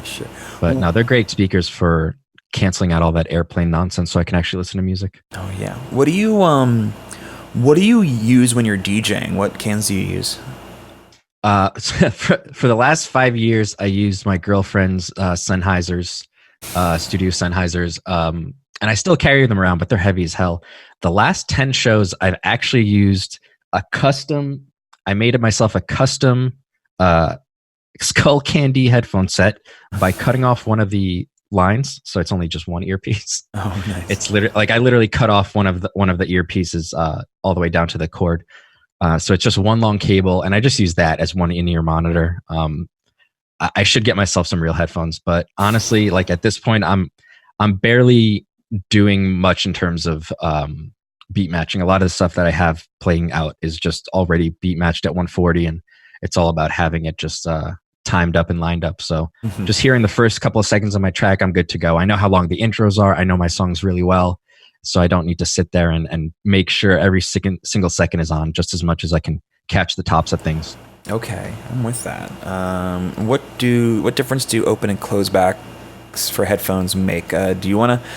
[SPEAKER 1] shit.
[SPEAKER 2] But no, they're great speakers for canceling out all that airplane nonsense so I can actually listen to music.
[SPEAKER 1] Oh yeah. What do you use when you're DJing? What cans do you use?
[SPEAKER 2] For the last 5 years, I used my girlfriend's Sennheisers, Studio Sennheisers, and I still carry them around, but they're heavy as hell. The last 10 shows, I've actually used I made myself a custom Skull Candy headphone set by cutting off one of the lines, so it's only just one earpiece.
[SPEAKER 1] Oh, nice.
[SPEAKER 2] It's literally like I literally cut off one of the earpieces all the way down to the cord. So it's just one long cable, and I just use that as one in-ear monitor. I should get myself some real headphones, but honestly, like at this point, I'm barely doing much in terms of beat matching. A lot of the stuff that I have playing out is just already beat matched at 140, and it's all about having it just timed up and lined up. So just hearing the first couple of seconds of my track, I'm good to go. I know how long the intros are. I know my songs really well, so I don't need to sit there and make sure every single second is on, just as much as I can catch the tops of things.
[SPEAKER 1] Okay, I'm with that. What difference do open and close backs for headphones make? Do you want to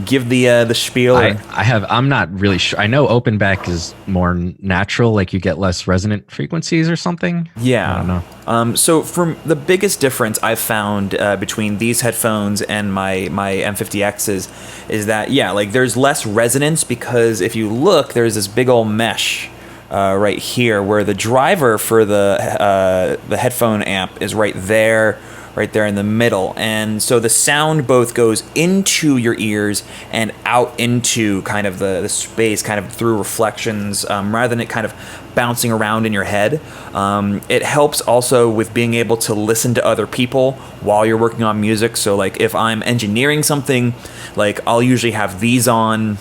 [SPEAKER 1] give the spiel?
[SPEAKER 2] I'm not really sure. I know open back is more natural, like you get less resonant frequencies or something.
[SPEAKER 1] Yeah.
[SPEAKER 2] I don't know.
[SPEAKER 1] So from the biggest difference I've found between these headphones and my M50Xs is that, yeah, like there's less resonance, because if you look, there's this big old mesh right here, where the driver for the headphone amp is right there in the middle. And so the sound both goes into your ears and out into kind of the space, kind of through reflections, rather than it kind of bouncing around in your head. It helps also with being able to listen to other people while you're working on music. So like if I'm engineering something, like I'll usually have these on,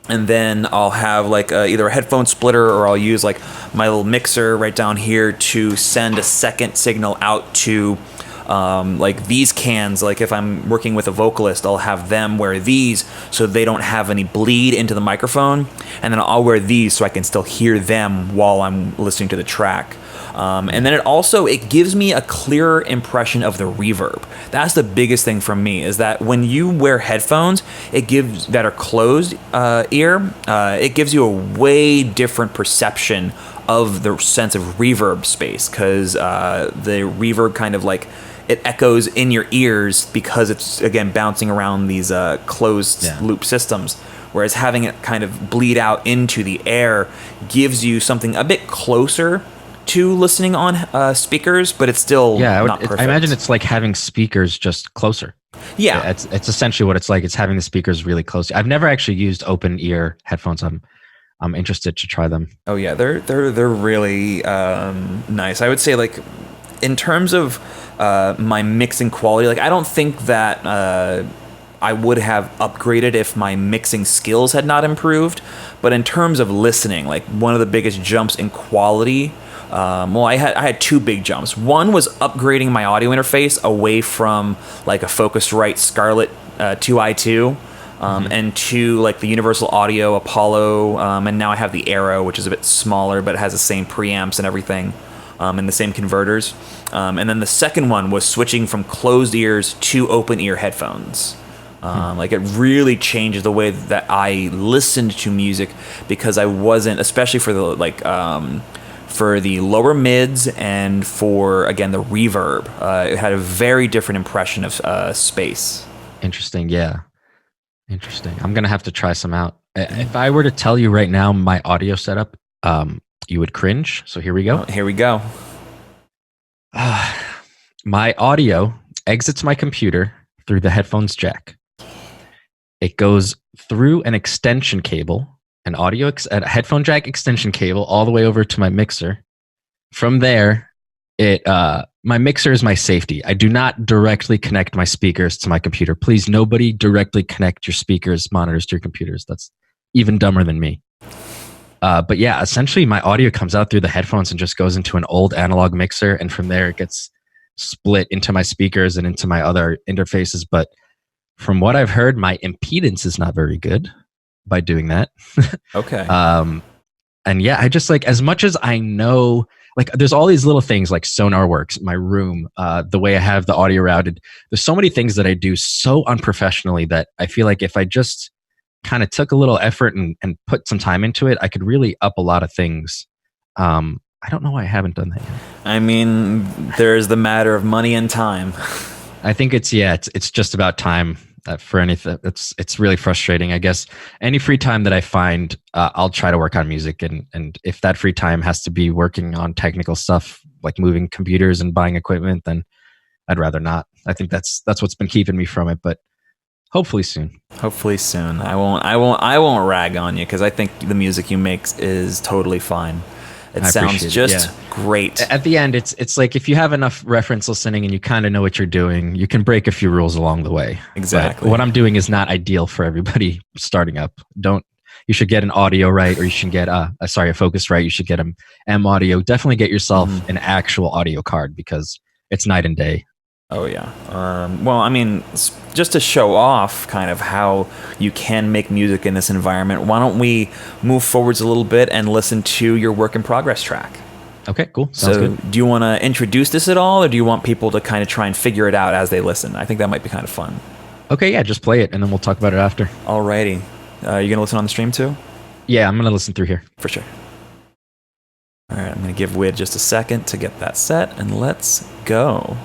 [SPEAKER 1] and then I'll have like either a headphone splitter, or I'll use like my little mixer right down here to send a second signal out to like these cans. Like if I'm working with a vocalist, I'll have them wear these so they don't have any bleed into the microphone, and then I'll wear these so I can still hear them while I'm listening to the track. And then it gives me a clearer impression of the reverb. That's the biggest thing from me, is that when you wear headphones, that are closed ear, it gives you a way different perception of the sense of reverb space, because the reverb kind of like, it echoes in your ears because it's, again, bouncing around these closed loop systems. Whereas having it kind of bleed out into the air gives you something a bit closer to listening on speakers, but it's still not perfect.
[SPEAKER 2] I imagine it's like having speakers just closer.
[SPEAKER 1] Yeah.
[SPEAKER 2] It's essentially what it's like. It's having the speakers really close. I've never actually used open ear headphones. I'm interested to try them.
[SPEAKER 1] Oh yeah, they're really nice. I would say, like, in terms of my mixing quality, like I don't think that I would have upgraded if my mixing skills had not improved. But in terms of listening, like one of the biggest jumps in quality, I had two big jumps. One was upgrading my audio interface away from like a Focusrite Scarlett 2i2 and to like the Universal Audio Apollo, and now I have the Aero, which is a bit smaller but it has the same preamps and everything, and the same converters. And then the second one was switching from closed ears to open ear headphones. Like it really changes the way that I listened to music, because I wasn't, especially for the for the lower mids and for, again, the reverb, it had a very different impression of space.
[SPEAKER 2] Interesting. Yeah. Interesting. I'm going to have to try some out. If I were to tell you right now my audio setup, you would cringe. So here we go.
[SPEAKER 1] Here we go.
[SPEAKER 2] My audio exits my computer through the headphones jack. It goes through an extension cable, a headphone jack extension cable, all the way over to my mixer. From there, my mixer is my safety. I do not directly connect my speakers to my computer. Please, nobody directly connect your speakers, monitors to your computers. That's even dumber than me. But yeah, essentially my audio comes out through the headphones and just goes into an old analog mixer. And from there, it gets split into my speakers and into my other interfaces. But from what I've heard, my impedance is not very good by doing that.
[SPEAKER 1] Okay.
[SPEAKER 2] And yeah, I just, like, as much as I know, like, there's all these little things like Sonar Works, my room, the way I have the audio routed. There's so many things that I do so unprofessionally that I feel like if I just kind of took a little effort and put some time into it, I could really up a lot of things. I don't know why I haven't done that yet.
[SPEAKER 1] I mean, there's the matter of money and time.
[SPEAKER 2] I think it's just about time for anything. It's really frustrating. I guess any free time that I find, I'll try to work on music, and if that free time has to be working on technical stuff like moving computers and buying equipment, then I'd rather not. I think that's what's been keeping me from it, but hopefully soon.
[SPEAKER 1] Hopefully soon. I won't rag on you, because I think the music you make is totally fine. It
[SPEAKER 2] I
[SPEAKER 1] sounds
[SPEAKER 2] appreciate it,
[SPEAKER 1] just great.
[SPEAKER 2] At the end, it's like if you have enough reference listening and you kind of know what you're doing, you can break a few rules along the way.
[SPEAKER 1] Exactly.
[SPEAKER 2] But what I'm doing is not ideal for everybody starting up. You should get an audio right, or you should get a focus right. You should get an M audio. Definitely get yourself an actual audio card, because it's night and day.
[SPEAKER 1] Oh yeah. Well, I mean, just to show off kind of how you can make music in this environment, why don't we move forwards a little bit and listen to your work in progress track?
[SPEAKER 2] Okay, cool. Sounds good.
[SPEAKER 1] Do you want to introduce this at all, or do you want people to kind of try and figure it out as they listen? I think that might be kind of fun.
[SPEAKER 2] Okay, yeah, just play it, and then we'll talk about it after.
[SPEAKER 1] Alrighty. You gonna listen on the stream too?
[SPEAKER 2] Yeah, I'm gonna listen through here.
[SPEAKER 1] For sure. All right, I'm gonna give Wid just a second to get that set, and let's go.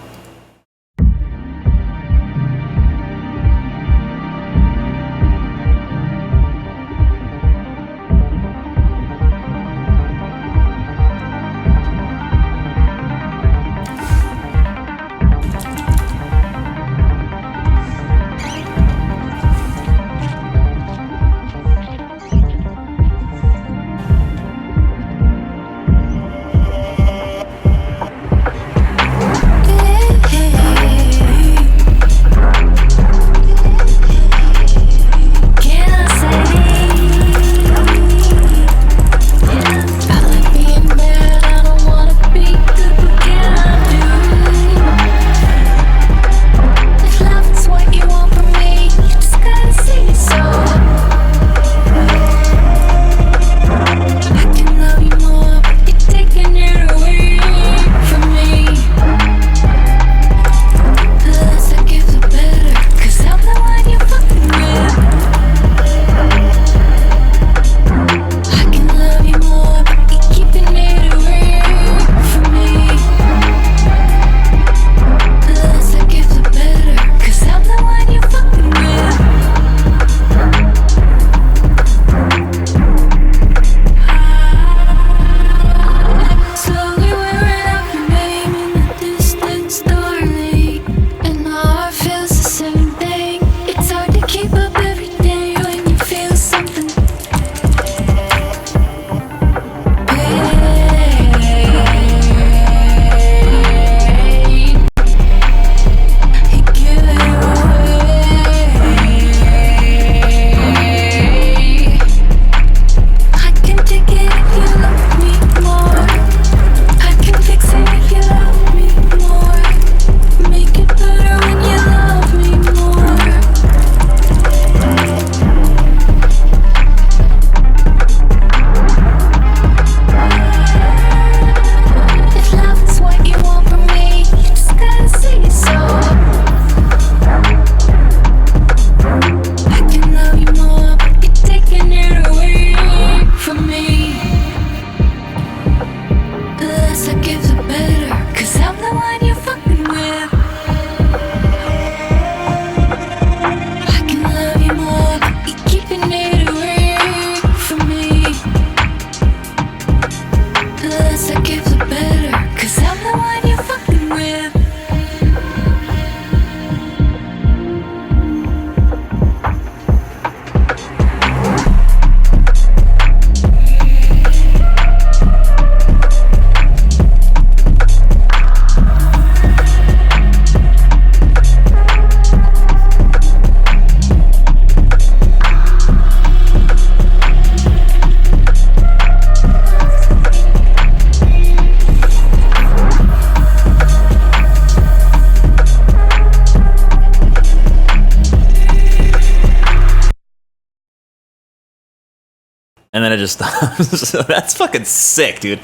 [SPEAKER 1] And then it just stops. So that's fucking sick, dude.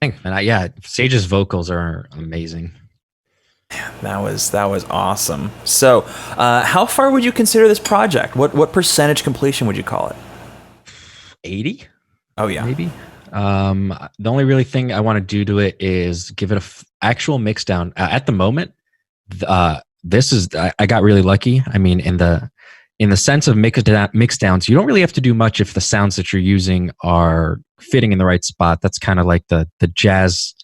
[SPEAKER 2] And yeah, Sage's vocals are amazing.
[SPEAKER 1] That was awesome. So, how far would you consider this project? What percentage completion would you call it?
[SPEAKER 2] 80?
[SPEAKER 1] Oh yeah,
[SPEAKER 2] maybe. The only really thing I want to do to it is give it a actual mix down. At the moment, this is I got really lucky. I mean, in the sense of mix downs, you don't really have to do much if the sounds that you're using are fitting in the right spot. That's kind of like the jazz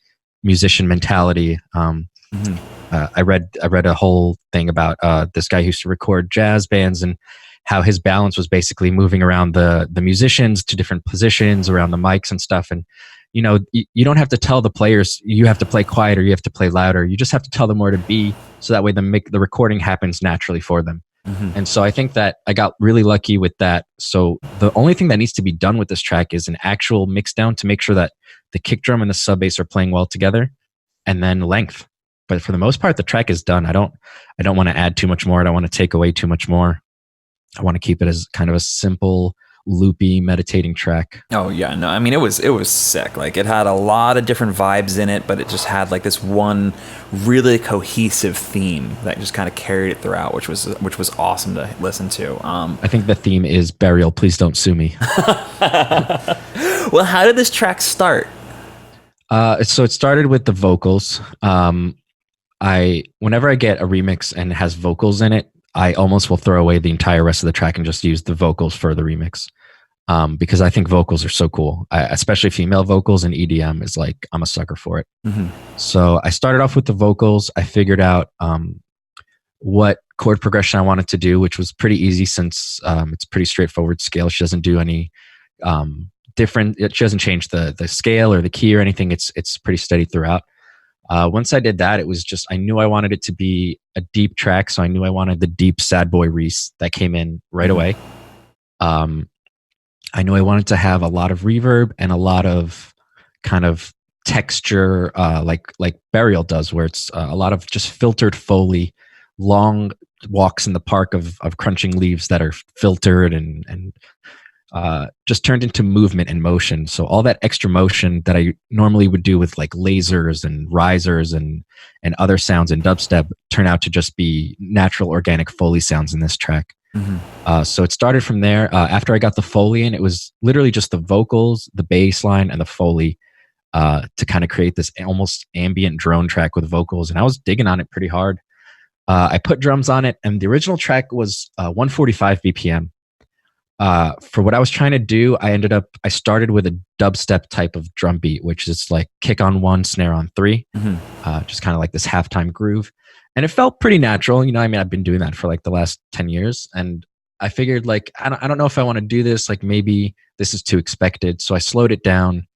[SPEAKER 2] musician mentality. I read a whole thing about this guy who used to record jazz bands, and how his balance was basically moving around the musicians to different positions around the mics and stuff. And you don't have to tell the players you have to play quieter, you have to play louder. You just have to tell them where to be, so that way the recording happens naturally for them. And so I think that I got really lucky with that. So the only thing that needs to be done with this track is an actual mix down to make sure that the kick drum and the sub bass are playing well together, and then length. But for the most part, the track is done. I don't want to add too much more. I don't want to take away too much more. I want to keep it as kind of a simple, loopy, meditating track.
[SPEAKER 1] Oh yeah, no, I mean it was sick. Like it had a lot of different vibes in it, but it just had like this one really cohesive theme that just kind of carried it throughout, which was awesome to listen to.
[SPEAKER 2] I think the theme is Burial, Please Don't Sue Me.
[SPEAKER 1] Well, how did this track start?
[SPEAKER 2] So it started with the vocals. Whenever I get a remix and it has vocals in it, I almost will throw away the entire rest of the track and just use the vocals for the remix, because I think vocals are so cool. Especially female vocals in EDM is like, I'm a sucker for it. So I started off with the vocals. I figured out what chord progression I wanted to do, which was pretty easy since it's pretty straightforward scale. She doesn't do any different. She doesn't change the scale or the key or anything. It's pretty steady throughout. Once I did that, it was just, I knew I wanted it to be a deep track. So I knew I wanted the deep Sad Boy Reese that came in right away. I knew I wanted to have a lot of reverb and a lot of kind of texture, like Burial does, where it's a lot of just filtered Foley, long walks in the park of crunching leaves that are filtered and just turned into movement and motion. So all that extra motion that I normally would do with like lasers and risers and other sounds in dubstep turn out to just be natural organic Foley sounds in this track. So it started from there. After I got the Foley in, it was literally just the vocals, the bass line, and the Foley to kind of create this almost ambient drone track with vocals. And I was digging on it pretty hard. I put drums on it, and the original track was 145 BPM. For what I was trying to do, I started with a dubstep type of drum beat, which is like kick on 1, snare on 3, just kind of like this halftime groove. And it felt pretty natural. I mean, I've been doing that for like the last 10 years. And I figured like, I don't know if I want to do this. Like maybe this is too expected. So I slowed it down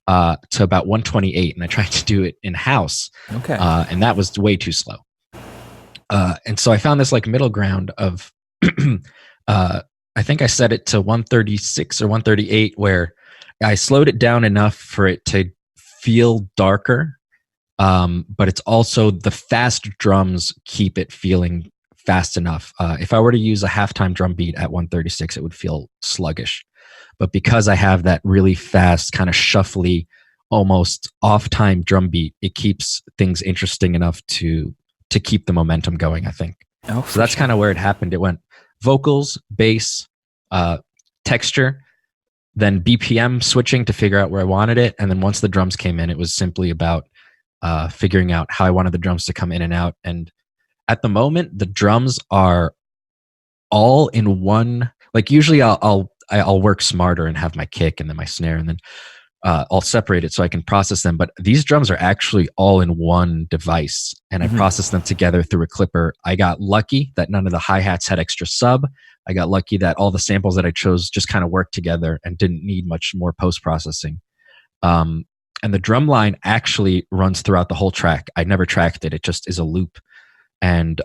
[SPEAKER 2] to about 128, and I tried to do it in house.
[SPEAKER 1] Okay.
[SPEAKER 2] And that was way too slow. And so I found this like middle ground of, I think I set it to 136 or 138, where I slowed it down enough for it to feel darker. But it's also the fast drums keep it feeling fast enough. If I were to use a halftime drum beat at 136, it would feel sluggish. But because I have that really fast, kind of shuffly, almost off-time drum beat, it keeps things interesting enough to keep the momentum going, I think.
[SPEAKER 1] Oh,
[SPEAKER 2] so that's kind of where it happened. It went vocals, bass, texture, then BPM switching to figure out where I wanted it. And then once the drums came in, it was simply about figuring out how I wanted the drums to come in and out. And at the moment, the drums are all in one. Like usually I'll work smarter and have my kick and then my snare, and then I'll separate it so I can process them. But these drums are actually all in one device, and I process them together through a clipper. I got lucky that none of the hi-hats had extra sub. I got lucky that all the samples that I chose just kind of worked together and didn't need much more post-processing. And the drum line actually runs throughout the whole track. I never tracked it. It just is a loop. And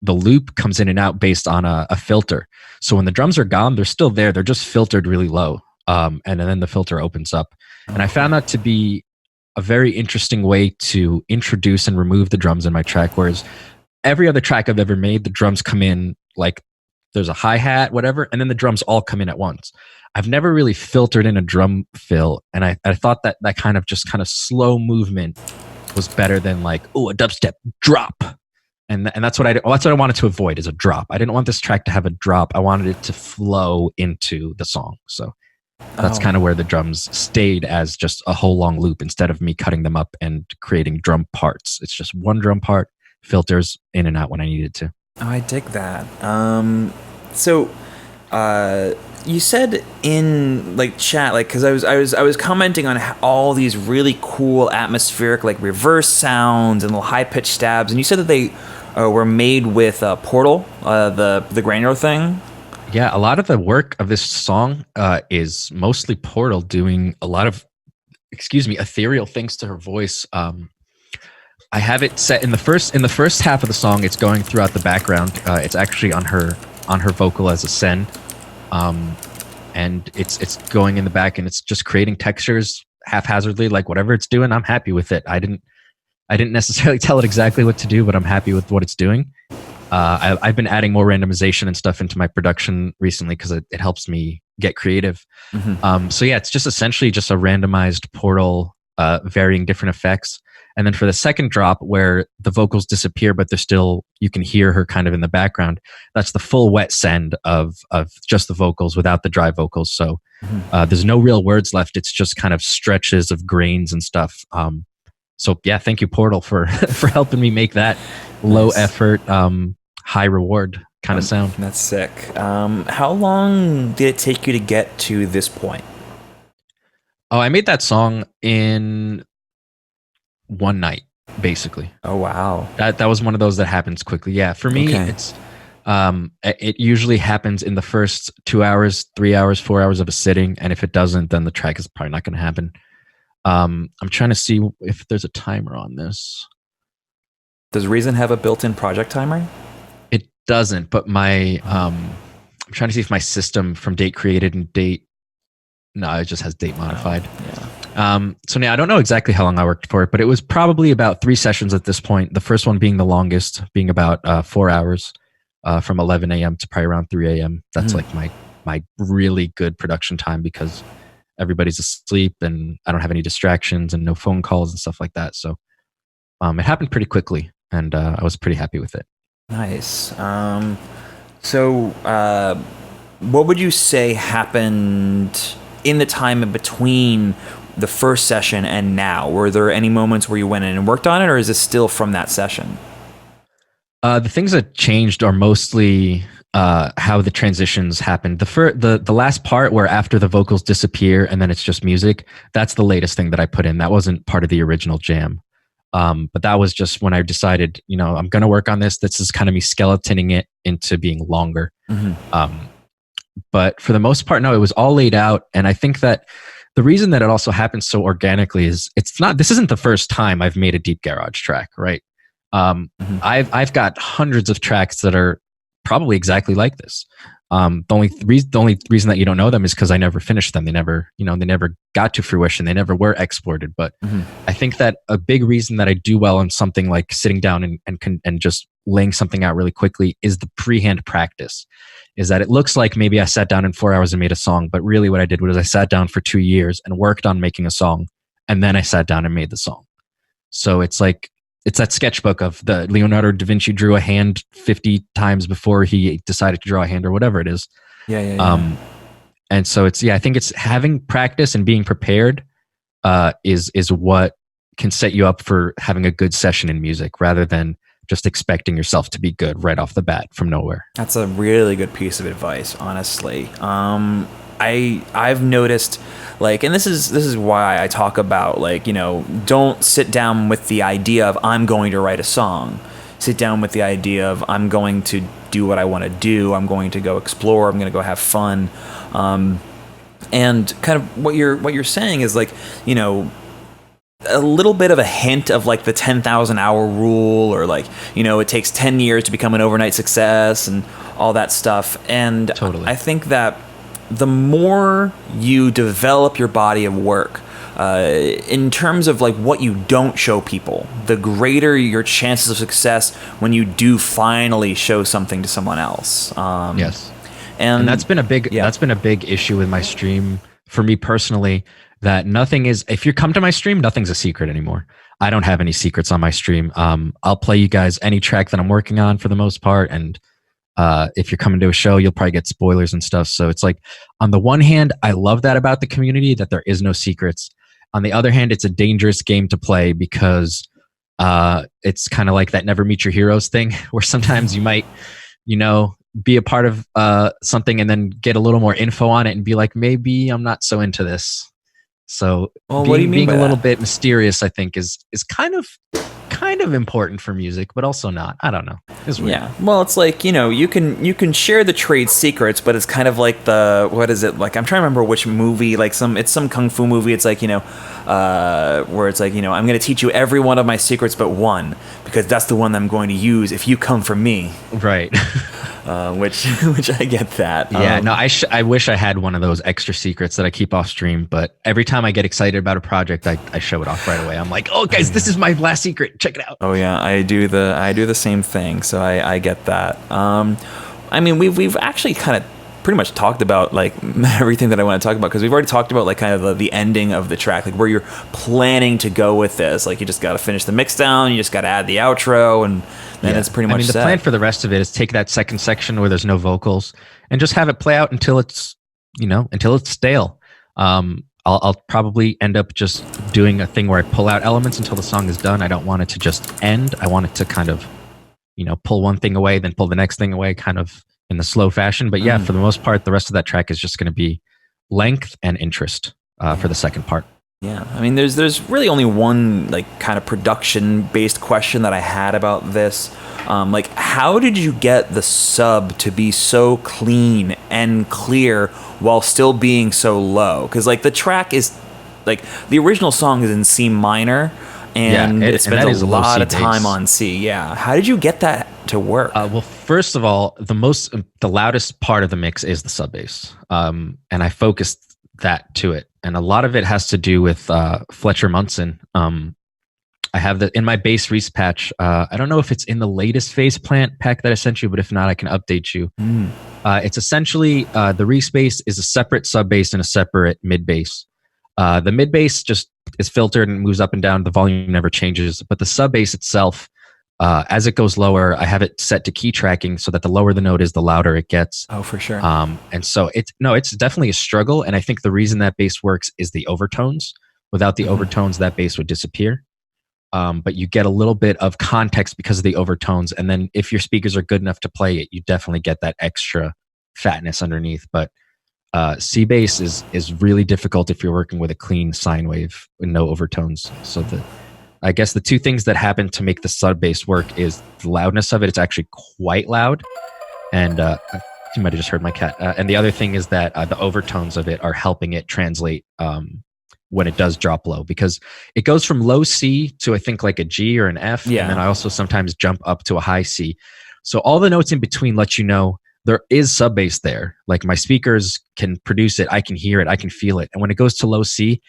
[SPEAKER 2] the loop comes in and out based on a filter. So when the drums are gone, they're still there. They're just filtered really low. And then the filter opens up. And I found that to be a very interesting way to introduce and remove the drums in my track. Whereas every other track I've ever made, the drums come in like there's a hi-hat, whatever, and then the drums all come in at once. I've never really filtered in a drum fill. And I thought that kind of slow movement was better than like, oh, a dubstep drop. And that's what I wanted to avoid, is a drop. I didn't want this track to have a drop. I wanted it to flow into the song. So that's kind of where the drums stayed as just a whole long loop instead of me cutting them up and creating drum parts. It's just one drum part, filters in and out when I needed to.
[SPEAKER 1] Oh, I dig that. So you said in like chat, like, because I was commenting on all these really cool atmospheric like reverse sounds and little high pitched stabs, and you said that they were made with Portal, the granular thing.
[SPEAKER 2] Yeah, a lot of the work of this song is mostly Portal doing a lot of, ethereal things to her voice. I have it set in the first half of the song. It's going throughout the background. It's actually on her vocal as a send, and it's going in the back, and it's just creating textures haphazardly, like whatever it's doing. I'm happy with it. I didn't necessarily tell it exactly what to do, but I'm happy with what it's doing. I've been adding more randomization and stuff into my production recently because it helps me get creative. So yeah, it's just essentially just a randomized Portal, varying different effects. And then for the second drop where the vocals disappear, but they're still, you can hear her kind of in the background. That's the full wet send of just the vocals without the dry vocals. So there's no real words left. It's just kind of stretches of grains and stuff. So yeah, thank you Portal for helping me make that low effort, high reward kind of sound.
[SPEAKER 1] That's sick. How long did it take you to get to this point?
[SPEAKER 2] Oh, I made that song in one night, basically.
[SPEAKER 1] Oh wow.
[SPEAKER 2] That was one of those that happens quickly. Yeah, for me, it's it usually happens in the first 2 hours, 3 hours, 4 hours of a sitting, and if it doesn't, then the track is probably not going to happen. I'm trying to see if there's a timer on this.
[SPEAKER 1] Does Reason have a built-in project timer?
[SPEAKER 2] It doesn't, but my I'm trying to see if my system from date created and date. No, it just has date modified. So now I don't know exactly how long I worked for it, but it was probably about 3 sessions at this point. The first one being the longest, being about 4 hours, from 11 a.m. to probably around 3 a.m. That's like my really good production time because everybody's asleep and I don't have any distractions and no phone calls and stuff like that. So it happened pretty quickly, and I was pretty happy with it.
[SPEAKER 1] Nice. So what would you say happened in the time in between the first session and now? Were there any moments where you went in and worked on it, or is this still from that session?
[SPEAKER 2] The things that changed are mostly how the transitions happened. The last part where after the vocals disappear and then it's just music, that's the latest thing that I put in. That wasn't part of the original jam. But that was just when I decided, I'm going to work on this. This is kind of me skeletoning it into being longer. But for the most part, no, it was all laid out. And I think that the reason that it also happens so organically is this isn't the first time I've made a deep garage track, right? I've got hundreds of tracks that are probably exactly like this. The only reason that you don't know them is because I never finished them. They never got to fruition. They never were exported. But I think that a big reason that I do well on something like sitting down and just laying something out really quickly is the pre-hand practice. Is that it looks like maybe I sat down in 4 hours and made a song, but really what I did was I sat down for 2 years and worked on making a song, and then I sat down and made the song. So it's like, it's that sketchbook of the Leonardo da Vinci drew a hand 50 times before he decided to draw a hand or whatever it is.
[SPEAKER 1] Yeah.
[SPEAKER 2] And so I think it's having practice and being prepared is what can set you up for having a good session in music rather than just expecting yourself to be good right off the bat from nowhere.
[SPEAKER 1] That's a really good piece of advice, honestly. I've noticed, like, and this is why I talk about, like, don't sit down with the idea of I'm going to write a song. Sit down with the idea of I'm going to do what I want to do. I'm going to go explore. I'm going to go have fun. And kind of what you're saying is, like, a little bit of a hint of, like, the 10,000 hour rule, or, like, it takes 10 years to become an overnight success and all that stuff. And
[SPEAKER 2] totally.
[SPEAKER 1] I think that the more you develop your body of work, in terms of, like, what you don't show people, the greater your chances of success when you do finally show something to someone else.
[SPEAKER 2] Yes. And that's been a big issue with my stream for me personally, that if you come to my stream, nothing's a secret anymore. I don't have any secrets on my stream. I'll play you guys any track that I'm working on for the most part. And if you're coming to a show, you'll probably get spoilers and stuff. So it's like, on the one hand, I love that about the community, that there is no secrets. On the other hand, it's a dangerous game to play because it's kind of like that never meet your heroes thing, where sometimes you might, be a part of something and then get a little more info on it and be like, maybe I'm not so into this. So
[SPEAKER 1] what do you mean
[SPEAKER 2] being
[SPEAKER 1] by
[SPEAKER 2] a little
[SPEAKER 1] that?
[SPEAKER 2] bit mysterious, I think, is kind of kind of important for music, but also not. I don't know. It's weird.
[SPEAKER 1] Yeah. Well, it's like, you can share the trade secrets, but it's kind of like what is it? Like, I'm trying to remember which movie, like it's some kung fu movie. It's like, where it's like, I'm going to teach you every one of my secrets but one, because that's the one that I'm going to use if you come from me.
[SPEAKER 2] Right.
[SPEAKER 1] Which I get that.
[SPEAKER 2] Yeah, no, I wish I had one of those extra secrets that I keep off stream, but every time I get excited about a project, I show it off right away. I'm like, oh guys, this is my last secret. Check it out.
[SPEAKER 1] Oh yeah, I do the same thing, so I get that. I mean, we've actually kind of pretty much talked about like everything that I want to talk about, because we've already talked about like kind of the ending of the track, like where you're planning to go with this. Like, you just got to finish the mix down, you just got to add the outro, and then it's pretty much
[SPEAKER 2] the
[SPEAKER 1] set.
[SPEAKER 2] plan for the rest of it is take that second section where there's no vocals and just have it play out until it's stale. I'll probably end up just doing a thing where I pull out elements until the song is done. I don't want it to just end. I want it to kind of, pull one thing away, then pull the next thing away, kind of in the slow fashion. But yeah, for the most part, the rest of that track is just going to be length and interest for the second part.
[SPEAKER 1] Yeah, I mean, there's really only one like kind of production based question that I had about this. Like, how did you get the sub to be so clean and clear while still being so low? Because like the track is like, the original song is in C minor, and it spends a lot of time on C. Yeah, how did you get that to work?
[SPEAKER 2] Well, first of all, the loudest part of the mix is the sub bass, and I focused that to it, and a lot of it has to do with Fletcher Munson. I have in my bass Reese patch. I don't know if it's in the latest Phase Plant pack that I sent you, but if not, I can update you. It's essentially the Reese bass is a separate sub bass and a separate mid bass. The mid bass just is filtered and moves up and down. The volume never changes, but the sub bass itself, as it goes lower, I have it set to key tracking so that the lower the note is, the louder it gets.
[SPEAKER 1] Oh, for sure.
[SPEAKER 2] And so it's definitely a struggle. And I think the reason that bass works is the overtones. Without the overtones, that bass would disappear. But you get a little bit of context because of the overtones. And then if your speakers are good enough to play it, you definitely get that extra fatness underneath. But C bass is really difficult if you're working with a clean sine wave with no overtones. So I guess the two things that happen to make the sub bass work is the loudness of it. It's actually quite loud. And you might have just heard my cat. And the other thing is that the overtones of it are helping it translate when it does drop low, because it goes from low C to, I think, like a G or an F. Yeah. And then I also sometimes jump up to a high C. So all the notes in between let you know there is sub bass there. Like, my speakers can produce it. I can hear it. I can feel it. And when it goes to low C,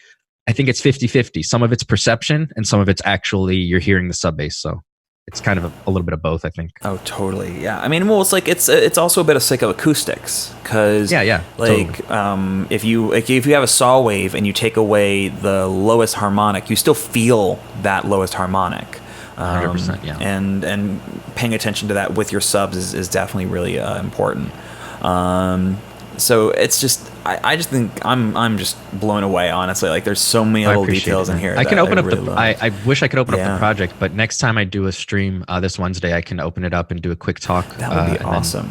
[SPEAKER 2] I think it's 50-50. Some of it's perception and some of it's actually you're hearing the sub bass. So it's kind of a little bit of both, I think.
[SPEAKER 1] Oh, totally. Yeah. I mean, well, it's like it's also a bit of psychoacoustics, because like totally. If you have a saw wave and you take away the lowest harmonic, you still feel that lowest harmonic.
[SPEAKER 2] 100%. Yeah.
[SPEAKER 1] And paying attention to that with your subs is definitely really important. So it's just, I just think I'm just blown away, honestly. Like, there's so many little details in here.
[SPEAKER 2] I can open up I wish I could open up the project, but next time I do a stream this Wednesday, I can open it up and do a quick talk.
[SPEAKER 1] That would be awesome.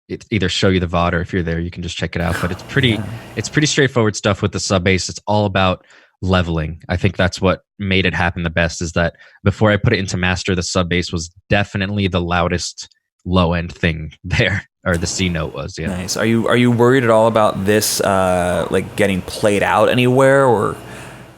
[SPEAKER 2] It either show you the VOD, or if you're there, you can just check it out. But it's pretty, it's pretty straightforward stuff with the sub bass. It's all about leveling. I think that's what made it happen the best, is that before I put it into master, the sub bass was definitely the loudest low end thing there. Or the C note was, yeah.
[SPEAKER 1] Nice. Are you worried at all about this like getting played out anywhere, or?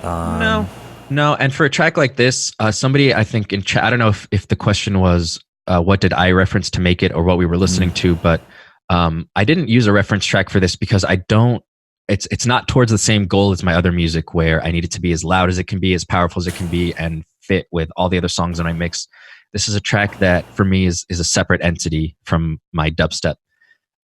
[SPEAKER 2] No. And for a track like this, somebody, I think in chat, I don't know if the question was what did I reference to make it, or what we were listening to, but I didn't use a reference track for this because I don't. It's not towards the same goal as my other music, where I need it to be as loud as it can be, as powerful as it can be, and fit with all the other songs in my mix. This is a track that for me is a separate entity from my dubstep.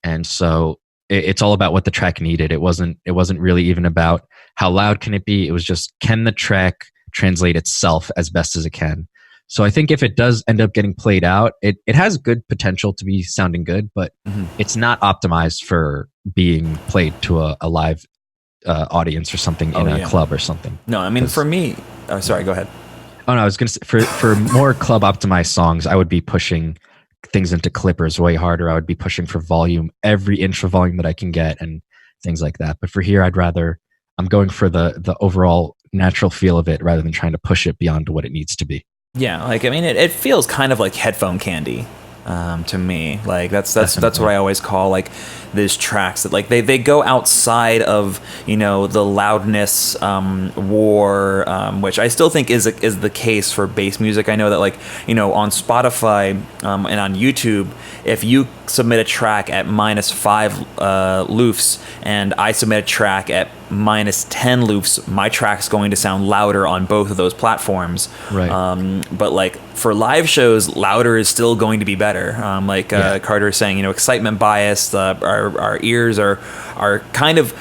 [SPEAKER 2] And so it's all about what the track needed. It wasn't really even about how loud can it be. It was just, can the track translate itself as best as it can? So I think if it does end up getting played out, it has good potential to be sounding good, but it's not optimized for being played to a live audience or something in a club or something.
[SPEAKER 1] No, I mean, for me, sorry, go ahead.
[SPEAKER 2] Oh no, I was going to say for more club optimized songs, I would be pushing things into clippers way harder. I would be pushing for volume, every inch of volume that I can get, and things like that. But for here, I'm going for the overall natural feel of it rather than trying to push it beyond what it needs to be.
[SPEAKER 1] Yeah, like I mean, it feels kind of like headphone candy to me. Like that's what I always call like these tracks that like they go outside of the loudness war, which I still think is the case for bass music. I know that like on Spotify and on YouTube, if you submit a track at -5 loofs and I submit a track at -10 loofs, my track's going to sound louder on both of those platforms.
[SPEAKER 2] Right.
[SPEAKER 1] But like for live shows, louder is still going to be better. Carter is saying, excitement bias. Our ears are kind of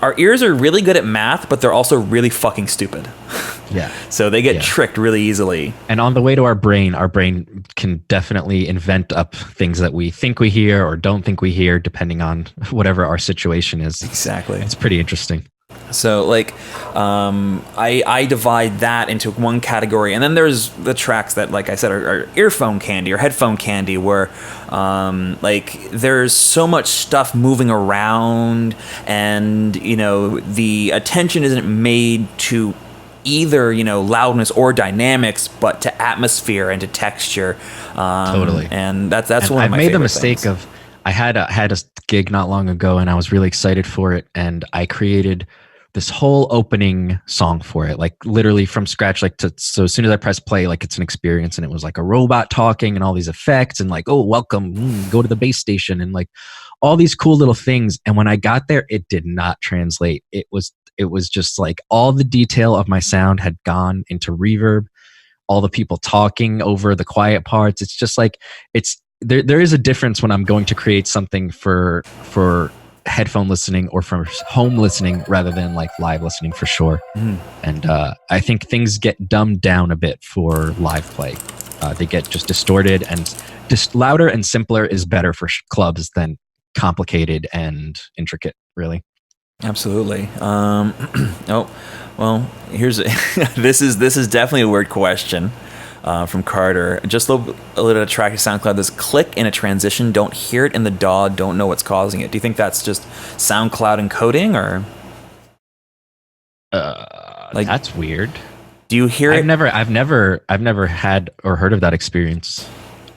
[SPEAKER 1] our ears are really good at math, but they're also really fucking stupid.
[SPEAKER 2] Yeah.
[SPEAKER 1] So they get tricked really easily.
[SPEAKER 2] And on the way to our brain can definitely invent up things that we think we hear or don't think we hear, depending on whatever our situation is.
[SPEAKER 1] Exactly.
[SPEAKER 2] It's pretty interesting.
[SPEAKER 1] So like I divide that into one category, and then there's the tracks that, like I said, are earphone candy or headphone candy, where like there's so much stuff moving around, and the attention isn't made to either loudness or dynamics, but to atmosphere and to texture.
[SPEAKER 2] Totally.
[SPEAKER 1] And that's one of my favorite things.
[SPEAKER 2] I made the mistake of I had a gig not long ago, and I was really excited for it, and I created this whole opening song for it, like literally from scratch. So as soon as I press play, like it's an experience, and it was like a robot talking and all these effects and like, oh, welcome, go to the base station, and like all these cool little things. And when I got there, it did not translate. It was just like all the detail of my sound had gone into reverb, all the people talking over the quiet parts. It's just like there is a difference when I'm going to create something for headphone listening or for home listening rather than like live listening, for sure. And I think things get dumbed down a bit for live play. They get just distorted, and just louder and simpler is better for clubs than complicated and intricate, really.
[SPEAKER 1] Absolutely. Oh, well, here's this is definitely a weird question from Carter. Just loaded a track to SoundCloud. This click in a transition. Don't hear it in the DAW. Don't know what's causing it. Do you think that's just SoundCloud encoding, or
[SPEAKER 2] like that's weird?
[SPEAKER 1] Do you hear it?
[SPEAKER 2] I've never had or heard of that experience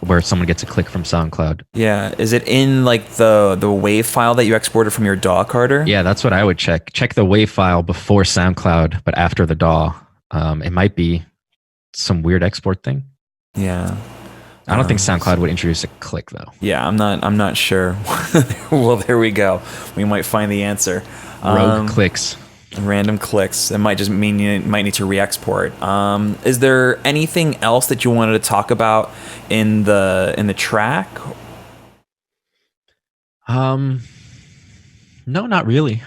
[SPEAKER 2] where someone gets a click from SoundCloud.
[SPEAKER 1] Yeah. Is it in like the WAV file that you exported from your DAW, Carter?
[SPEAKER 2] Yeah, that's what I would check. Check the WAV file before SoundCloud, but after the DAW. It might be some weird export thing.
[SPEAKER 1] Yeah.
[SPEAKER 2] I don't think SoundCloud would introduce a click though.
[SPEAKER 1] Yeah, I'm not sure. Well, there we go. We might find the answer.
[SPEAKER 2] Rogue clicks.
[SPEAKER 1] Random clicks. It might just mean you might need to re-export. Is there anything else that you wanted to talk about in the track?
[SPEAKER 2] No, not really.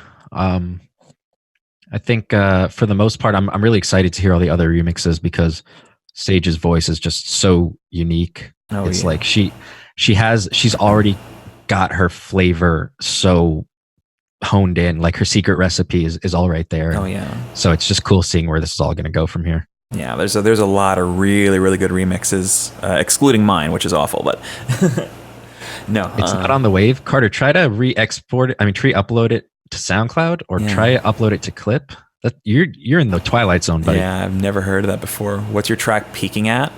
[SPEAKER 2] I think for the most part, I'm really excited to hear all the other remixes because Sage's voice is just so unique. It's like she's already got her flavor so honed in, like her secret recipe is all right there.
[SPEAKER 1] Oh yeah.
[SPEAKER 2] So it's just cool seeing where this is all going to go from here.
[SPEAKER 1] Yeah, there's a lot of really, really good remixes, excluding mine, which is awful, but no.
[SPEAKER 2] It's not on the wave. Carter, try to re-upload it to SoundCloud, or try to upload it to Clip. That you're in the twilight zone, buddy.
[SPEAKER 1] Yeah, I've never heard of that before. What's your track peaking at?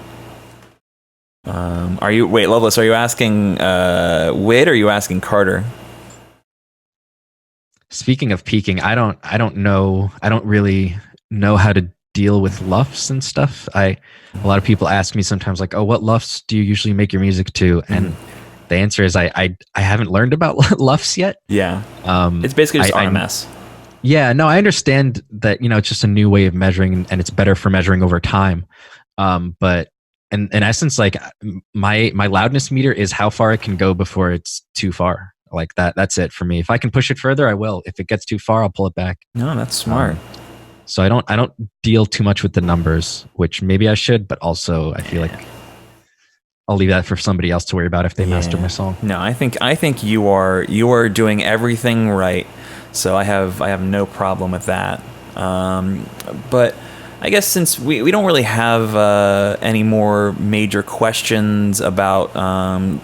[SPEAKER 1] Loveless, are you asking Wid, or are you asking Carter?
[SPEAKER 2] Speaking of peaking, I don't know. I don't really know how to deal with luffs and stuff. A lot of people ask me sometimes, like, "Oh, what luffs do you usually make your music to?" And the answer is I haven't learned about luffs yet.
[SPEAKER 1] Yeah. It's basically just RMS.
[SPEAKER 2] Yeah, no, I understand that, it's just a new way of measuring, and it's better for measuring over time. But in essence, like my loudness meter is how far it can go before it's too far. Like that's it for me. If I can push it further, I will. If it gets too far, I'll pull it back.
[SPEAKER 1] No, that's smart.
[SPEAKER 2] So I don't deal too much with the numbers, which maybe I should, but also I feel like I'll leave that for somebody else to worry about if they master my song. No,
[SPEAKER 1] I think you are doing everything right. So I have no problem with that. But I guess since we don't really have any more major questions about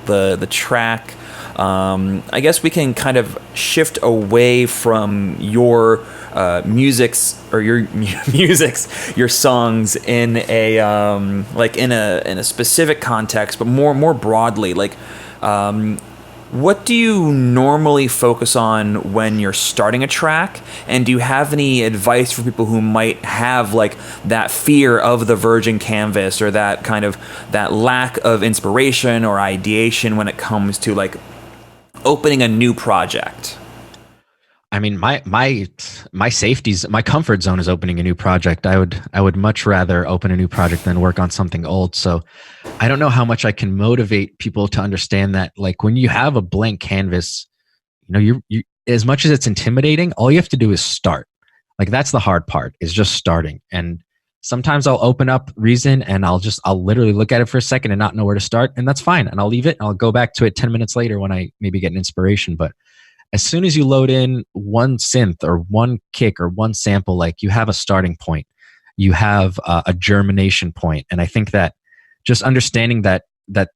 [SPEAKER 1] the track, I guess we can kind of shift away from your your songs in a like in a specific context, but more broadly, like what do you normally focus on when you're starting a track? And do you have any advice for people who might have like that fear of the virgin canvas, or that kind of that lack of inspiration or ideation when it comes to like opening a new project?
[SPEAKER 2] I mean, my safeties, my comfort zone is opening a new project. I would much rather open a new project than work on something old. So I don't know how much I can motivate people to understand that, like, when you have a blank canvas, you as much as it's intimidating, all you have to do is start. Like, that's the hard part, is just starting. And sometimes I'll open up Reason and I'll literally look at it for a second and not know where to start, and that's fine. And I'll leave it and I'll go back to it 10 minutes later when I maybe get an inspiration. But as soon as you load in one synth or one kick or one sample, like, you have a starting point, you have a germination point. And I think that just understanding that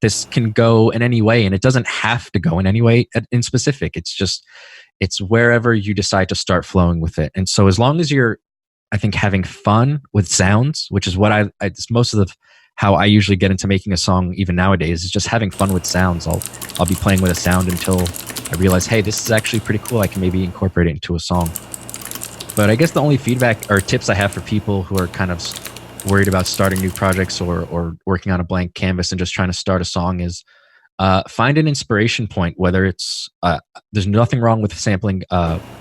[SPEAKER 2] this can go in any way, and it doesn't have to go in any way in specific. It's wherever you decide to start flowing with it. And so as long as you're, I think, having fun with sounds, which is what it's most of how I usually get into making a song even nowadays, is just having fun with sounds. I'll be playing with a sound until I realize, hey, this is actually pretty cool. I can maybe incorporate it into a song. But I guess the only feedback or tips I have for people who are kind of worried about starting new projects or working on a blank canvas and just trying to start a song is find an inspiration point. Whether it's there's nothing wrong with sampling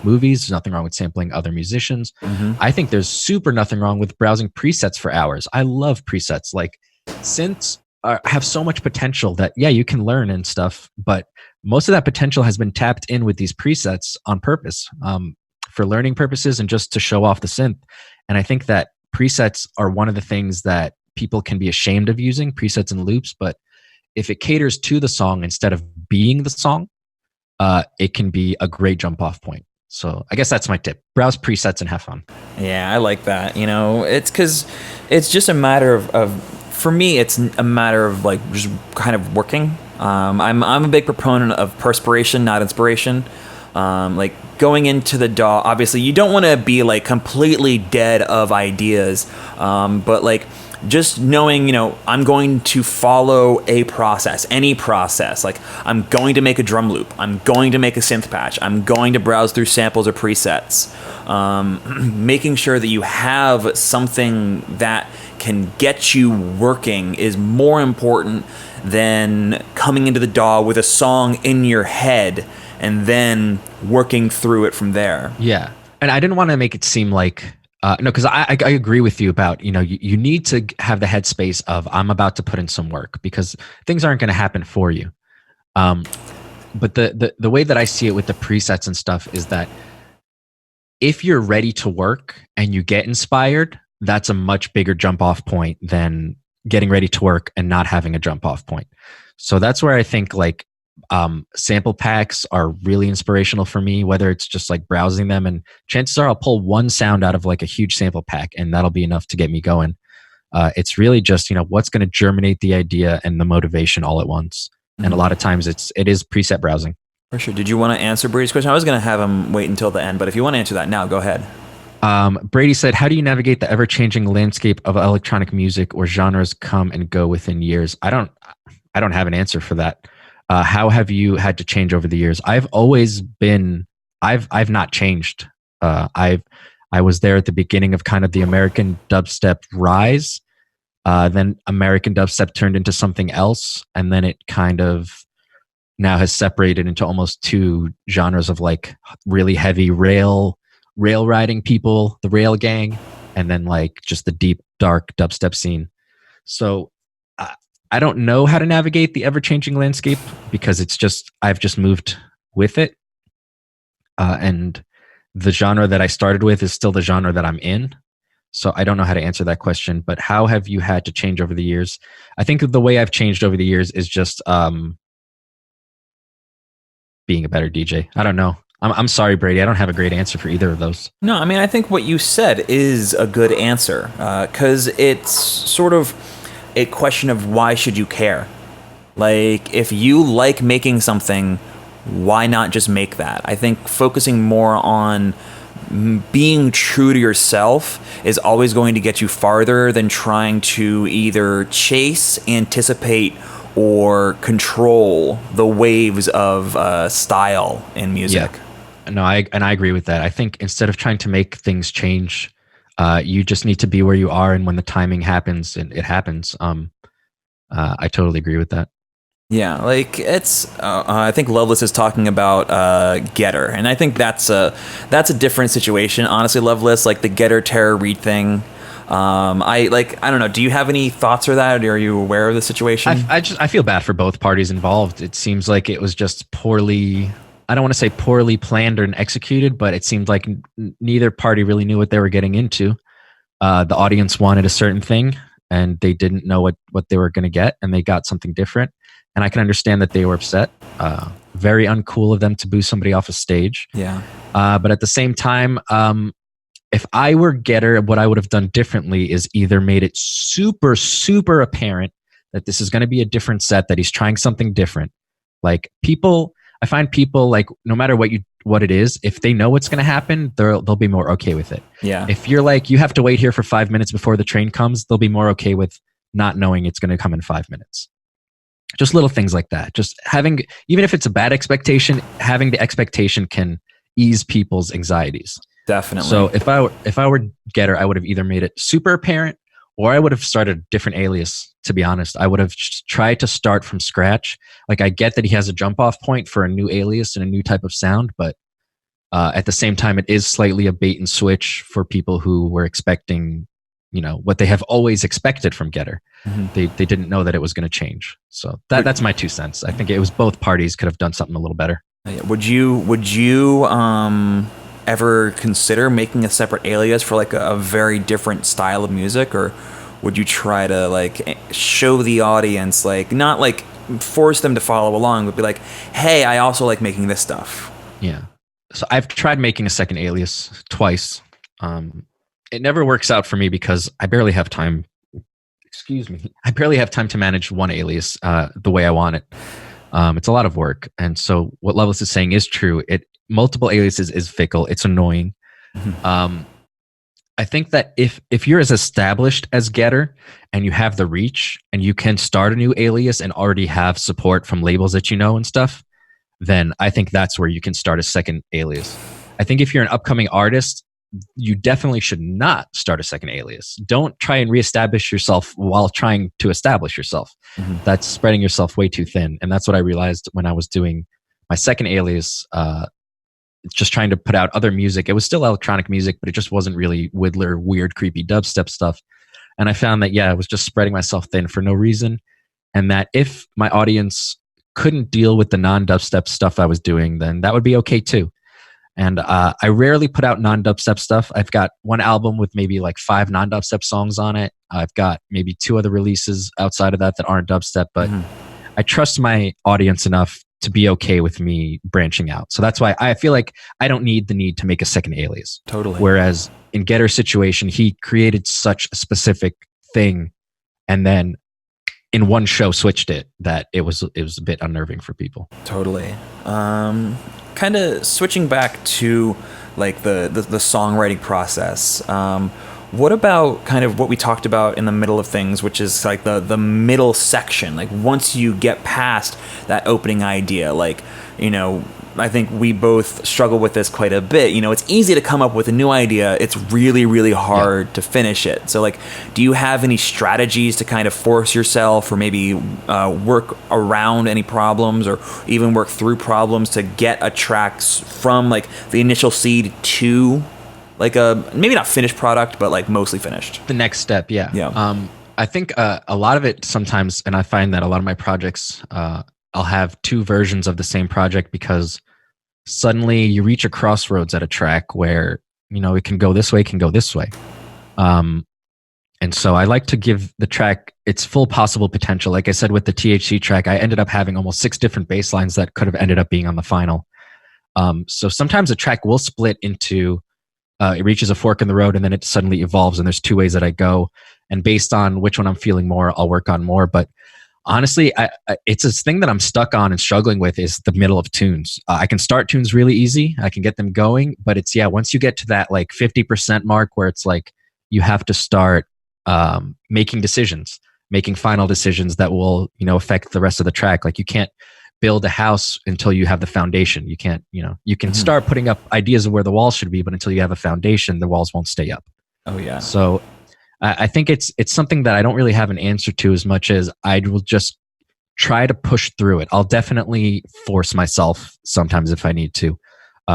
[SPEAKER 2] movies, there's nothing wrong with sampling other musicians. Mm-hmm. I think there's super nothing wrong with browsing presets for hours. I love presets. Like, synths have so much potential that, yeah, you can learn and stuff, but most of that potential has been tapped in with these presets on purpose, for learning purposes and just to show off the synth. And I think that presets are one of the things that people can be ashamed of using, presets and loops. But if it caters to the song instead of being the song, it can be a great jump off point. So I guess that's my tip. Browse presets and have fun.
[SPEAKER 1] Yeah, I like that. It's because it's just a matter of for me, it's a matter of like just kind of working. I'm a big proponent of perspiration, not inspiration. Like, going into the DAW, obviously you don't want to be like completely dead of ideas, but like just knowing, I'm going to follow a process, any process. Like, I'm going to make a drum loop, I'm going to make a synth patch, I'm going to browse through samples or presets. Making sure that you have something that can get you working is more important than coming into the DAW with a song in your head and then working through it from there.
[SPEAKER 2] Yeah. And I didn't want to make it seem like, no, because I agree with you about, you need to have the headspace of, I'm about to put in some work, because things aren't going to happen for you. But the way that I see it with the presets and stuff is that if you're ready to work and you get inspired, that's a much bigger jump off point than getting ready to work and not having a jump off point. So that's where I think like sample packs are really inspirational for me, whether it's just like browsing them, and chances are I'll pull one sound out of like a huge sample pack and that'll be enough to get me going. It's really just, what's going to germinate the idea and the motivation all at once. Mm-hmm. And a lot of times it is preset browsing.
[SPEAKER 1] For sure. Did you want to answer Brady's question? I was going to have him wait until the end, but if you want to answer that now, go ahead.
[SPEAKER 2] Brady said, how do you navigate the ever-changing landscape of electronic music, or genres come and go within years? I don't have an answer for that. How have you had to change over the years? I've not changed. I was there at the beginning of kind of the American dubstep rise. Then American dubstep turned into something else. And then it kind of now has separated into almost two genres of like really heavy rail riding people, the rail gang, and then like just the deep, dark dubstep scene. So I don't know how to navigate the ever-changing landscape, because I've just moved with it. And the genre that I started with is still the genre that I'm in. So I don't know how to answer that question, but how have you had to change over the years? I think the way I've changed over the years is just being a better DJ. I don't know. I'm sorry, Brady. I don't have a great answer for either of those.
[SPEAKER 1] No, I mean, I think what you said is a good answer, because it's sort of a question of why should you care? Like, if you like making something, why not just make that? I think focusing more on being true to yourself is always going to get you farther than trying to either chase, anticipate, or control the waves of style in music.
[SPEAKER 2] Yeah. No, I agree with that. I think instead of trying to make things change, you just need to be where you are, and when the timing happens, and it happens. I totally agree with that.
[SPEAKER 1] Yeah, like it's. I think Loveless is talking about Getter, and I think that's a different situation. Honestly, Loveless, like the Getter Tara Reid thing. I don't know. Do you have any thoughts or that? Or are you aware of the situation?
[SPEAKER 2] I feel bad for both parties involved. It seems like it was just poorly. I don't want to say poorly planned or executed, but it seemed like neither party really knew what they were getting into. The audience wanted a certain thing, and they didn't know what they were going to get, and they got something different. And I can understand that they were upset. Very uncool of them to boo somebody off a stage.
[SPEAKER 1] Yeah.
[SPEAKER 2] But at the same time, if I were Getter, what I would have done differently is either made it super, super apparent that this is going to be a different set, that he's trying something different. Like I find people, like, no matter what it is, if they know what's going to happen, they'll be more okay with it.
[SPEAKER 1] Yeah.
[SPEAKER 2] If you're like, you have to wait here for 5 minutes before the train comes, they'll be more okay with not knowing it's going to come in 5 minutes. Just little things like that. Just having, even if it's a bad expectation, having the expectation can ease people's anxieties.
[SPEAKER 1] Definitely.
[SPEAKER 2] So if I were Getter, I would have either made it super apparent, or I would have started a different alias. To be honest, I would have tried to start from scratch. Like, I get that he has a jump off point for a new alias and a new type of sound, but at the same time, it is slightly a bait and switch for people who were expecting, what they have always expected from Getter. Mm-hmm. They didn't know that it was going to change. So that's my 2 cents. I think it was both parties could have done something a little better.
[SPEAKER 1] Would you ever consider making a separate alias for like a very different style of music, or would you try to like show the audience, like not like force them to follow along, but be like, hey, I also like making this stuff?
[SPEAKER 2] Yeah. So I've tried making a second alias twice. It never works out for me because I barely have time. Excuse me. I barely have time to manage one alias the way I want it. It's a lot of work. And so what Loveless is saying is true. Multiple aliases is fickle. It's annoying. Mm-hmm. I think that if you're as established as Getter and you have the reach and you can start a new alias and already have support from labels that and stuff, then I think that's where you can start a second alias. I think if you're an upcoming artist, you definitely should not start a second alias. Don't try and reestablish yourself while trying to establish yourself. Mm-hmm. That's spreading yourself way too thin. And that's what I realized when I was doing my second alias, just trying to put out other music. It was still electronic music, but it just wasn't really Widdler, weird, creepy dubstep stuff. And I found that, I was just spreading myself thin for no reason. And that if my audience couldn't deal with the non-dubstep stuff I was doing, then that would be okay too. And I rarely put out non-dubstep stuff. I've got one album with maybe like 5 non-dubstep songs on it. I've got maybe 2 other releases outside of that aren't dubstep, but I trust my audience enough to be okay with me branching out. So that's why I feel like I don't need to make a second alias.
[SPEAKER 1] Totally.
[SPEAKER 2] Whereas in Getter's situation, he created such a specific thing and then in one show switched it that it was a bit unnerving for people.
[SPEAKER 1] Totally. Kind of switching back to like the songwriting process. What about kind of what we talked about in the middle of things, which is like the middle section? Like once you get past that opening idea, like, I think we both struggle with this quite a bit. It's easy to come up with a new idea. It's really, really hard to finish it. So like, do you have any strategies to kind of force yourself or maybe work around any problems or even work through problems to get a track from like the initial seed to like a maybe not finished product, but like mostly finished?
[SPEAKER 2] The next step, yeah. I think a lot of it sometimes, and I find that a lot of my projects, I'll have 2 versions of the same project because suddenly you reach a crossroads at a track where, it can go this way, it can go this way. And so I like to give the track its full possible potential. Like I said, with the THC track, I ended up having almost 6 different bass lines that could have ended up being on the final. So sometimes a track will split into, it reaches a fork in the road and then it suddenly evolves and there's 2 ways that I go. And based on which one I'm feeling more, I'll work on more. But Honestly, it's this thing that I'm stuck on and struggling with is the middle of tunes. I can start tunes really easy. I can get them going, but it's, once you get to that like 50% mark where it's like you have to start making decisions, making final decisions that will, affect the rest of the track. Like you can't build a house until you have the foundation. You can't, you can start putting up ideas of where the walls should be, but until you have a foundation, the walls won't stay up.
[SPEAKER 1] Oh yeah.
[SPEAKER 2] So I think it's something that I don't really have an answer to as much as I will just try to push through it. I'll definitely force myself sometimes if I need to,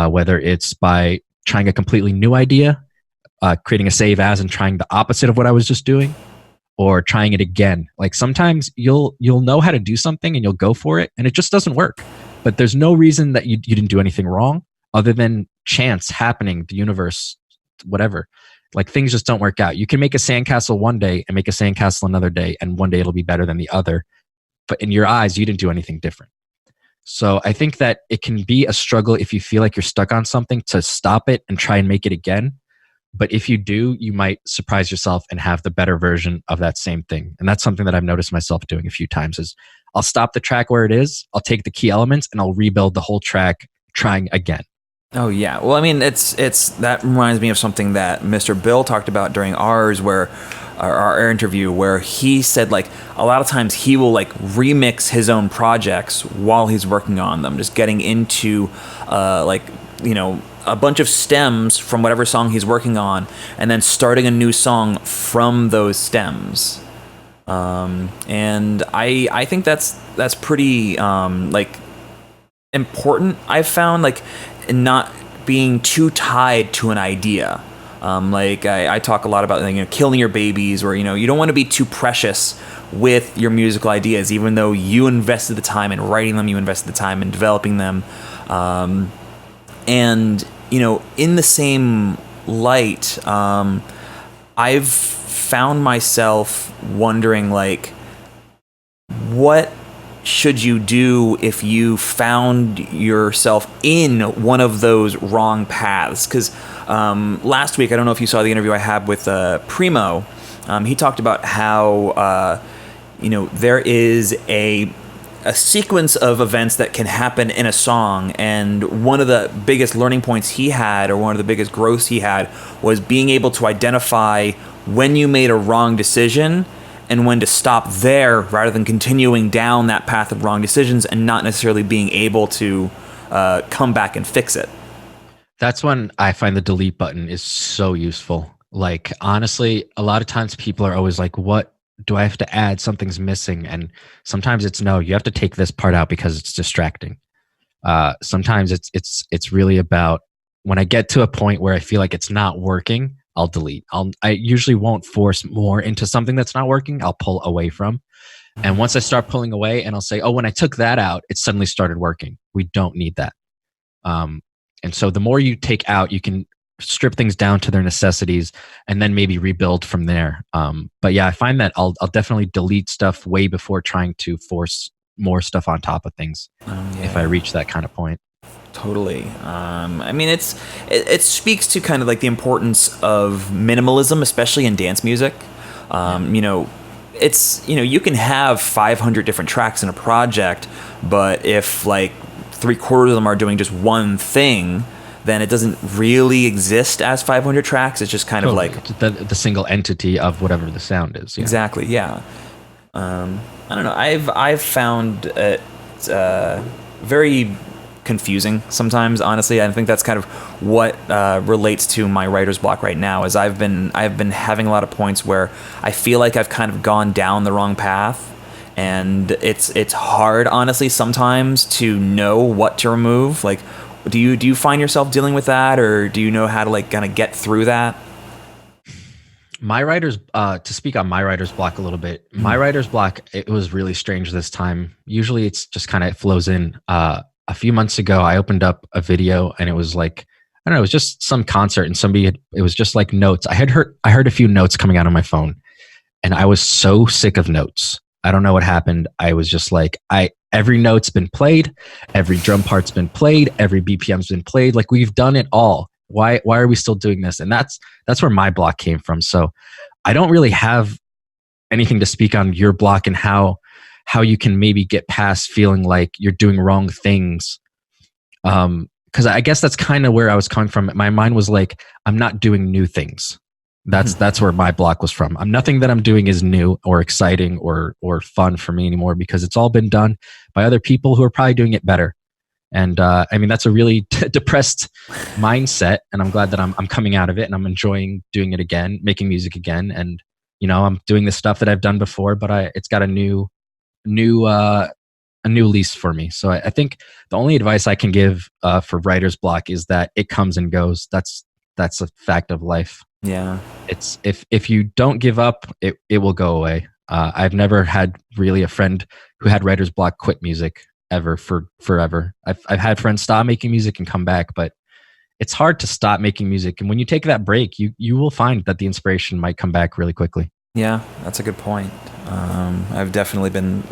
[SPEAKER 2] whether it's by trying a completely new idea, creating a save as and trying the opposite of what I was just doing, or trying it again. Like sometimes you'll know how to do something and you'll go for it and it just doesn't work. But there's no reason that you didn't do anything wrong other than chance happening, the universe, whatever. Like things just don't work out. You can make a sandcastle one day and make a sandcastle another day, and one day it'll be better than the other. But in your eyes, you didn't do anything different. So I think that it can be a struggle if you feel like you're stuck on something to stop it and try and make it again. But if you do, you might surprise yourself and have the better version of that same thing. And that's something that I've noticed myself doing a few times is I'll stop the track where it is, I'll take the key elements, and I'll rebuild the whole track trying again.
[SPEAKER 1] Oh yeah. Well, I mean, it's that reminds me of something that Mr. Bill talked about during ours, where our interview, where he said like a lot of times he will like remix his own projects while he's working on them, just getting into a bunch of stems from whatever song he's working on, and then starting a new song from those stems. And I think that's pretty important. I've found like not being too tied to an idea. I talk a lot about killing your babies, or you don't want to be too precious with your musical ideas, even though you invested the time in writing them, you invested the time in developing them. And in the same light, I've found myself wondering like, what should you do if you found yourself in one of those wrong paths? Because last week, I don't know if you saw the interview I had with Primo. He talked about how there is a sequence of events that can happen in a song, and one of the biggest learning points he had, or one of the biggest growths he had, was being able to identify when you made a wrong decision and when to stop there rather than continuing down that path of wrong decisions and not necessarily being able to come back and fix it.
[SPEAKER 2] That's when I find the delete button is so useful. Like, honestly, a lot of times people are always like, what do I have to add? Something's missing. And sometimes it's no, you have to take this part out because it's distracting. Sometimes it's really about when I get to a point where I feel like it's not working, I'll delete. I usually won't force more into something that's not working. I'll pull away from. And once I start pulling away and I'll say, oh, when I took that out, it suddenly started working. We don't need that. And so the more you take out, you can strip things down to their necessities and then maybe rebuild from there. But yeah, I find that I'll definitely delete stuff way before trying to force more stuff on top of things if I reach that kind of point.
[SPEAKER 1] Totally. I mean, it speaks to kind of like the importance of minimalism, especially in dance music. It's, you can have 500 different tracks in a project, but if like 3/4 of them are doing just one thing, then it doesn't really exist as 500 tracks. It's just kind of like
[SPEAKER 2] the single entity of whatever the sound is. Yeah.
[SPEAKER 1] Exactly. Yeah. I don't know. I've found it very confusing sometimes, honestly. I think that's kind of what relates to my writer's block right now. Is I've been having a lot of points where I feel like I've kind of gone down the wrong path, and it's hard, honestly, sometimes to know what to remove. Like, do you find yourself dealing with that, or do you know how to like kind of get through that?
[SPEAKER 2] My writer's to speak on my writer's block a little bit. My writer's block, it was really strange this time. Usually it's just kind of flows in. A few months ago, I opened up a video and it was like, I don't know, it was just some concert, and it was just like notes. I heard a few notes coming out on my phone, and I was so sick of notes. I don't know what happened. I was just like, every note's been played, every drum part's been played, every BPM's been played. Like, we've done it all. Why are we still doing this? And that's where my block came from. So I don't really have anything to speak on your block and how how you can maybe get past feeling like you're doing wrong things. Because I guess that's kind of where I was coming from. My mind was like, I'm not doing new things. That's where my block was from. Nothing that I'm doing is new or exciting or fun for me anymore, because it's all been done by other people who are probably doing it better. And I mean, that's a really depressed mindset, and I'm glad that I'm coming out of it, and I'm enjoying doing it again, making music again, and I'm doing the stuff that I've done before, but it's got a new lease for me. So I think the only advice I can give for writer's block is that it comes and goes. That's a fact of life.
[SPEAKER 1] Yeah.
[SPEAKER 2] It's if you don't give up, it will go away. I've never had really a friend who had writer's block quit music ever for forever. I've had friends stop making music and come back, but it's hard to stop making music. And when you take that break, you will find that the inspiration might come back really quickly.
[SPEAKER 1] Yeah, that's a good point. I've definitely been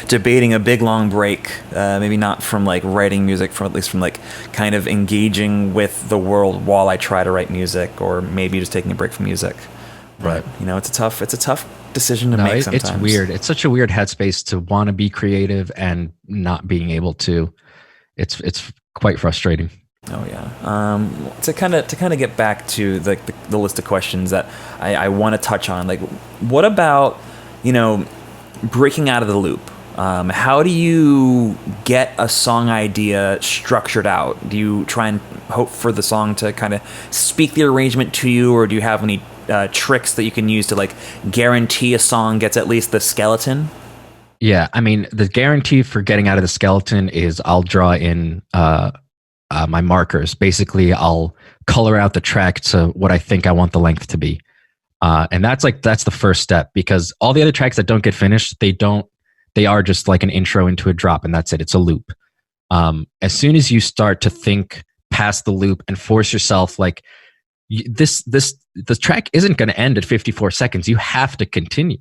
[SPEAKER 1] debating a big long break, maybe not from like writing music, from at least from like kind of engaging with the world while I try to write music, or maybe just taking a break from music. But it's a tough decision to make sometimes.
[SPEAKER 2] It's weird. It's such a weird headspace to want to be creative and not being able to. It's quite frustrating.
[SPEAKER 1] Oh yeah. To kind of get back to the list of questions that I want to touch on, like, what about breaking out of the loop? How do you get a song idea structured out? Do you try and hope for the song to kind of speak the arrangement to you, or do you have any tricks that you can use to like guarantee a song gets at least the skeleton?
[SPEAKER 2] Yeah, I mean, the guarantee for getting out of the skeleton is I'll draw in my markers. Basically, I'll color out the track to what I think I want the length to be. And that's the first step, because all the other tracks that don't get finished, they are just like an intro into a drop, and that's it. It's a loop. As soon as you start to think past the loop and force yourself, like the track isn't going to end at 54 seconds. You have to continue.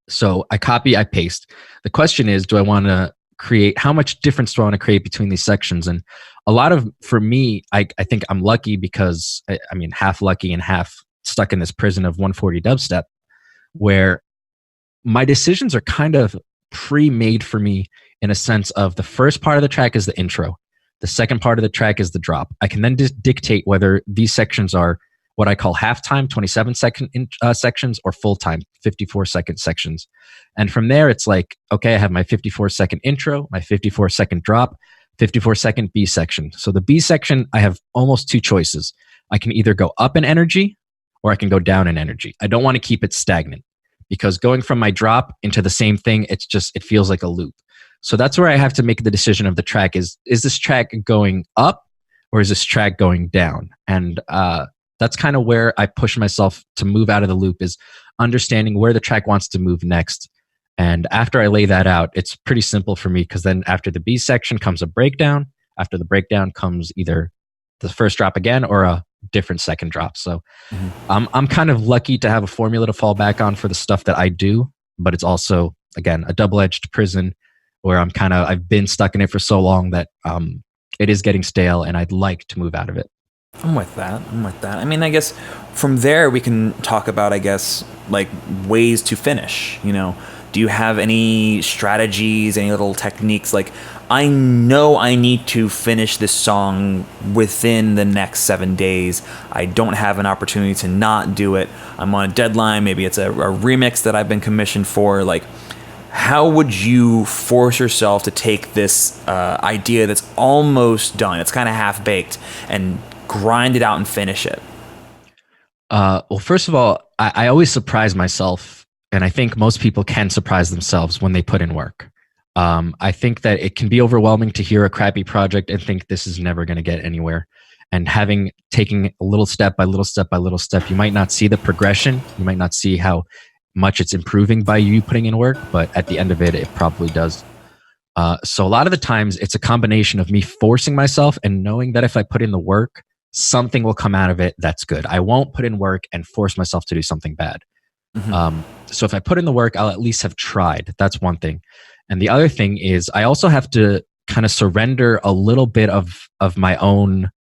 [SPEAKER 2] So I copy, I paste. The question is, do I want to create, how much difference do I want to create between these sections? And for me, I think I'm lucky, because I mean, half lucky and half stuck in this prison of 140 dubstep, where my decisions are kind of pre-made for me, in a sense of the first part of the track is the intro. The second part of the track is the drop. I can then dictate whether these sections are what I call halftime, 27-second sections, or full-time, 54-second sections. And from there, it's like, okay, I have my 54-second intro, my 54-second drop, 54-second B section. So the B section, I have almost two choices. I can either go up in energy, or I can go down in energy. I don't want to keep it stagnant, because going from my drop into the same thing, it feels like a loop. So that's where I have to make the decision of the track. Is this track going up, or is this track going down? And that's kind of where I push myself to move out of the loop, is understanding where the track wants to move next. And after I lay that out, it's pretty simple for me, because then after the B section comes a breakdown. After the breakdown comes either the first drop again or a different second drop. So I'm kind of lucky to have a formula to fall back on for the stuff that I do, but it's also, again, a double-edged prison where I've been stuck in it for so long that it is getting stale, and I'd like to move out of it.
[SPEAKER 1] I'm with that. I mean, I guess from there we can talk about, like ways to finish. Do you have any strategies, any little techniques? Like, I know I need to finish this song within the next 7 days. I don't have an opportunity to not do it. I'm on a deadline. Maybe it's a remix that I've been commissioned for. Like, how would you force yourself to take this idea that's almost done, it's kind of half-baked, and grind it out and finish it?
[SPEAKER 2] Well, first of all, I always surprise myself, and I think most people can surprise themselves when they put in work. I think that it can be overwhelming to hear a crappy project and think this is never going to get anywhere. And taking a little step by little step by little step, you might not see the progression. You might not see how much it's improving by you putting in work, but at the end of it, it probably does. So a lot of the times it's a combination of me forcing myself and knowing that if I put in the work, something will come out of it that's good. I won't put in work and force myself to do something bad. So if I put in the work, I'll at least have tried. That's one thing. And the other thing is I also have to kind of surrender a little bit of my own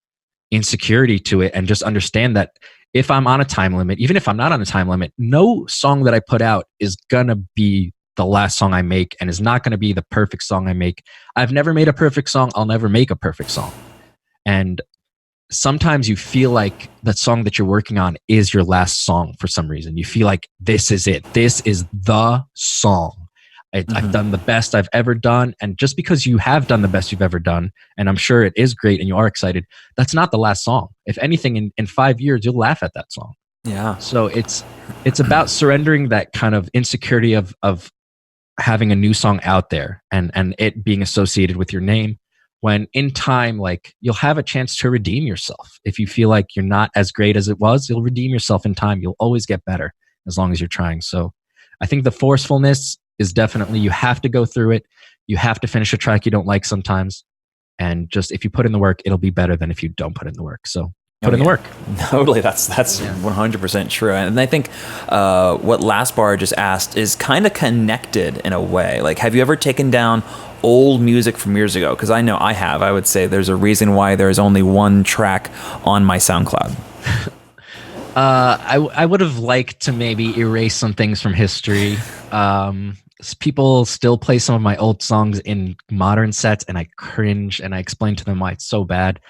[SPEAKER 2] insecurity to it, and just understand that if I'm on a time limit, even if I'm not on a time limit, no song that I put out is gonna be the last song I make and is not going to be the perfect song I make. I've never made a perfect song. I'll never make a perfect song. And sometimes you feel like that song that you're working on is your last song for some reason. You feel like this is it. This is the song. I've done the best I've ever done. And just because you have done the best you've ever done, and I'm sure it is great and you are excited, that's not the last song. If anything, in 5 years, you'll laugh at that song.
[SPEAKER 1] Yeah.
[SPEAKER 2] So it's about surrendering that kind of insecurity of having a new song out there and it being associated with your name, when in time, like, you'll have a chance to redeem yourself. If you feel like you're not as great as it was, you'll redeem yourself in time. You'll always get better as long as you're trying. So I think the forcefulness is definitely, you have to go through it. You have to finish a track you don't like sometimes. And just, if you put in the work, it'll be better than if you don't put in the work. So put in the work.
[SPEAKER 1] Totally. That's 100% true. And I think what Last Bar just asked is kind of connected in a way. Like, have you ever taken down old music from years ago? Because I know I have. I would say there's a reason why there's only one track on my SoundCloud.
[SPEAKER 2] I would have liked to maybe erase some things from history. People still play some of my old songs in modern sets, and I cringe, and I explain to them why it's so bad.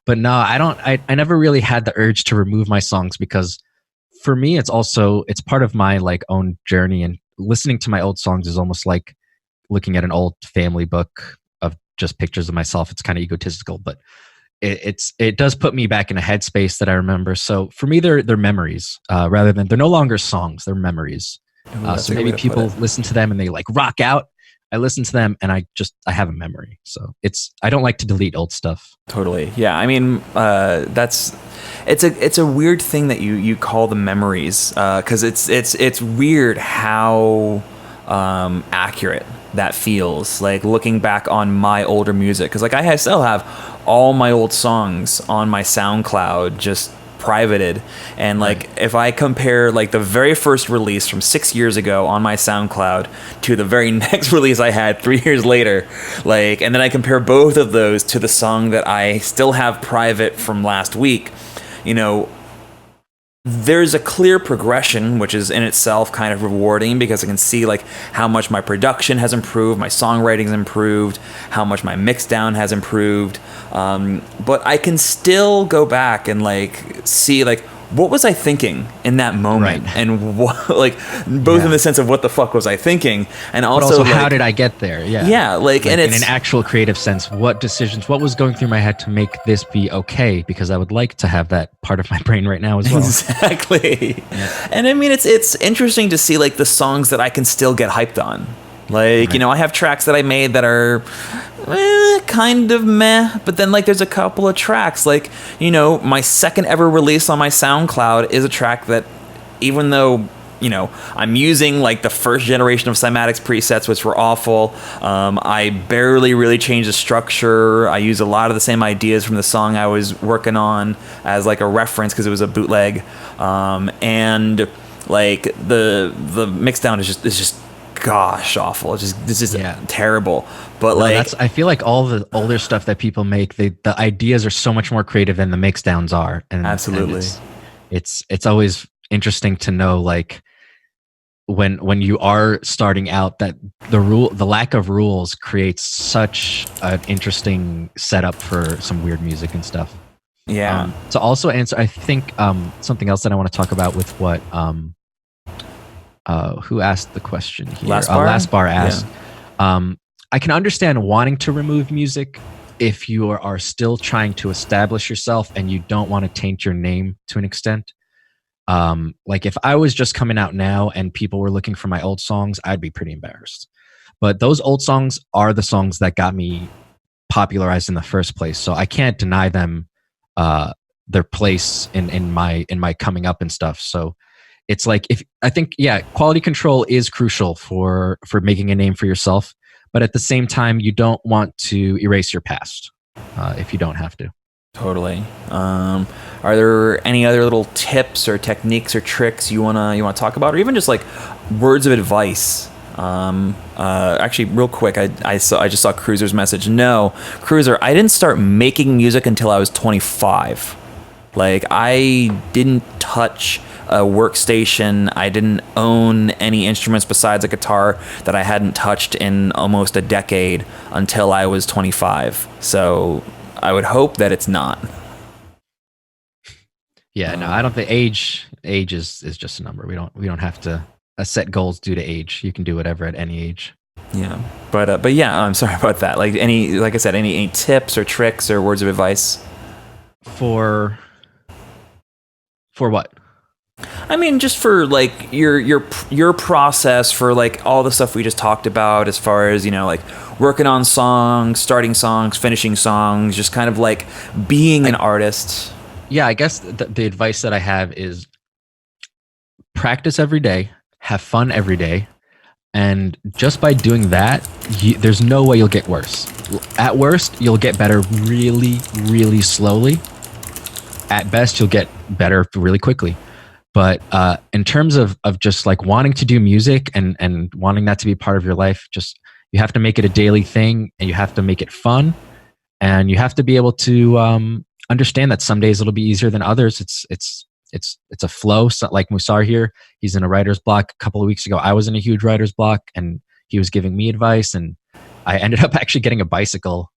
[SPEAKER 2] But no, I never really had the urge to remove my songs, because for me, it's part of my like own journey, and listening to my old songs is almost like looking at an old family book of just pictures of myself. It's kind of egotistical, but it does put me back in a headspace that I remember. So for me, they're memories, rather than, they're no longer songs, they're memories. So maybe people listen to them and they like rock out. I listen to them and I have a memory. So I don't like to delete old stuff.
[SPEAKER 1] Totally. Yeah. I mean, it's a weird thing that you call them memories, cause it's weird how, accurate that feels, like looking back on my older music. Cause like I still have all my old songs on my SoundCloud, just privated. And like, if I compare like the very first release from 6 years ago on my SoundCloud to the very next release I had 3 years later, like, and then I compare both of those to the song that I still have private from last week, you know, there's a clear progression, which is in itself kind of rewarding, because I can see like how much my production has improved, my songwriting's improved, how much my mix down has improved. But I can still go back and like see like, what was I thinking in that moment? Right. And what, like, both in the sense of what the fuck was I thinking, and also like,
[SPEAKER 2] how did I get there? Yeah,
[SPEAKER 1] like and it's
[SPEAKER 2] in an actual creative sense, what was going through my head to make this be okay? Because I would like to have that part of my brain right now as well.
[SPEAKER 1] Exactly. Yeah. And I mean, it's interesting to see like the songs that I can still get hyped on. Like, you know, I have tracks that I made that are kind of meh, but then like there's a couple of tracks, like, you know, my second ever release on my SoundCloud is a track that, even though, you know, I'm using like the first generation of cymatics presets, which were awful, I barely really changed the structure. I used a lot of the same ideas from the song I was working on as like a reference, because it was a bootleg, and like the mix down is just gosh awful. This is terrible. But
[SPEAKER 2] I feel like all the older stuff that people make, the ideas are so much more creative than the mix downs are. And
[SPEAKER 1] absolutely,
[SPEAKER 2] and it's always interesting to know, like, when you are starting out, that the lack of rules creates such an interesting setup for some weird music and stuff.
[SPEAKER 1] Yeah.
[SPEAKER 2] To also answer, I think something else that I want to talk about with what who asked the question here? Last Bar asked. Yeah. I can understand wanting to remove music if you are still trying to establish yourself and you don't want to taint your name to an extent. Like if I was just coming out now and people were looking for my old songs, I'd be pretty embarrassed. But those old songs are the songs that got me popularized in the first place. So I can't deny them their place in my coming up and stuff. So it's like, quality control is crucial for making a name for yourself. But at the same time, you don't want to erase your past if you don't have to.
[SPEAKER 1] Totally. Are there any other little tips or techniques or tricks you wanna talk about, or even just like words of advice? Actually, real quick, I just saw Cruiser's message. No, Cruiser, I didn't start making music until I was 25. Like, I didn't touch a workstation. I didn't own any instruments besides a guitar that I hadn't touched in almost a decade until I was 25. So I would hope that it's not.
[SPEAKER 2] Yeah, no, I don't think age is just a number. We don't have to set goals due to age. You can do whatever at any age.
[SPEAKER 1] Yeah, but yeah, I'm sorry about that. Like I said, any tips or tricks or words of advice
[SPEAKER 2] for what?
[SPEAKER 1] I mean, just for like your process for like all the stuff we just talked about, as far as, you know, like working on songs, starting songs, finishing songs, just kind of like being an artist.
[SPEAKER 2] Yeah, I guess the advice that I have is practice every day, have fun every day, and just by doing that, there's no way you'll get worse. At worst, you'll get better really, really slowly. At best, you'll get better really quickly. But in terms of just like wanting to do music and wanting that to be part of your life, just you have to make it a daily thing, and you have to make it fun, and you have to be able to understand that some days it'll be easier than others. It's a flow. So like Musar here, he's in a writer's block. A couple of weeks ago, I was in a huge writer's block, and he was giving me advice, and I ended up actually getting a bicycle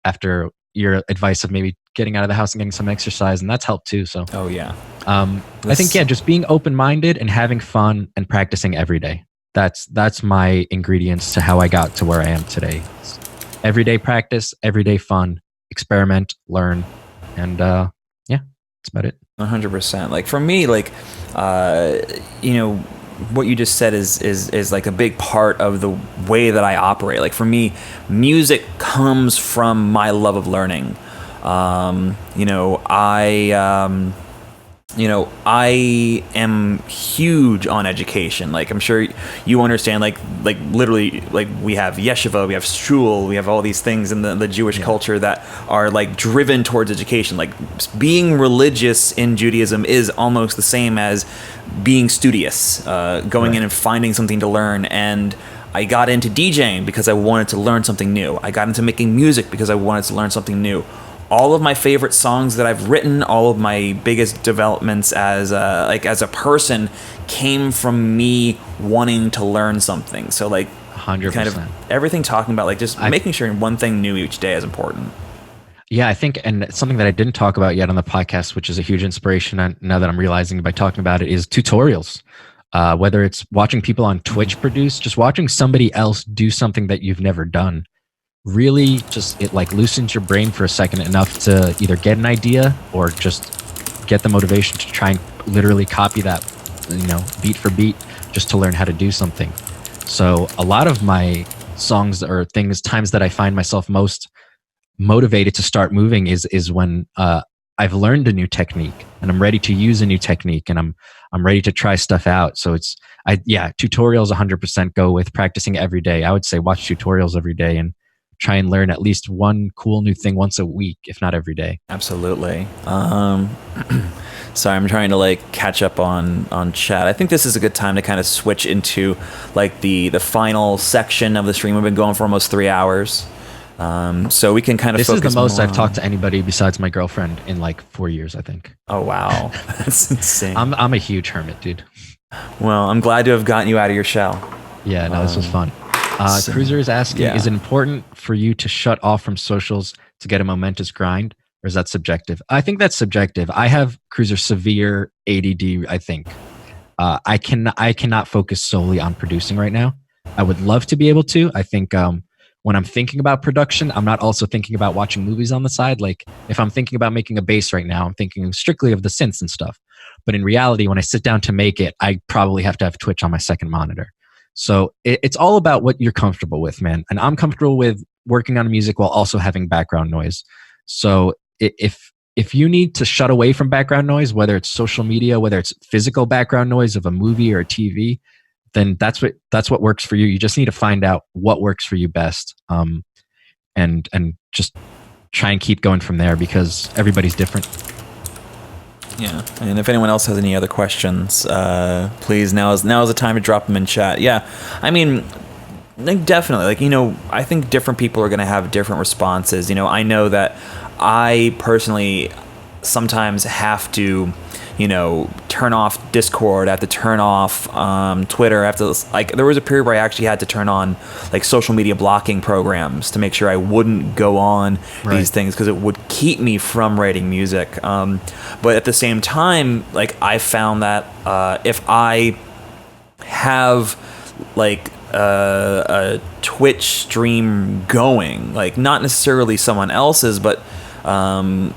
[SPEAKER 2] after your advice of maybe getting out of the house and getting some exercise, and that's helped too. So
[SPEAKER 1] Oh yeah.
[SPEAKER 2] I think just being open-minded and having fun and practicing every day. That's my ingredients to how I got to where I am today. It's everyday practice, everyday fun, experiment, learn, and yeah, that's about it.
[SPEAKER 1] 100%. Like for me, like you know, what you just said is like a big part of the way that I operate. Like for me, music comes from my love of learning. I am huge on education. Like I'm sure you understand, like literally, like we have yeshiva, we have shul, we have all these things in the Jewish culture that are like driven towards education. Like being religious in Judaism is almost the same as being studious, going in and finding something to learn. And I got into DJing because I wanted to learn something new. I got into making music because I wanted to learn something new. All of my favorite songs that I've written, all of my biggest developments as a person, came from me wanting to learn something. So like
[SPEAKER 2] 100%.
[SPEAKER 1] kind of everything talking about like just making sure one thing new each day is important.
[SPEAKER 2] Yeah, I think, and it's something that I didn't talk about yet on the podcast, which is a huge inspiration, and now that I'm realizing by talking about it, is tutorials. Whether it's watching people on Twitch produce, just watching somebody else do something that you've never done. Really just it like loosens your brain for a second enough to either get an idea or just get the motivation to try and literally copy that, you know, beat for beat, just to learn how to do something. So a lot of my songs or times that I find myself most motivated to start moving is when I've learned a new technique and I'm ready to use a new technique, and I'm ready to try stuff out. So tutorials 100% go with practicing every day. I would say watch tutorials every day and try and learn at least one cool new thing once a week, if not every day.
[SPEAKER 1] Absolutely. Sorry, I'm trying to like catch up on chat. I think this is a good time to kind of switch into like the final section of the stream. We've been going for almost 3 hours. So we can kind of
[SPEAKER 2] this
[SPEAKER 1] focus
[SPEAKER 2] is the most
[SPEAKER 1] more
[SPEAKER 2] I've talked to anybody besides my girlfriend in like 4 years, I think.
[SPEAKER 1] Oh wow. That's insane.
[SPEAKER 2] I'm a huge hermit, dude.
[SPEAKER 1] Well, I'm glad to have gotten you out of your shell.
[SPEAKER 2] Yeah, no, this was fun. Cruiser is asking, is it important for you to shut off from socials to get a momentous grind, or is that subjective? I think that's subjective. I have, Cruiser, severe ADD, I think. I cannot focus solely on producing right now. I would love to be able to. I think when I'm thinking about production, I'm not also thinking about watching movies on the side. Like if I'm thinking about making a bass right now, I'm thinking strictly of the synths and stuff. But in reality, when I sit down to make it, I probably have to have Twitch on my second monitor. So it's all about what you're comfortable with, man. And I'm comfortable with working on music while also having background noise. So if you need to shut away from background noise, whether it's social media, whether it's physical background noise of a movie or a TV, then that's what works for you. You just need to find out what works for you best, and just try and keep going from there, because everybody's different.
[SPEAKER 1] Yeah, and if anyone else has any other questions, please, now is the time to drop them in chat. Yeah, I mean, like, definitely, like, you know, I think different people are going to have different responses. You know, I know that I personally sometimes have to, you know, turn off Discord. I have to turn off Twitter. I have to, like, there was a period where I actually had to turn on like social media blocking programs to make sure I wouldn't go on these things, because it would keep me from writing music. But at the same time, like, I found that if I have like a Twitch stream going, like not necessarily someone else's, but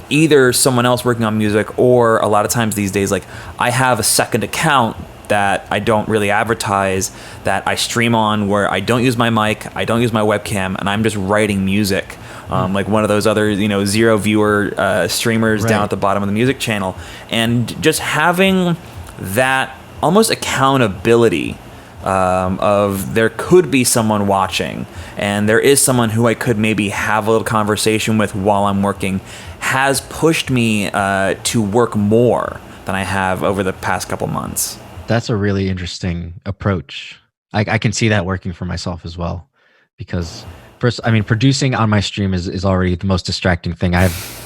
[SPEAKER 1] either someone else working on music, or a lot of times these days, like, I have a second account that I don't really advertise, that I stream on, where I don't use my mic, I don't use my webcam, and I'm just writing music. Like one of those other, you know, 0 viewer streamers down at the bottom of the music channel. And just having that almost accountability of there could be someone watching, and there is someone who I could maybe have a little conversation with while I'm working, has pushed me to work more than I have over the past couple months.
[SPEAKER 2] That's a really interesting approach. I can see that working for myself as well, because first, I mean, producing on my stream is already the most distracting thing. I have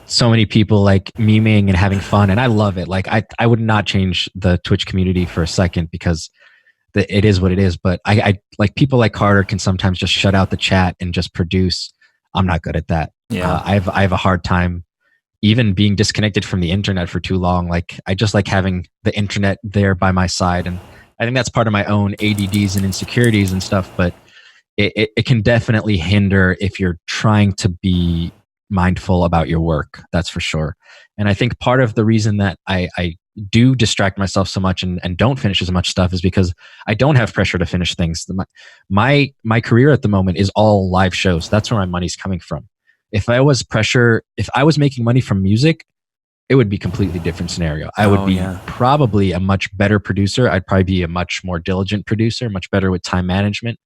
[SPEAKER 2] so many people like memeing and having fun, and I love it. Like, I would not change the Twitch community for a second, because it is what it is. But I like, people like Carter can sometimes just shut out the chat and just produce. I'm not good at that.
[SPEAKER 1] Yeah.
[SPEAKER 2] I have a hard time even being disconnected from the internet for too long. Like, I just like having the internet there by my side, and I think that's part of my own ADDs and insecurities and stuff. But it can definitely hinder if you're trying to be mindful about your work. That's for sure. And I think part of the reason that I do distract myself so much and don't finish as much stuff is because I don't have pressure to finish things. My career at the moment is all live shows. That's where my money's coming from. If I was making money from music, it would be a completely different scenario. I would be probably a much better producer. I'd probably be a much more diligent producer, much better with time management.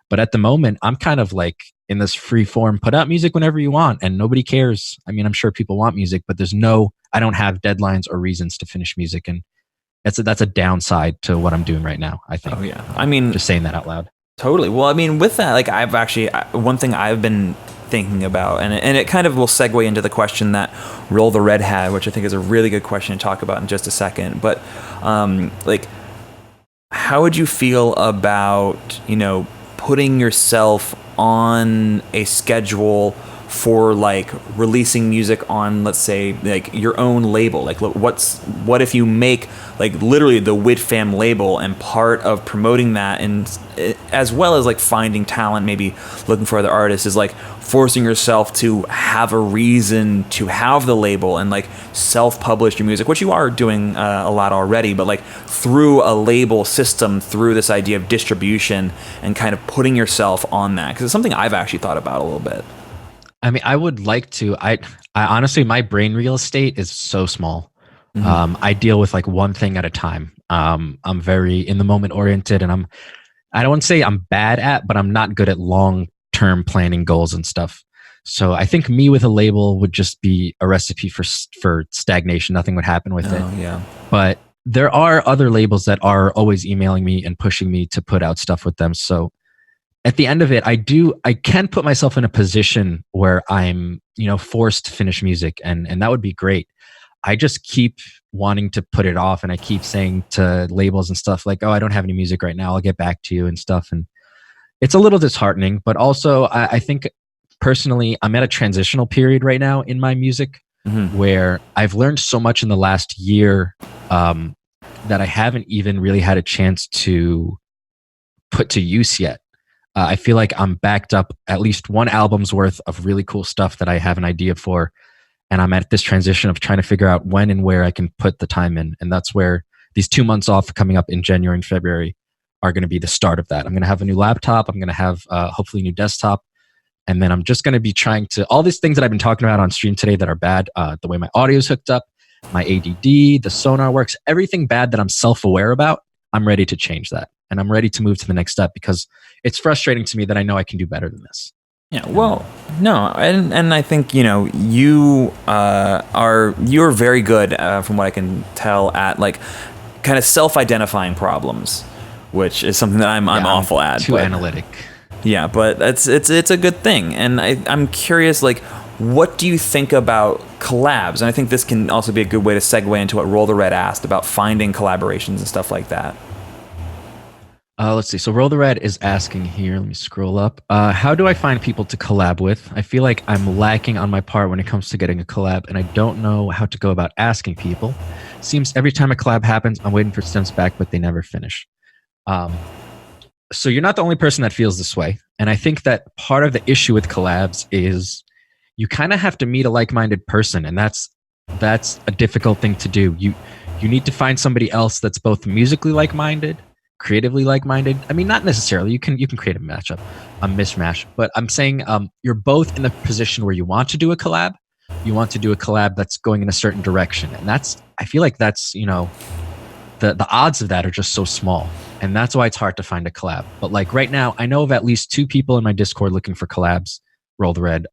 [SPEAKER 2] But at the moment, I'm kind of like in this free form, put out music whenever you want, and nobody cares. I mean, I'm sure people want music, but I don't have deadlines or reasons to finish music. And that's a downside to what I'm doing right now, I think.
[SPEAKER 1] Oh yeah. I mean,
[SPEAKER 2] just saying that out loud.
[SPEAKER 1] Totally. Well, I mean, with that, like, I've actually, one thing I've been thinking about, and it kind of will segue into the question that Roll the Red had, which I think is a really good question to talk about in just a second. But like, how would you feel about, you know, putting yourself on a schedule for like releasing music on, let's say, like your own label? Like, what if you make like literally the Wid Fam label, and part of promoting that, and as well as like finding talent, maybe looking for other artists, is like forcing yourself to have a reason to have the label and like self-publish your music, which you are doing a lot already, but like through a label system, through this idea of distribution, and kind of putting yourself on that, because it's something I've actually thought about a little bit. I
[SPEAKER 2] mean, I would like to. I honestly, my brain real estate is so small. Mm-hmm. I deal with like one thing at a time. I'm very in the moment oriented, and I don't want to say I'm bad at, but I'm not good at long-term planning goals and stuff. So I think me with a label would just be a recipe for stagnation. Nothing would happen with it.
[SPEAKER 1] Yeah.
[SPEAKER 2] But there are other labels that are always emailing me and pushing me to put out stuff with them. So at the end of it, I can put myself in a position where I'm, you know, forced to finish music, and that would be great. I just keep wanting to put it off, and I keep saying to labels and stuff like, oh, I don't have any music right now, I'll get back to you and stuff. And it's a little disheartening, but also I think personally, I'm at a transitional period right now in my music, mm-hmm. where I've learned so much in the last year that I haven't even really had a chance to put to use yet. I feel like I'm backed up at least one album's worth of really cool stuff that I have an idea for. And I'm at this transition of trying to figure out when and where I can put the time in. And that's where these 2 months off coming up in January and February are going to be the start of that. I'm going to have a new laptop. I'm going to have hopefully a new desktop. And then I'm just going to be trying to, all these things that I've been talking about on stream today that are bad, the way my audio is hooked up, my ADD, the sonar works, everything bad that I'm self-aware about, I'm ready to change that. And I'm ready to move to the next step, because it's frustrating to me that I know I can do better than this.
[SPEAKER 1] Yeah, well, no, and I think, you know, you're very good from what I can tell at like kind of self-identifying problems, which is something that I'm awful at.
[SPEAKER 2] Too analytic.
[SPEAKER 1] Yeah, but it's a good thing, and I'm curious, like, what do you think about collabs? And I think this can also be a good way to segue into what Roll the Red asked about finding collaborations and stuff like that.
[SPEAKER 2] Let's see. So Roll the Red is asking here. Let me scroll up. How do I find people to collab with? I feel like I'm lacking on my part when it comes to getting a collab, and I don't know how to go about asking people. Seems every time a collab happens, I'm waiting for stems back, but they never finish. So you're not the only person that feels this way. And I think that part of the issue with collabs is you kind of have to meet a like-minded person, and that's a difficult thing to do. You need to find somebody else that's both musically like-minded, creatively like-minded. I mean, not necessarily. You can create a matchup, a mismatch. But I'm saying you're both in a position where you want to do a collab. You want to do a collab that's going in a certain direction, and I feel like that's the odds of that are just so small, and that's why it's hard to find a collab. But like right now, I know of at least 2 people in my Discord looking for collabs. Roll the Red.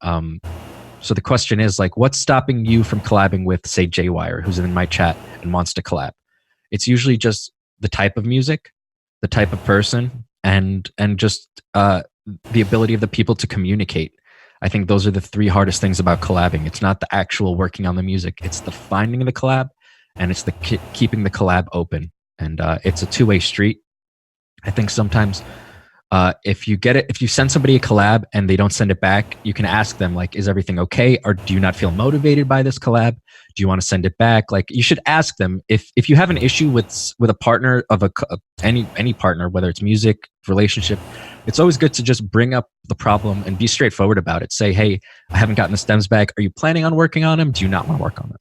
[SPEAKER 2] So the question is like, what's stopping you from collabing with, say, JWire, who's in my chat and wants to collab? It's usually just the type of music, the type of person, and just the ability of the people to communicate. I think those are the 3 hardest things about collabing. It's not the actual working on the music. It's the finding the collab, and it's the keeping the collab open. And it's a 2-way street. I think sometimes if you send somebody a collab and they don't send it back, you can ask them like, is everything okay? Or do you not feel motivated by this collab? Do you want to send it back? Like, you should ask them if you have an issue with a partner of any partner, whether it's music, relationship. It's always good to just bring up the problem and be straightforward about it. Say, hey, I haven't gotten the stems back. Are you planning on working on them? Do you not want to work on them?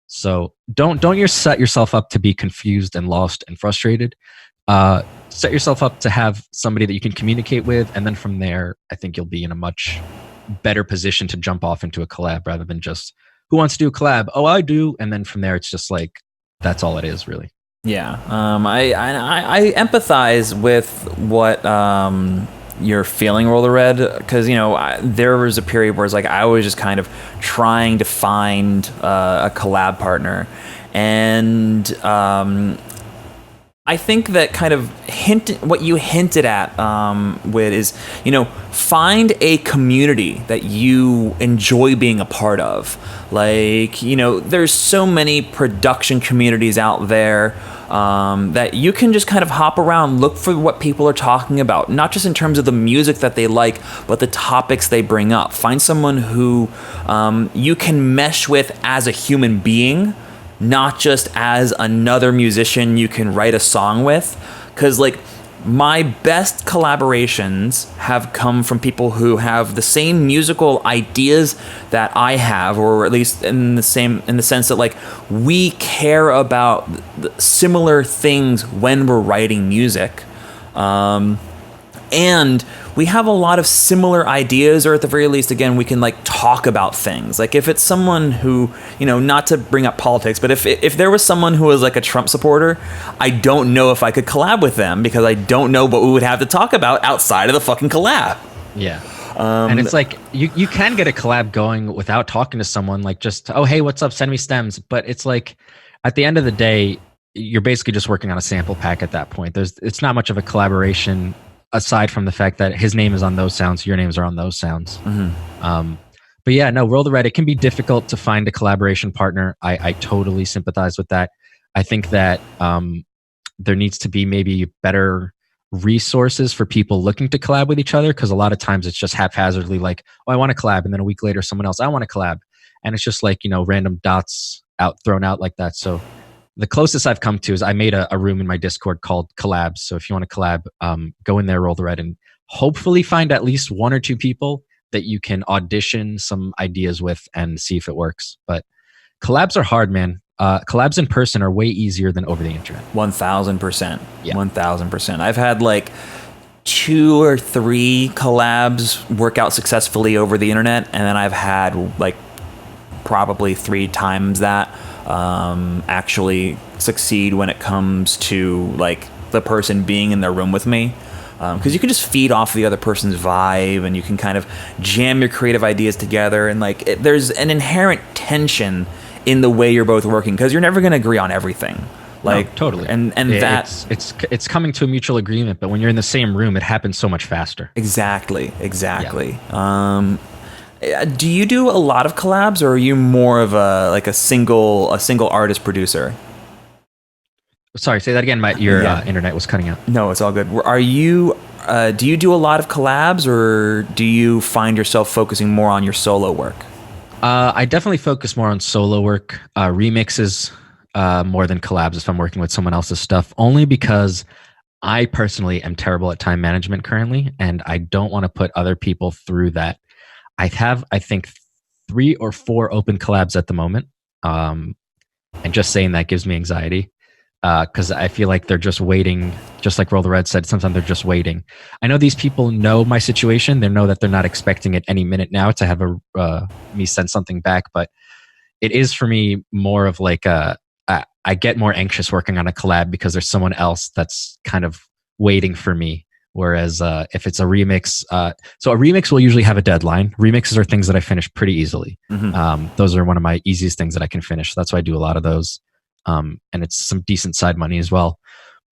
[SPEAKER 2] So don't set yourself up to be confused and lost and frustrated. Set yourself up to have somebody that you can communicate with, and then from there, I think you'll be in a much better position to jump off into a collab rather than just, who wants to do a collab? Oh, I do. And then from there, it's just like, that's all it is, really.
[SPEAKER 1] Yeah. I empathize with what you're feeling, Roll the Red, because there was a period where it's like I was just kind of trying to find a collab partner, and I think that kind of what you hinted at, Wid, is, find a community that you enjoy being a part of. Like, there's so many production communities out there that you can just kind of hop around, look for what people are talking about, not just in terms of the music that they like, but the topics they bring up. Find someone who you can mesh with as a human being, not just as another musician you can write a song with. Because like my best collaborations have come from people who have the same musical ideas that I have, or at least in the sense that like we care about similar things when we're writing music. And we have a lot of similar ideas, or at the very least, again, we can like talk about things. Like if it's someone who, not to bring up politics, but if there was someone who was like a Trump supporter, I don't know if I could collab with them because I don't know what we would have to talk about outside of the fucking collab.
[SPEAKER 2] Yeah. And it's like, you can get a collab going without talking to someone, like just, oh, hey, what's up? Send me stems. But it's like, at the end of the day, you're basically just working on a sample pack at that point. It's not much of a collaboration, aside from the fact that his name is on those sounds, your names are on those sounds. Mm-hmm. But yeah, no, Roll the Red, it can be difficult to find a collaboration partner. I totally sympathize with that. I think that there needs to be maybe better resources for people looking to collab with each other, because a lot of times it's just haphazardly like, oh, I want to collab, and then a week later someone else, I want to collab. And it's just like, random dots thrown out like that. So the closest I've come to is I made a room in my Discord called Collabs. So if you want to collab, go in there, Roll the Red, and hopefully find at least 1 or 2 people that you can audition some ideas with and see if it works. But collabs are hard, man. Collabs in person are way easier than over the internet.
[SPEAKER 1] 1,000%.
[SPEAKER 2] Yeah.
[SPEAKER 1] 1,000%. I've had like 2 or 3 collabs work out successfully over the internet, and then I've had like probably 3 times that actually succeed when it comes to like the person being in the room with me, because you can just feed off the other person's vibe, and you can kind of jam your creative ideas together, and like there's an inherent tension in the way you're both working, because you're never going to agree on everything. Like,
[SPEAKER 2] no, totally.
[SPEAKER 1] And
[SPEAKER 2] it's coming to a mutual agreement, but when you're in the same room, it happens so much faster.
[SPEAKER 1] Exactly.
[SPEAKER 2] Yeah.
[SPEAKER 1] Do you do a lot of collabs, or are you more of a single artist producer?
[SPEAKER 2] Sorry, say that again. Your internet was cutting out.
[SPEAKER 1] No, it's all good. Are you? Do you do a lot of collabs, or do you find yourself focusing more on your solo work?
[SPEAKER 2] I definitely focus more on solo work, remixes, more than collabs if I'm working with someone else's stuff. Only because I personally am terrible at time management currently, and I don't want to put other people through that. I have, I think, 3 or 4 open collabs at the moment, and just saying that gives me anxiety. Because I feel like they're just waiting, just like Roll the Red said, sometimes they're just waiting. I know these people know my situation. They know that they're not expecting it any minute now to have me send something back. But it is for me more of like I get more anxious working on a collab because there's someone else that's kind of waiting for me. Whereas if it's a remix, so a remix will usually have a deadline. Remixes are things that I finish pretty easily. Those are one of my easiest things that I can finish. That's why I do a lot of those. And it's some decent side money as well.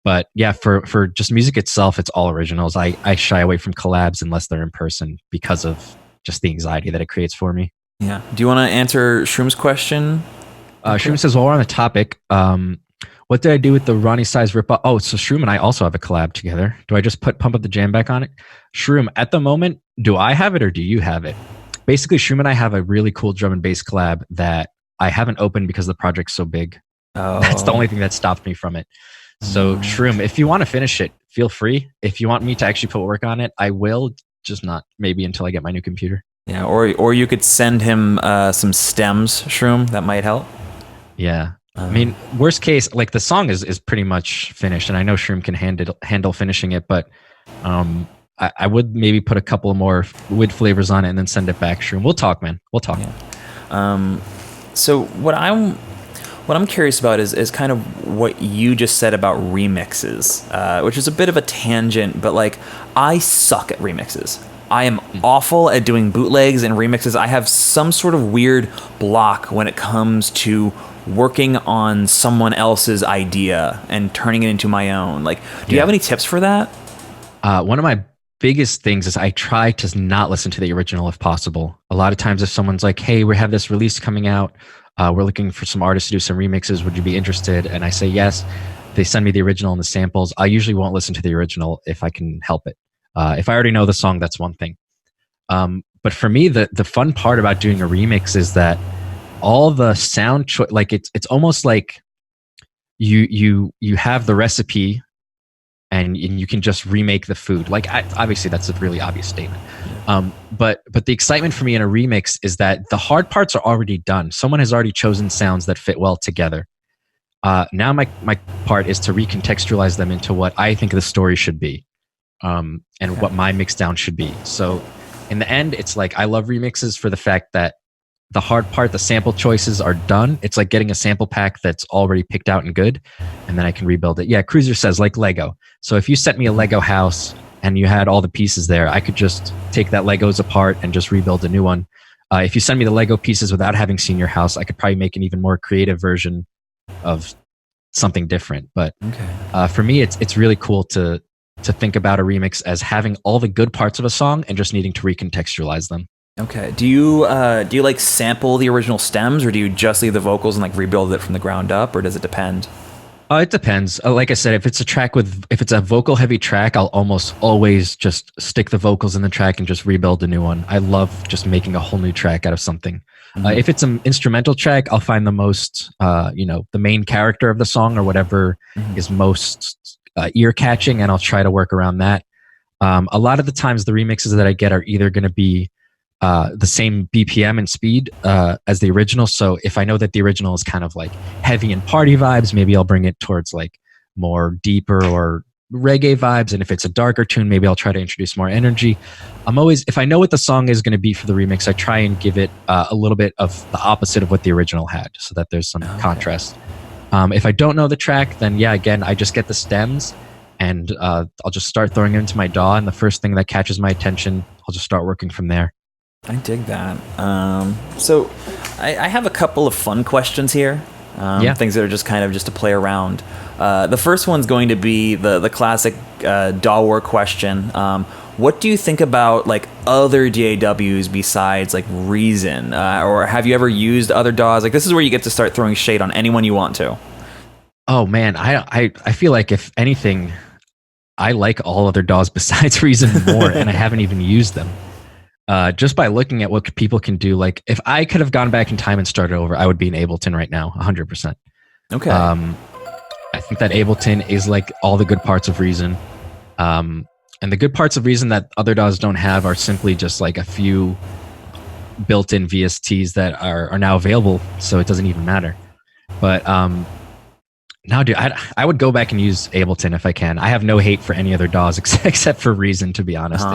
[SPEAKER 2] But yeah, for just music itself, it's all originals. I shy away from collabs unless they're in person because of just the anxiety that it creates for me.
[SPEAKER 1] Yeah. Do you want to answer Shroom's question?
[SPEAKER 2] Shroom says, while we're on the topic, what did I do with the Ronnie Size ripoff? Oh, so Shroom and I also have a collab together. Do I just Pump Up the Jam back on it? Shroom, at the moment, do I have it or do you have it? Basically, Shroom and I have a really cool drum and bass collab that I haven't opened because the project's so big. That's the only thing that stopped me from it. So Shroom, if you want to finish it, feel free. If you want me to actually put work on it, I will, just not maybe until I get my new computer.
[SPEAKER 1] Yeah, or you could send him some stems, Shroom. That might help.
[SPEAKER 2] Yeah. I mean, worst case, like the song is pretty much finished, and I know Shroom can handle finishing it, but I would maybe put a couple more wood flavors on it and then send it back. Shroom, we'll talk, man. We'll talk.
[SPEAKER 1] Yeah. So what I'm curious about is kind of what you just said about remixes, which is a bit of a tangent, but like I suck at remixes. I am awful at doing bootlegs and remixes. I have some sort of weird block when it comes to working on someone else's idea and turning it into my own. Like, do you have any tips for that?
[SPEAKER 2] One of my biggest things is I try to not listen to the original if possible. A lot of times if someone's like, hey, we have this release coming out, we're looking for some artists to do some remixes, would you be interested? And I say yes. They send me the original and the samples. I usually won't listen to the original if I can help it. If I already know the song, that's one thing. But for me, the fun part about doing a remix is that all the sound like it's almost like you have the recipe and you can just remake the food. Like obviously that's a really obvious statement. But the excitement for me in a remix is that the hard parts are already done. Someone has already chosen sounds that fit well together. Now my part is to recontextualize them into what I think the story should be, and what my mix down should be. So in the end, it's like I love remixes for the fact that the hard part, the sample choices are done. It's like getting a sample pack that's already picked out and good, and then I can rebuild it. Yeah, Cruiser says like Lego. So if you sent me a Lego house and you had all the pieces there, I could just take that Legos apart and just rebuild a new one. If you send me the Lego pieces without having seen your house, I could probably make an even more creative version of something different. But for me, it's really cool to think about a remix as having all the good parts of a song and just needing to recontextualize them.
[SPEAKER 1] Okay. Do you like sample the original stems, or do you just leave the vocals and like rebuild it from the ground up, or does it depend?
[SPEAKER 2] It depends. Like I said, if it's a vocal heavy track, I'll almost always just stick the vocals in the track and just rebuild a new one. I love just making a whole new track out of something. If it's an instrumental track, I'll find the most, the main character of the song or whatever is most ear catching, and I'll try to work around that. A lot of the times the remixes that I get are either going to be the same BPM and speed as the original. So if I know that the original is kind of like heavy and party vibes, maybe I'll bring it towards like more deeper or reggae vibes. And if it's a darker tune, maybe I'll try to introduce more energy. If I know what the song is going to be for the remix, I try and give it a little bit of the opposite of what the original had, so that there's some contrast. If I don't know the track, then again, I just get the stems and I'll just start throwing it into my DAW, and the first thing that catches my attention, I'll just start working from there.
[SPEAKER 1] I dig that. So I have a couple of fun questions here. Things that are just kind of just to play around. The first one's going to be the classic DAW war question. What do you think about like other DAWs besides like Reason, or have you ever used other DAWs? Like this is where you get to start throwing shade on anyone you want to.
[SPEAKER 2] Oh man, I feel like if anything, I like all other DAWs besides Reason more, and I haven't even used them. Just by looking at what people can do, like if I could have gone back in time and started over, I would be in Ableton right now, 100%.
[SPEAKER 1] Okay.
[SPEAKER 2] I think that Ableton is like all the good parts of Reason. And the good parts of Reason that other DAWs don't have are simply just like a few built-in VSTs that are now available, so it doesn't even matter. But no, dude, I would go back and use Ableton if I can. I have no hate for any other DAWs except for Reason, to be honest.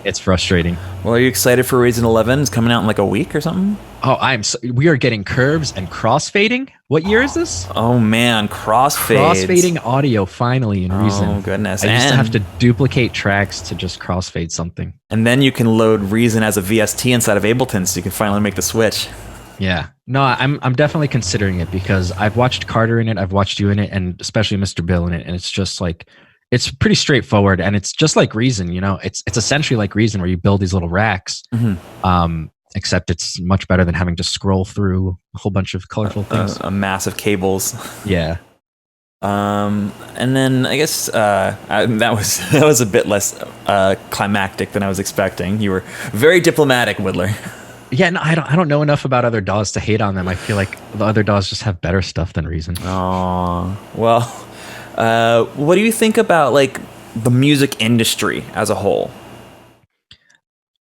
[SPEAKER 2] It's frustrating.
[SPEAKER 1] Well, are you excited for Reason 11? It's coming out in like a week or something?
[SPEAKER 2] Oh, we are getting curves and crossfading. What year is this?
[SPEAKER 1] Oh man, crossfades.
[SPEAKER 2] Crossfading audio finally in Reason.
[SPEAKER 1] Oh goodness.
[SPEAKER 2] I used to have to duplicate tracks to just crossfade something.
[SPEAKER 1] And then you can load Reason as a VST inside of Ableton, so you can finally make the switch.
[SPEAKER 2] Yeah. No, I'm definitely considering it because I've watched Carter in it, I've watched you in it, and especially Mr. Bill in it, and it's just like it's pretty straightforward, and it's just like Reason, you know. It's essentially like Reason where you build these little racks. Except it's much better than having to scroll through a whole bunch of colorful things.
[SPEAKER 1] A mass of cables.
[SPEAKER 2] Yeah.
[SPEAKER 1] And then I guess that was a bit less climactic than I was expecting. You were very diplomatic, Widdler.
[SPEAKER 2] Yeah, no, I don't know enough about other DAWs to hate on them. I feel like the other DAWs just have better stuff than Reason.
[SPEAKER 1] Oh, well, what do you think about like the music industry as a whole?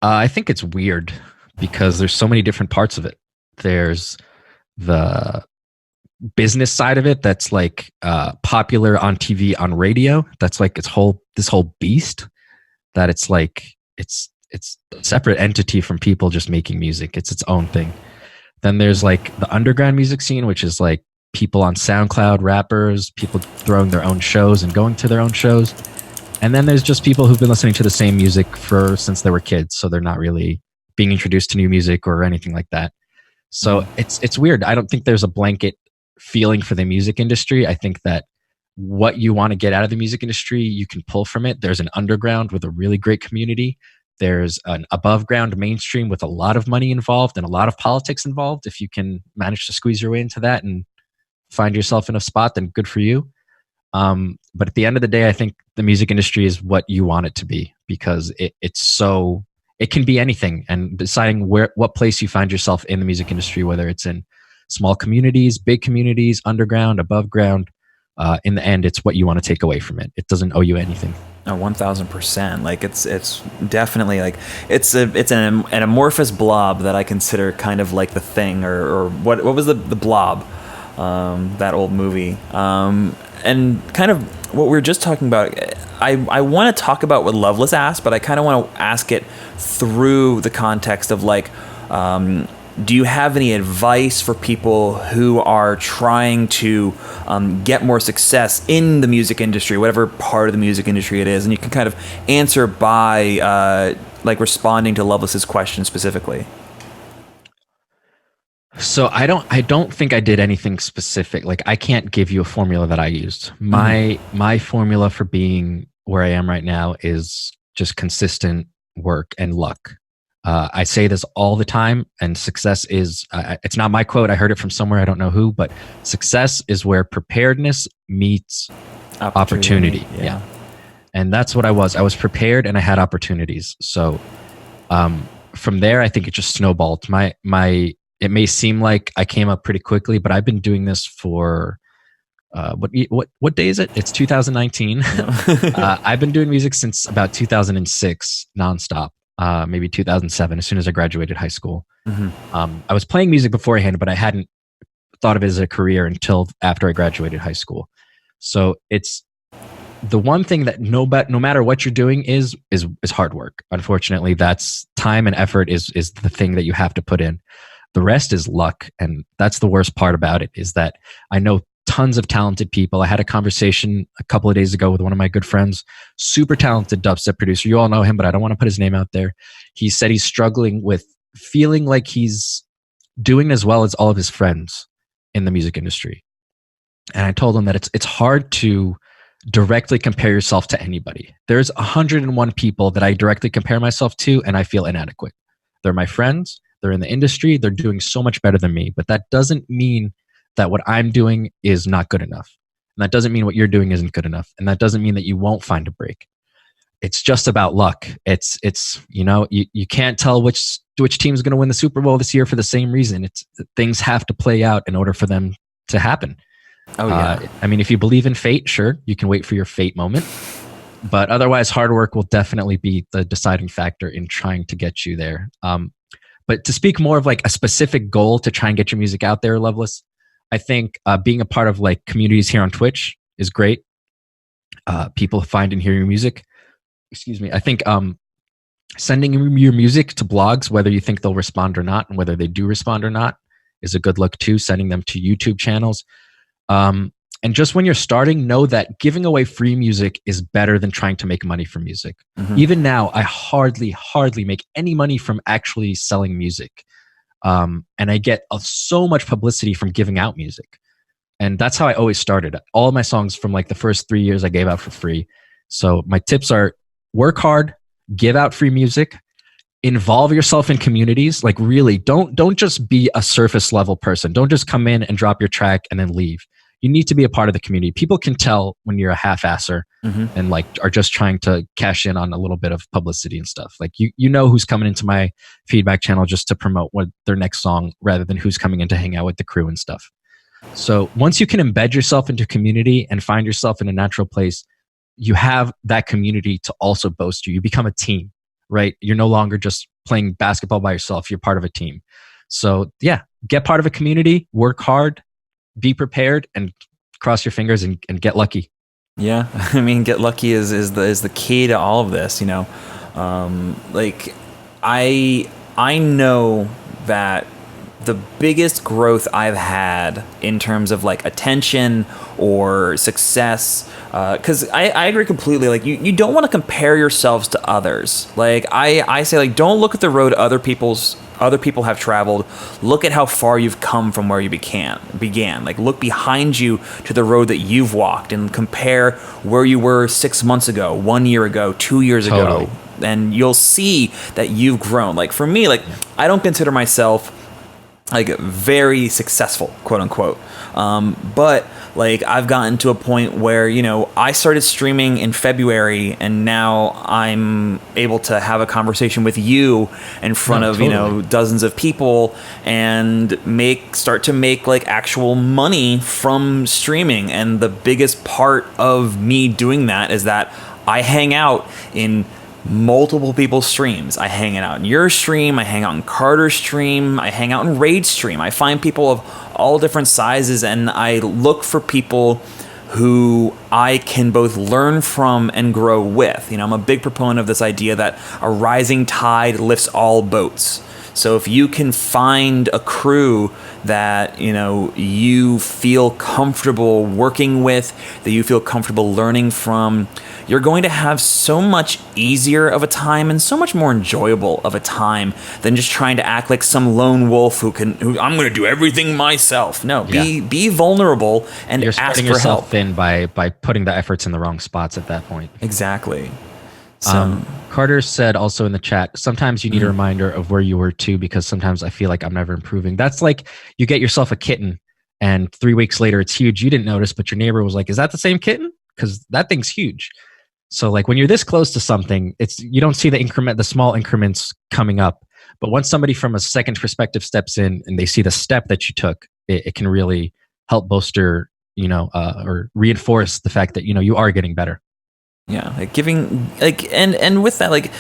[SPEAKER 2] I think it's weird because there's so many different parts of it. There's the business side of it that's like popular on TV, on radio. That's like this whole beast that it's like it's a separate entity from people just making music. It's its own thing. Then there's like the underground music scene, which is like people on SoundCloud, rappers, people throwing their own shows and going to their own shows. And then there's just people who've been listening to the same music since they were kids, so they're not really being introduced to new music or anything like that. So it's weird. I don't think there's a blanket feeling for the music industry. I think that what you want to get out of the music industry, you can pull from it. There's an underground with a really great community. There's an above ground mainstream with a lot of money involved and a lot of politics involved. If you can manage to squeeze your way into that and find yourself in a spot, then good for you. But at the end of the day, I think the music industry is what you want it to be because it can be anything. And deciding what place you find yourself in the music industry, whether it's in small communities, big communities, underground, above ground, in the end, it's what you want to take away from it. It doesn't owe you anything.
[SPEAKER 1] Oh, 1000%. Like it's definitely like it's an amorphous blob that I consider kind of like The Thing or what was the Blob, that old movie, and kind of what we were just talking about. I want to talk about what Loveless asked, but I kind of want to ask it through the context of like, do you have any advice for people who are trying to get more success in the music industry, whatever part of the music industry it is? And you can kind of answer by like responding to Loveless's question specifically.
[SPEAKER 2] So I don't think I did anything specific. Like I can't give you a formula that I used. My formula for being where I am right now is just consistent work and luck. I say this all the time, and success is, it's not my quote. I heard it from somewhere. I don't know who, but success is where preparedness meets opportunity. Yeah. And that's what I was. I was prepared and I had opportunities. So from there, I think it just snowballed. It may seem like I came up pretty quickly, but I've been doing this for, what day is it? It's 2019. I've been doing music since about 2006 nonstop. Maybe 2007, as soon as I graduated high school. I was playing music beforehand, but I hadn't thought of it as a career until after I graduated high school. So it's the one thing that no matter what you're doing is hard work. Unfortunately, that's time and effort is the thing that you have to put in. The rest is luck. And that's the worst part about it, is that I know tons of talented people. I had a conversation a couple of days ago with one of my good friends, super talented dubstep producer. You all know him, but I don't want to put his name out there. He said he's struggling with feeling like he's doing as well as all of his friends in the music industry. And I told him that it's hard to directly compare yourself to anybody. There's 101 people that I directly compare myself to, and I feel inadequate. They're my friends. They're in the industry. They're doing so much better than me. But that doesn't mean that what I'm doing is not good enough. And that doesn't mean what you're doing isn't good enough. And that doesn't mean that you won't find a break. It's just about luck. It's you can't tell which team's going to win the Super Bowl this year for the same reason. It's things have to play out in order for them to happen.
[SPEAKER 1] Oh yeah.
[SPEAKER 2] I mean, if you believe in fate, sure, you can wait for your fate moment. But otherwise, hard work will definitely be the deciding factor in trying to get you there. But to speak more of like a specific goal to try and get your music out there, Loveless, I think being a part of like communities here on Twitch is great. People find and hear your music. Excuse me. I think sending your music to blogs, whether you think they'll respond or not, and whether they do respond or not, is a good look too. Sending them to YouTube channels. And just when you're starting, know that giving away free music is better than trying to make money from music. Mm-hmm. Even now, I hardly make any money from actually selling music. And I get so much publicity from giving out music. And that's how I always started. All of my songs from like the first 3 years I gave out for free. So my tips are work hard, give out free music, involve yourself in communities. Like really, don't just be a surface level person. Don't just come in and drop your track and then leave. You need to be a part of the community. People can tell when you're a half-asser and like are just trying to cash in on a little bit of publicity and stuff. Like you know who's coming into my feedback channel just to promote their next song rather than who's coming in to hang out with the crew and stuff. So once you can embed yourself into community and find yourself in a natural place, you have that community to also boast you. You become a team, right? You're no longer just playing basketball by yourself. You're part of a team. So yeah, get part of a community, work hard, be prepared, and cross your fingers and get lucky.
[SPEAKER 1] Yeah, I mean, get lucky is the key to all of this. You know, like I know that the biggest growth I've had in terms of like attention or success, because I agree completely. Like you don't want to compare yourselves to others. Like I say, like don't look at the road other people have traveled. Look at how far you've come from where you began. Like look behind you to the road that you've walked and compare where you were 6 months ago, 1 year ago, 2 years ago, and you'll see that you've grown. Like for me, like I don't consider myself like very successful, quote unquote. But like I've gotten to a point where, you know, I started streaming in February and now I'm able to have a conversation with you in front of, you know, dozens of people and start to make like actual money from streaming. And the biggest part of me doing that is that I hang out in multiple people's streams. I hang out in your stream, I hang out in Carter's stream, I hang out in Raid's stream. I find people of all different sizes and I look for people who I can both learn from and grow with. You know, I'm a big proponent of this idea that a rising tide lifts all boats. So if you can find a crew that, you know, you feel comfortable working with, that you feel comfortable learning from, you're going to have so much easier of a time and so much more enjoyable of a time than just trying to act like some lone wolf who I'm going to do everything myself. No, be vulnerable and
[SPEAKER 2] you're
[SPEAKER 1] ask
[SPEAKER 2] spreading
[SPEAKER 1] for
[SPEAKER 2] yourself
[SPEAKER 1] help.
[SPEAKER 2] Thin by putting the efforts in the wrong spots at that point.
[SPEAKER 1] Exactly. So,
[SPEAKER 2] Carter said also in the chat, sometimes you need a reminder of where you were too, because sometimes I feel like I'm never improving. That's like you get yourself a kitten and 3 weeks later it's huge. You didn't notice, but your neighbor was like, is that the same kitten? Because that thing's huge. So like when you're this close to something, you don't see the small increments coming up. But once somebody from a second perspective steps in and they see the step that you took, it can really help bolster, you know, or reinforce the fact that, you know, you are getting better.
[SPEAKER 1] Yeah, like giving, like, and with that, like,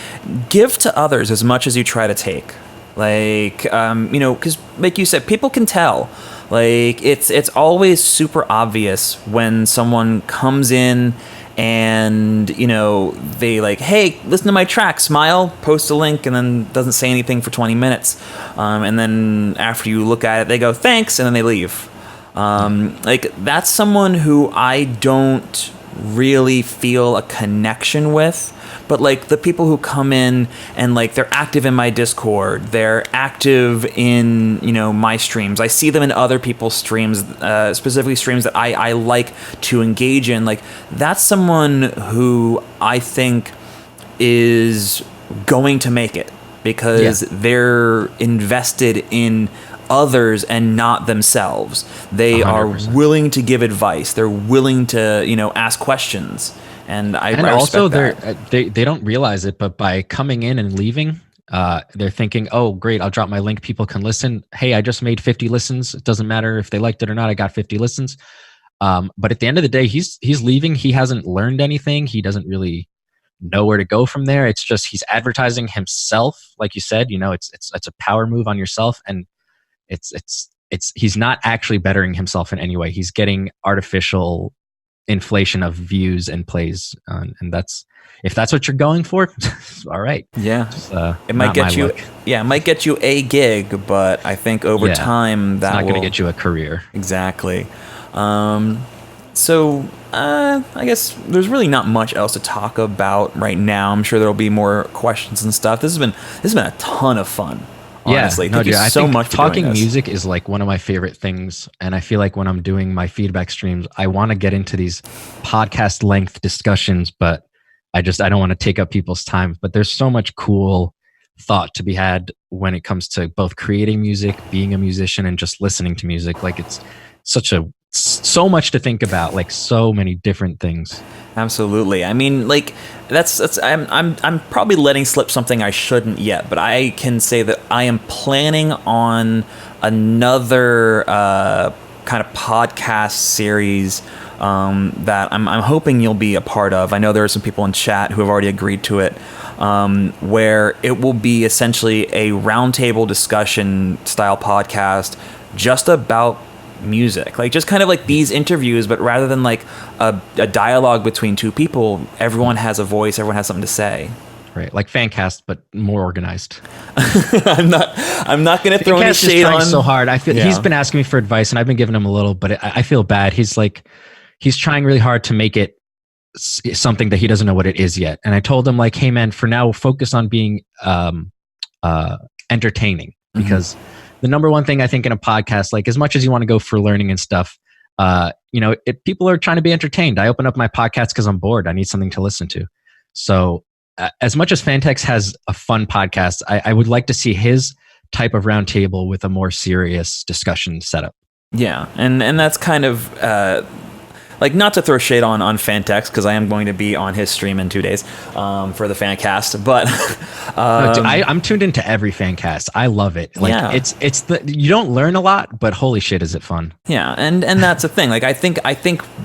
[SPEAKER 1] give to others as much as you try to take. Like, you know, because like you said, people can tell. Like, it's always super obvious when someone comes in and, you know, they like, hey, listen to my track, smile, post a link, and then doesn't say anything for 20 minutes. And then after you look at it, they go, thanks, and then they leave. Like, that's someone who I don't really feel a connection with. But like the people who come in and like they're active in my Discord, they're active in, you know, my streams. I see them in other people's streams, specifically streams that I like to engage in. Like that's someone who I think is going to make it because they're invested in others and not themselves. They 100%. Are willing to give advice. They're willing to, you know, ask questions. And I
[SPEAKER 2] also
[SPEAKER 1] respect that.
[SPEAKER 2] They don't realize it, but by coming in and leaving, they're thinking, oh, great, I'll drop my link. People can listen. Hey, I just made 50 listens. It doesn't matter if they liked it or not. I got 50 listens. But at the end of the day, he's leaving. He hasn't learned anything. He doesn't really know where to go from there. It's just he's advertising himself, like you said. You know, it's a power move on yourself, and it's he's not actually bettering himself in any way. He's getting artificial inflation of views and plays, and that's if that's what you're going for. All right,
[SPEAKER 1] it might get you it might get you a gig, but I think over time that's not
[SPEAKER 2] going to get you a career.
[SPEAKER 1] Exactly. So I guess there's really not much else to talk about right now. I'm sure there'll be more questions and stuff. This has been a ton of fun. Honestly, thank you so much for
[SPEAKER 2] talking music is like one of my favorite things, and I feel like when I'm doing my feedback streams, I want to get into these podcast length discussions, but I don't want to take up people's time. But there's so much cool thought to be had when it comes to both creating music, being a musician, and just listening to music. Like it's so much to think about, like so many different things.
[SPEAKER 1] Absolutely. I mean, like that's I'm probably letting slip something I shouldn't yet, but I can say that I am planning on another kind of podcast series that I'm hoping you'll be a part of. I know there are some people in chat who have already agreed to it, where it will be essentially a roundtable discussion style podcast just about music, like just kind of like these interviews, but rather than like a dialogue between two people, everyone has a voice, everyone has something to say.
[SPEAKER 2] Right, like Fancast, but more organized.
[SPEAKER 1] I'm not going to throw any shade on.
[SPEAKER 2] So hard. I feel he's been asking me for advice, and I've been giving him a little, but I feel bad. He's trying really hard to make it something that he doesn't know what it is yet. And I told him like, hey man, for now, we'll focus on being entertaining, because the number one thing I think in a podcast, like as much as you want to go for learning and stuff, you know, people are trying to be entertained. I open up my podcast because I'm bored. I need something to listen to. So as much as Fantex has a fun podcast, I would like to see his type of roundtable with a more serious discussion setup. Yeah,
[SPEAKER 1] and that's kind of like, not to throw shade on Fantex, because I am going to be on his stream in 2 days for the Fancast, but
[SPEAKER 2] I'm tuned into every Fancast. I love it. Like it's you don't learn a lot, but holy shit, is it fun?
[SPEAKER 1] Yeah, and that's the thing. Like I think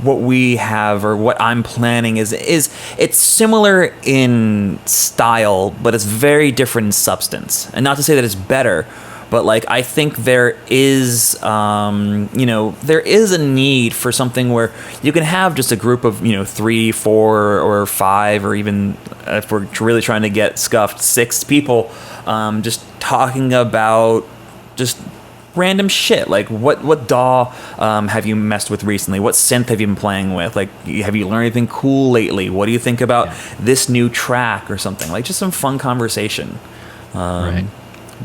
[SPEAKER 1] what we have, or what I'm planning, is it's similar in style, but it's very different in substance. And not to say that it's better, but like I think there is, there is a need for something where you can have just a group of 3, 4, or 5, or even if we're really trying to get scuffed, 6 people, just talking about just random shit. Like what DAW have you messed with recently? What synth have you been playing with? Like, have you learned anything cool lately? What do you think about this new track or something? Like just some fun conversation.
[SPEAKER 2] Right.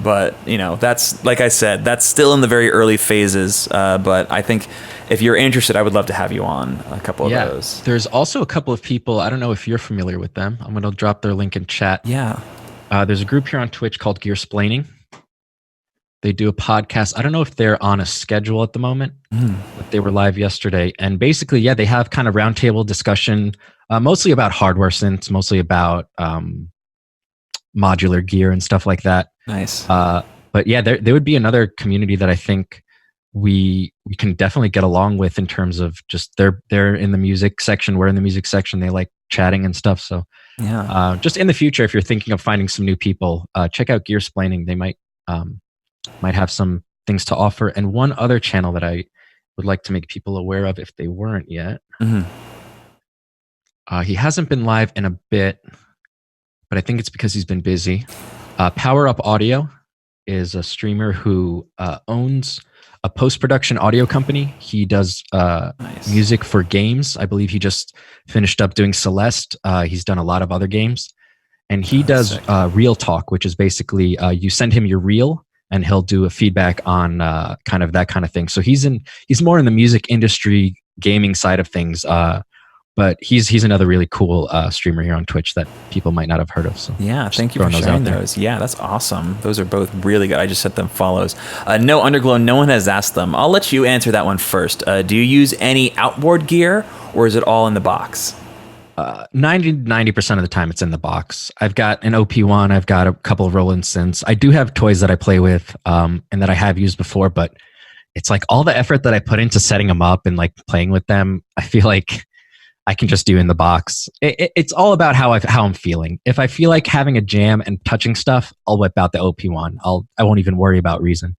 [SPEAKER 1] But, that's, like I said, that's still in the very early phases. But I think if you're interested, I would love to have you on a couple of those.
[SPEAKER 2] There's also a couple of people, I don't know if you're familiar with them. I'm going to drop their link in chat.
[SPEAKER 1] Yeah.
[SPEAKER 2] There's a group here on Twitch called Gearsplaining. They do a podcast. I don't know if they're on a schedule at the moment, but they were live yesterday. And basically, they have kind of roundtable discussion, mostly about hardware synths, mostly about modular gear and stuff like that.
[SPEAKER 1] Nice.
[SPEAKER 2] But there would be another community that I think we can definitely get along with, in terms of just they're in the music section, we're in the music section. They like chatting and stuff. So just in the future, if you're thinking of finding some new people, check out Gearsplaining. They might have some things to offer. And one other channel that I would like to make people aware of, if they weren't yet. He hasn't been live in a bit, but I think it's because he's been busy. Power Up Audio is a streamer who owns a post-production audio company. He does
[SPEAKER 1] Nice.
[SPEAKER 2] music for games. I believe he just finished up doing Celeste. He's done a lot of other games. And he does
[SPEAKER 1] sick.
[SPEAKER 2] Real Talk, which is basically you send him your reel and he'll do a feedback on kind of that kind of thing. So he's more in the music industry, gaming side of things. But he's another really cool streamer here on Twitch that people might not have heard of. So
[SPEAKER 1] Yeah, thank you for
[SPEAKER 2] throwing
[SPEAKER 1] sharing
[SPEAKER 2] out there.
[SPEAKER 1] those. Yeah, that's awesome. Those are both really good. I just sent them follows. No Underglow, no one has asked them. I'll let you answer that one first. Do you use any outboard gear, or is it all in the box?
[SPEAKER 2] 90% of the time it's in the box. I've got an OP1. I've got a couple of Roland synths. I do have toys that I play with and that I have used before, but it's like all the effort that I put into setting them up and like playing with them, I feel like I can just do in the box. It's all about how I'm feeling. If I feel like having a jam and touching stuff, I'll whip out the OP1. I won't even worry about Reason.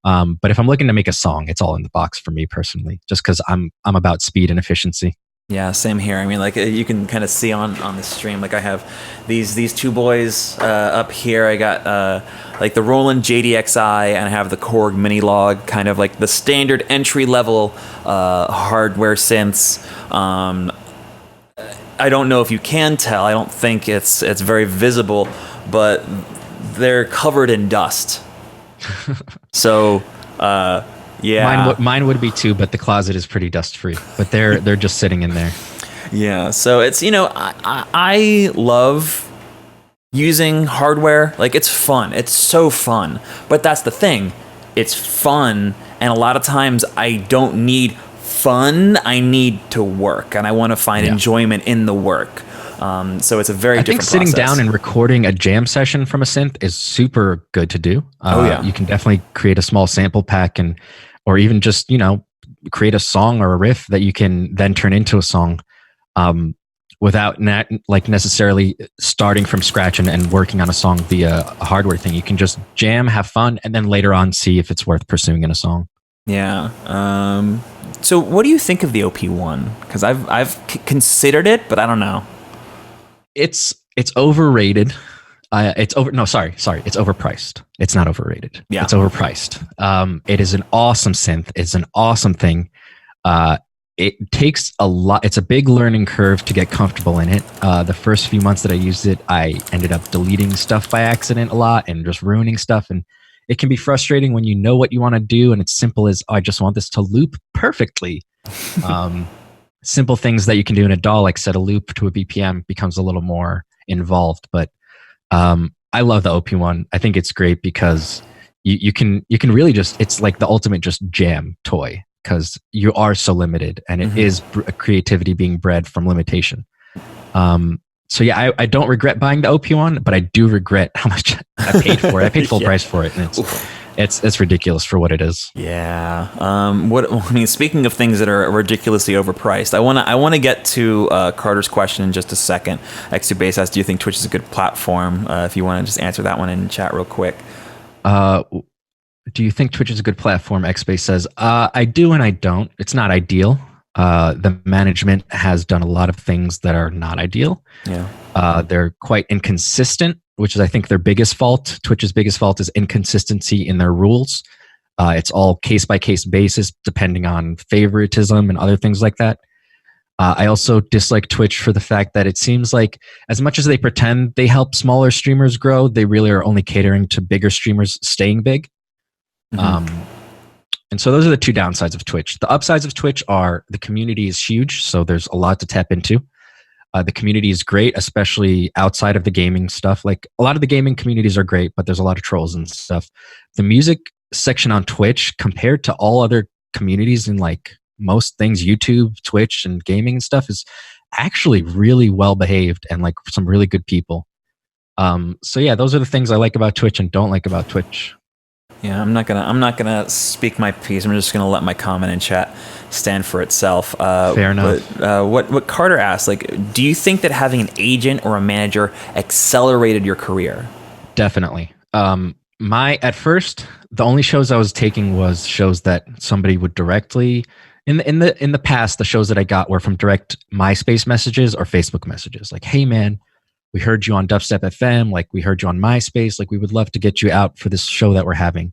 [SPEAKER 2] But if I'm looking to make a song, it's all in the box for me personally, just because I'm about speed and efficiency.
[SPEAKER 1] Yeah, same here. I mean, like you can kind of see on the stream, like I have these two boys up here. I got like the Roland JDXI, and I have the Korg Mini Log, kind of like the standard entry level hardware synths. I don't know if you can tell. I don't think it's very visible, but they're covered in dust. So. Yeah,
[SPEAKER 2] mine would be too, but the closet is pretty dust free. But they're just sitting in there.
[SPEAKER 1] Yeah, so it's I love using hardware. Like it's fun. It's so fun. But that's the thing. It's fun, and a lot of times I don't need fun. I need to work, and I want to find enjoyment in the work. So it's a very different process.
[SPEAKER 2] I think sitting down and recording a jam session from a synth is super good to do. You can definitely create a small sample pack or even just, create a song or a riff that you can then turn into a song without necessarily starting from scratch and working on a song via a hardware thing. You can just jam, have fun, and then later on see if it's worth pursuing in a song.
[SPEAKER 1] Yeah. So what do you think of the OP1? Because I've considered it, but I don't know.
[SPEAKER 2] It's overrated. It's overpriced. It's not overrated.
[SPEAKER 1] Yeah.
[SPEAKER 2] It's overpriced. It is an awesome synth. It's an awesome thing. It takes a lot. It's a big learning curve to get comfortable in it. The first few months that I used it, I ended up deleting stuff by accident a lot and just ruining stuff. And it can be frustrating when you know what you want to do and it's simple as, I just want this to loop perfectly. Simple things that you can do in a DAW, like set a loop to a BPM, becomes a little more involved. But I love the OP1. I think it's great because you can really just, it's like the ultimate just jam toy because you are so limited, and it is creativity being bred from limitation. So yeah, I don't regret buying the OP1, but I do regret how much I paid for it. I paid full price for it, and it's ridiculous for what it is.
[SPEAKER 1] Yeah. Speaking of things that are ridiculously overpriced, I want to get to Carter's question in just a second. Xubase asks, do you think Twitch is a good platform? If you want to just answer that one in chat real quick.
[SPEAKER 2] Do you think Twitch is a good platform? Xbase says, I do and I don't. It's not ideal. The management has done a lot of things that are not ideal.
[SPEAKER 1] Yeah.
[SPEAKER 2] They're quite inconsistent, which is, I think, their biggest fault. Twitch's biggest fault is inconsistency in their rules. It's all case-by-case basis, depending on favoritism and other things like that. I also dislike Twitch for the fact that it seems like as much as they pretend they help smaller streamers grow, they really are only catering to bigger streamers staying big. And so those are the two downsides of Twitch. The upsides of Twitch are the community is huge, so there's a lot to tap into. The community is great, especially outside of the gaming stuff. Like a lot of the gaming communities are great, but there's a lot of trolls and stuff. The music section on Twitch, compared to all other communities in like most things, YouTube, Twitch, and gaming and stuff, is actually really well behaved and like some really good people. So yeah, those are the things I like about Twitch and don't like about Twitch.
[SPEAKER 1] Yeah, I'm not gonna speak my piece. I'm just gonna let my comment in chat stand for itself.
[SPEAKER 2] Fair enough.
[SPEAKER 1] But what Carter asked, like, do you think that having an agent or a manager accelerated your career?
[SPEAKER 2] Definitely. At first, the only shows I was taking was shows that somebody would directly. In the past, the shows that I got were from direct MySpace messages or Facebook messages. Like, hey man, we heard you on Dubstep FM. Like, we heard you on MySpace. Like, we would love to get you out for this show that we're having.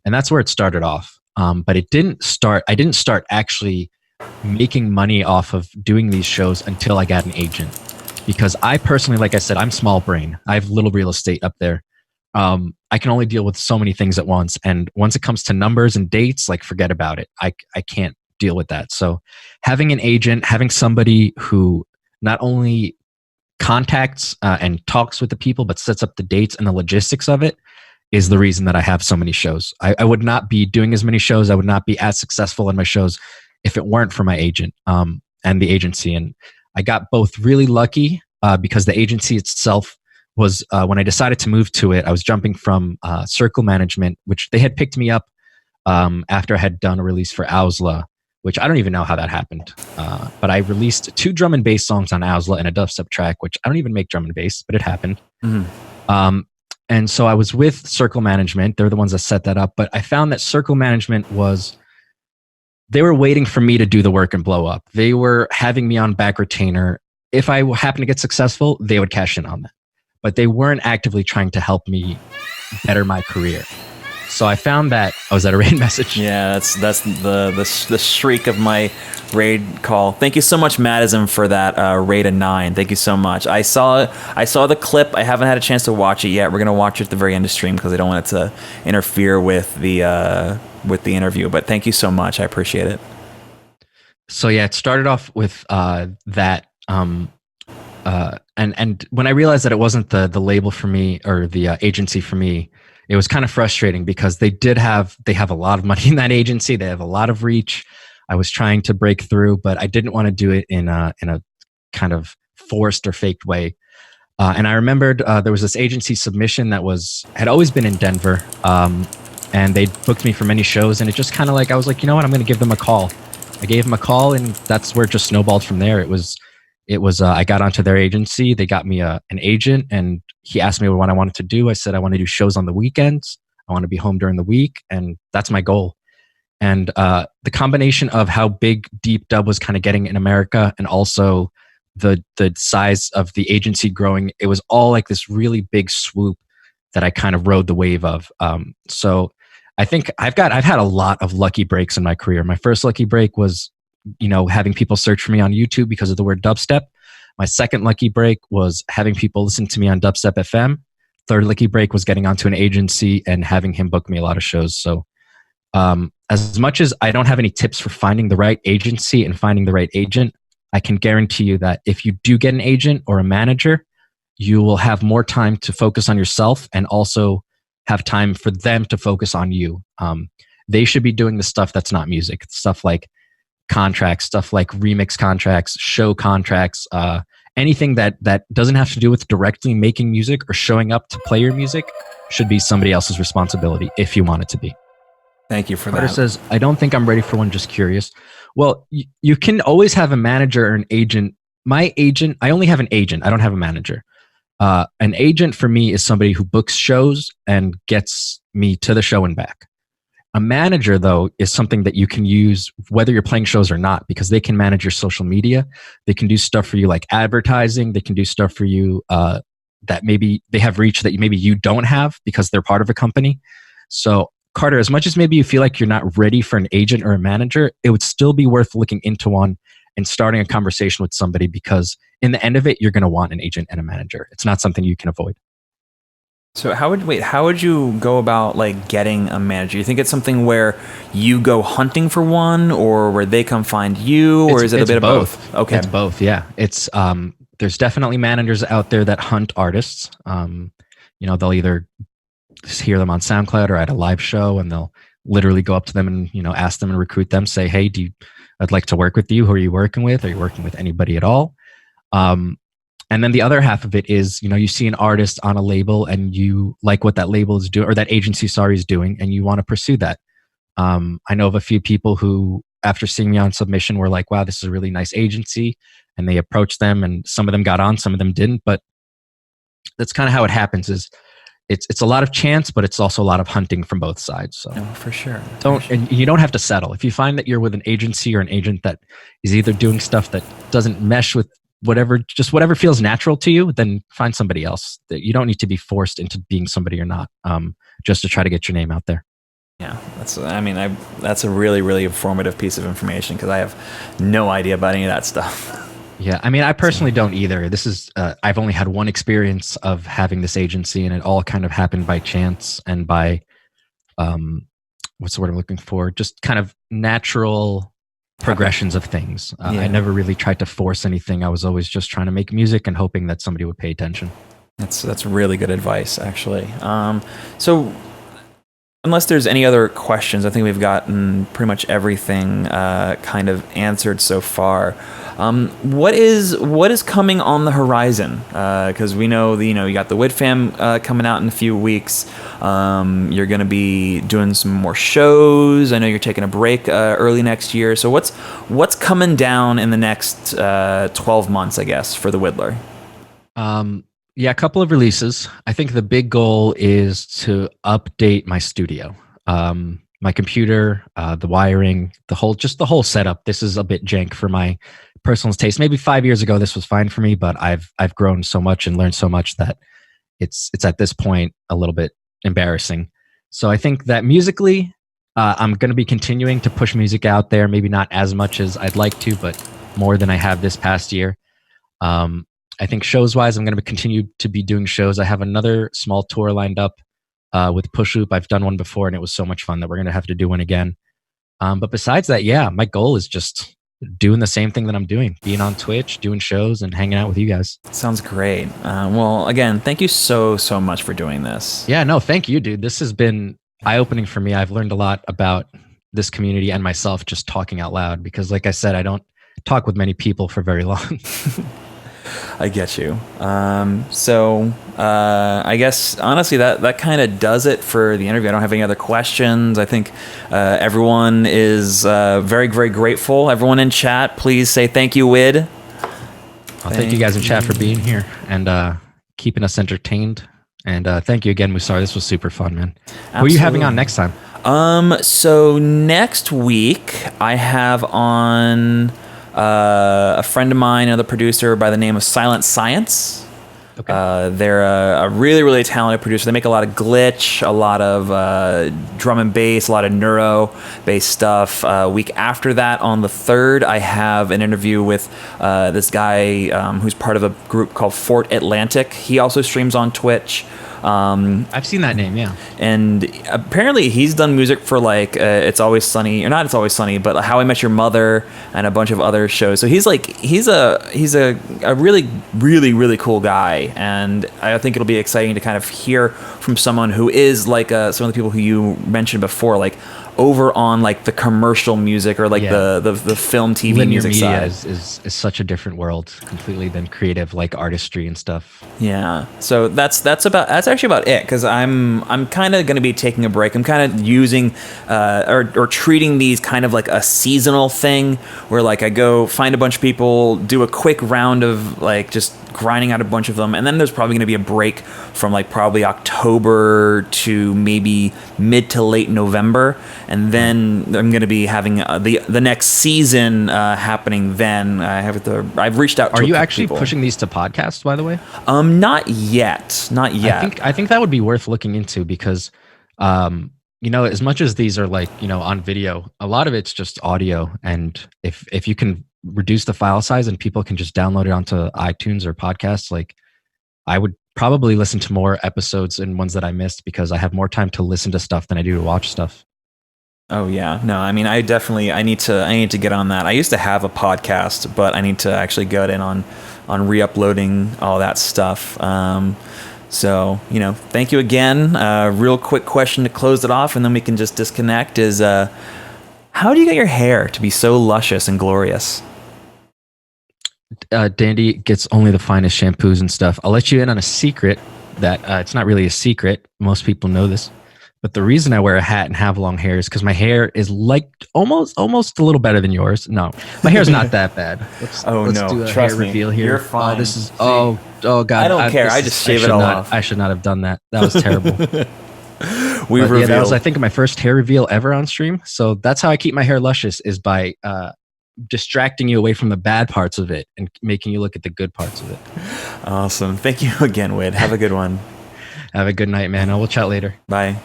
[SPEAKER 2] And that's where it started off. But it didn't start. I didn't start actually making money off of doing these shows until I got an agent. Because I personally, like I said, I'm small brain. I have little real estate up there. I can only deal with so many things at once. And once it comes to numbers and dates, like forget about it. I can't deal with that. So having an agent, having somebody who not only contacts and talks with the people, but sets up the dates and the logistics of it is the reason that I have so many shows. I would not be doing as many shows. I would not be as successful in my shows if it weren't for my agent and the agency. And I got both really lucky because the agency itself was, when I decided to move to it, I was jumping from Circle Management, which they had picked me up after I had done a release for Ausla, which I don't even know how that happened. But I released 2 drum and bass songs on Ausla and a dubstep track, which I don't even make drum and bass, but it happened. Mm-hmm. And so I was with Circle Management. They're the ones that set that up. But I found that Circle Management they were waiting for me to do the work and blow up. They were having me on back retainer. If I happen to get successful, they would cash in on that. But they weren't actively trying to help me better my career. So I found that, is that a raid message?
[SPEAKER 1] Yeah, that's the shriek of my raid call. Thank you so much, Madison, for that raid of 9. Thank you so much. I saw the clip. I haven't had a chance to watch it yet. We're gonna watch it at the very end of stream because I don't want it to interfere with the interview. But thank you so much. I appreciate it.
[SPEAKER 2] So yeah, it started off with that. And when I realized that it wasn't the label for me or the agency for me, it was kind of frustrating because they have a lot of money in that agency. They have a lot of reach. I was trying to break through, but I didn't want to do it in a kind of forced or faked way. And I remembered there was this agency submission that had always been in Denver, and they booked me for many shows. And it just kind of I was like, you know what, I'm going to give them a call. I gave them a call, and that's where it just snowballed from there. It was I got onto their agency. They got me an agent, and he asked me what I wanted to do. I said I want to do shows on the weekends. I want to be home during the week, and that's my goal. And the combination of how big Deep Dub was kind of getting in America, and also the size of the agency growing, it was all like this really big swoop that I kind of rode the wave of. So I think I've had a lot of lucky breaks in my career. My first lucky break was, having people search for me on YouTube because of the word dubstep. My second lucky break was having people listen to me on Dubstep FM. Third lucky break was getting onto an agency and having him book me a lot of shows. So as much as I don't have any tips for finding the right agency and finding the right agent, I can guarantee you that if you do get an agent or a manager, you will have more time to focus on yourself and also have time for them to focus on you. They should be doing the stuff that's not music, stuff like contracts, stuff like remix contracts, show contracts, anything that doesn't have to do with directly making music or showing up to play your music should be somebody else's responsibility if you want it to be.
[SPEAKER 1] Thank you for
[SPEAKER 2] Carter
[SPEAKER 1] that.
[SPEAKER 2] says, I don't think I'm ready for one, just curious. Well, you can always have a manager or an agent. My agent, I only have an agent. I don't have a manager. An agent for me is somebody who books shows and gets me to the show and back. A manager, though, is something that you can use whether you're playing shows or not, because they can manage your social media. They can do stuff for you like advertising. They can do stuff for you that maybe they have reach that maybe you don't have because they're part of a company. So, Carter, as much as maybe you feel like you're not ready for an agent or a manager, it would still be worth looking into one and starting a conversation with somebody, because in the end of it, you're going to want an agent and a manager. It's not something you can avoid.
[SPEAKER 1] So how would you go about getting a manager? You think it's something where you go hunting for one, or where they come find you, or is it a bit of both? Okay,
[SPEAKER 2] it's both. Yeah, it's there's definitely managers out there that hunt artists. They'll either hear them on SoundCloud or at a live show, and they'll literally go up to them and ask them and recruit them. Say, hey, I'd like to work with you. Who are you working with? Are you working with anybody at all? And then the other half of it is, you see an artist on a label and you like what that label is doing, or that agency, is doing, and you want to pursue that. I know of a few people who, after seeing me on submission, were like, wow, this is a really nice agency. And they approached them, and some of them got on, some of them didn't. But that's kind of how it happens. It's a lot of chance, but it's also a lot of hunting from both sides. So
[SPEAKER 1] for sure.
[SPEAKER 2] And you don't have to settle. If you find that you're with an agency or an agent that is either doing stuff that doesn't mesh with whatever feels natural to you, then find somebody else. That you don't need to be forced into being somebody you're not, just to try to get your name out there.
[SPEAKER 1] Yeah, that's a really, really informative piece of information because I have no idea about any of that stuff.
[SPEAKER 2] Yeah, I mean, I personally don't either. This is I've only had one experience of having this agency, and it all kind of happened by chance and by um, what's the word I'm looking for? Just kind of natural progressions of things.
[SPEAKER 1] Yeah.
[SPEAKER 2] I never really tried to force anything. I was always just trying to make music and hoping that somebody would pay attention.
[SPEAKER 1] That's really good advice, actually. So, unless there's any other questions, I think we've gotten pretty much everything kind of answered so far. What is coming on the horizon? Because we know you got the Wid Fam coming out in a few weeks. You're going to be doing some more shows. I know you're taking a break early next year. So what's coming down in the next 12 months, I guess, for the Widdler?
[SPEAKER 2] Yeah, a couple of releases. I think the big goal is to update my studio. My computer, the wiring, the whole setup. This is a bit jank for my personal taste. Maybe 5 years ago this was fine for me, but I've grown so much and learned so much that it's at this point a little bit embarrassing. So I think that musically, I'm going to be continuing to push music out there. Maybe not as much as I'd like to, but more than I have this past year. I think shows wise, I'm going to continue to be doing shows. I have another small tour lined up with Push Loop. I've done one before and it was so much fun that we're going to have to do one again. But besides that, yeah, my goal is just doing the same thing that I'm doing, being on Twitch, doing shows and hanging out with you guys.
[SPEAKER 1] Sounds great. Well, again, thank you so much for doing this.
[SPEAKER 2] Yeah, no, thank you, dude. This has been eye-opening for me. I've learned a lot about this community and myself just talking out loud because like I said, I don't talk with many people for very long.
[SPEAKER 1] I get you. I guess honestly that kind of does it for the interview. I don't have any other questions. I think everyone is very, very grateful. Everyone in chat, please say thank you, Wid.
[SPEAKER 2] Well, thank you guys in chat for being here and keeping us entertained. And thank you again, Musar. This was super fun, man. Absolutely. Who are you having on next time?
[SPEAKER 1] So next week I have on a friend of mine, another producer by the name of Silent Science. Okay. They're a really, really talented producer. They make a lot of glitch, a lot of drum and bass, a lot of neuro-based stuff. Week after that, on the 3rd, I have an interview with this guy who's part of a group called Fort Atlantic. He also streams on Twitch.
[SPEAKER 2] I've seen that name, yeah.
[SPEAKER 1] And apparently he's done music for like It's Always Sunny, or not It's Always Sunny, but How I Met Your Mother and a bunch of other shows. So he's a really, really, really cool guy, and I think it'll be exciting to kind of hear from someone who is like some of the people who you mentioned before, like over on like the commercial music or like the film TV
[SPEAKER 2] linear
[SPEAKER 1] music
[SPEAKER 2] media
[SPEAKER 1] side
[SPEAKER 2] is such a different world completely than creative like artistry and stuff.
[SPEAKER 1] Yeah, so that's actually about it, because I'm kind of going to be taking a break. I'm kind of using or treating these kind of like a seasonal thing where like I go find a bunch of people, do a quick round of like just grinding out a bunch of them, and then there's probably going to be a break from like probably October to maybe mid to late November, and then I'm going to be having the next season happening. Then I've reached out to
[SPEAKER 2] Are you actually
[SPEAKER 1] people.
[SPEAKER 2] pushing these to podcasts, by the way?
[SPEAKER 1] Not yet.
[SPEAKER 2] I think that would be worth looking into because as much as these are like on video, a lot of it's just audio, and if you can reduce the file size and people can just download it onto iTunes or podcasts, like I would probably listen to more episodes and ones that I missed because I have more time to listen to stuff than I do to watch stuff.
[SPEAKER 1] Oh yeah, no, I mean I need to get on that. I used to have a podcast, but I need to actually get in on re-uploading all that stuff. So thank you again. Real quick question to close it off, and then we can just disconnect. Is how do you get your hair to be so luscious and glorious?
[SPEAKER 2] Dandy gets only the finest shampoos and stuff. I'll let you in on a secret that it's not really a secret. Most people know this. But the reason I wear a hat and have long hair is because my hair is like almost a little better than yours. No, my hair's not that bad. Let's do a
[SPEAKER 1] trust
[SPEAKER 2] hair
[SPEAKER 1] me,
[SPEAKER 2] reveal here.
[SPEAKER 1] You're fine.
[SPEAKER 2] This is God.
[SPEAKER 1] I don't care. I just shave it all off.
[SPEAKER 2] I should not have done that. That was terrible.
[SPEAKER 1] Revealed.
[SPEAKER 2] That was, I think, my first hair reveal ever on stream. So that's how I keep my hair luscious, is by distracting you away from the bad parts of it and making you look at the good parts of it.
[SPEAKER 1] Awesome. Thank you again, Wid. Have a good one.
[SPEAKER 2] Have a good night, man. We'll chat later.
[SPEAKER 1] Bye.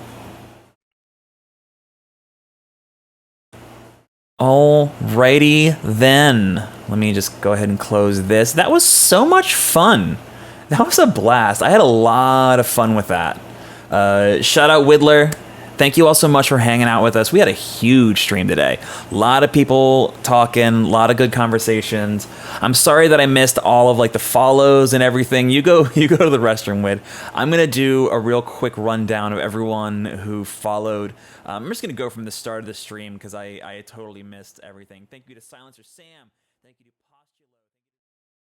[SPEAKER 1] Alrighty then. Let me just go ahead and close this. That was so much fun. That was a blast. I had a lot of fun with that. Shout out Widdler. Thank you all so much for hanging out with us. We had a huge stream today. A lot of people talking, a lot of good conversations. I'm sorry that I missed all of like the follows and everything. You go to the restroom, Wid. I'm gonna do a real quick rundown of everyone who followed. I'm just gonna go from the start of the stream because I totally missed everything. Thank you to Silencer Sam. Thank you to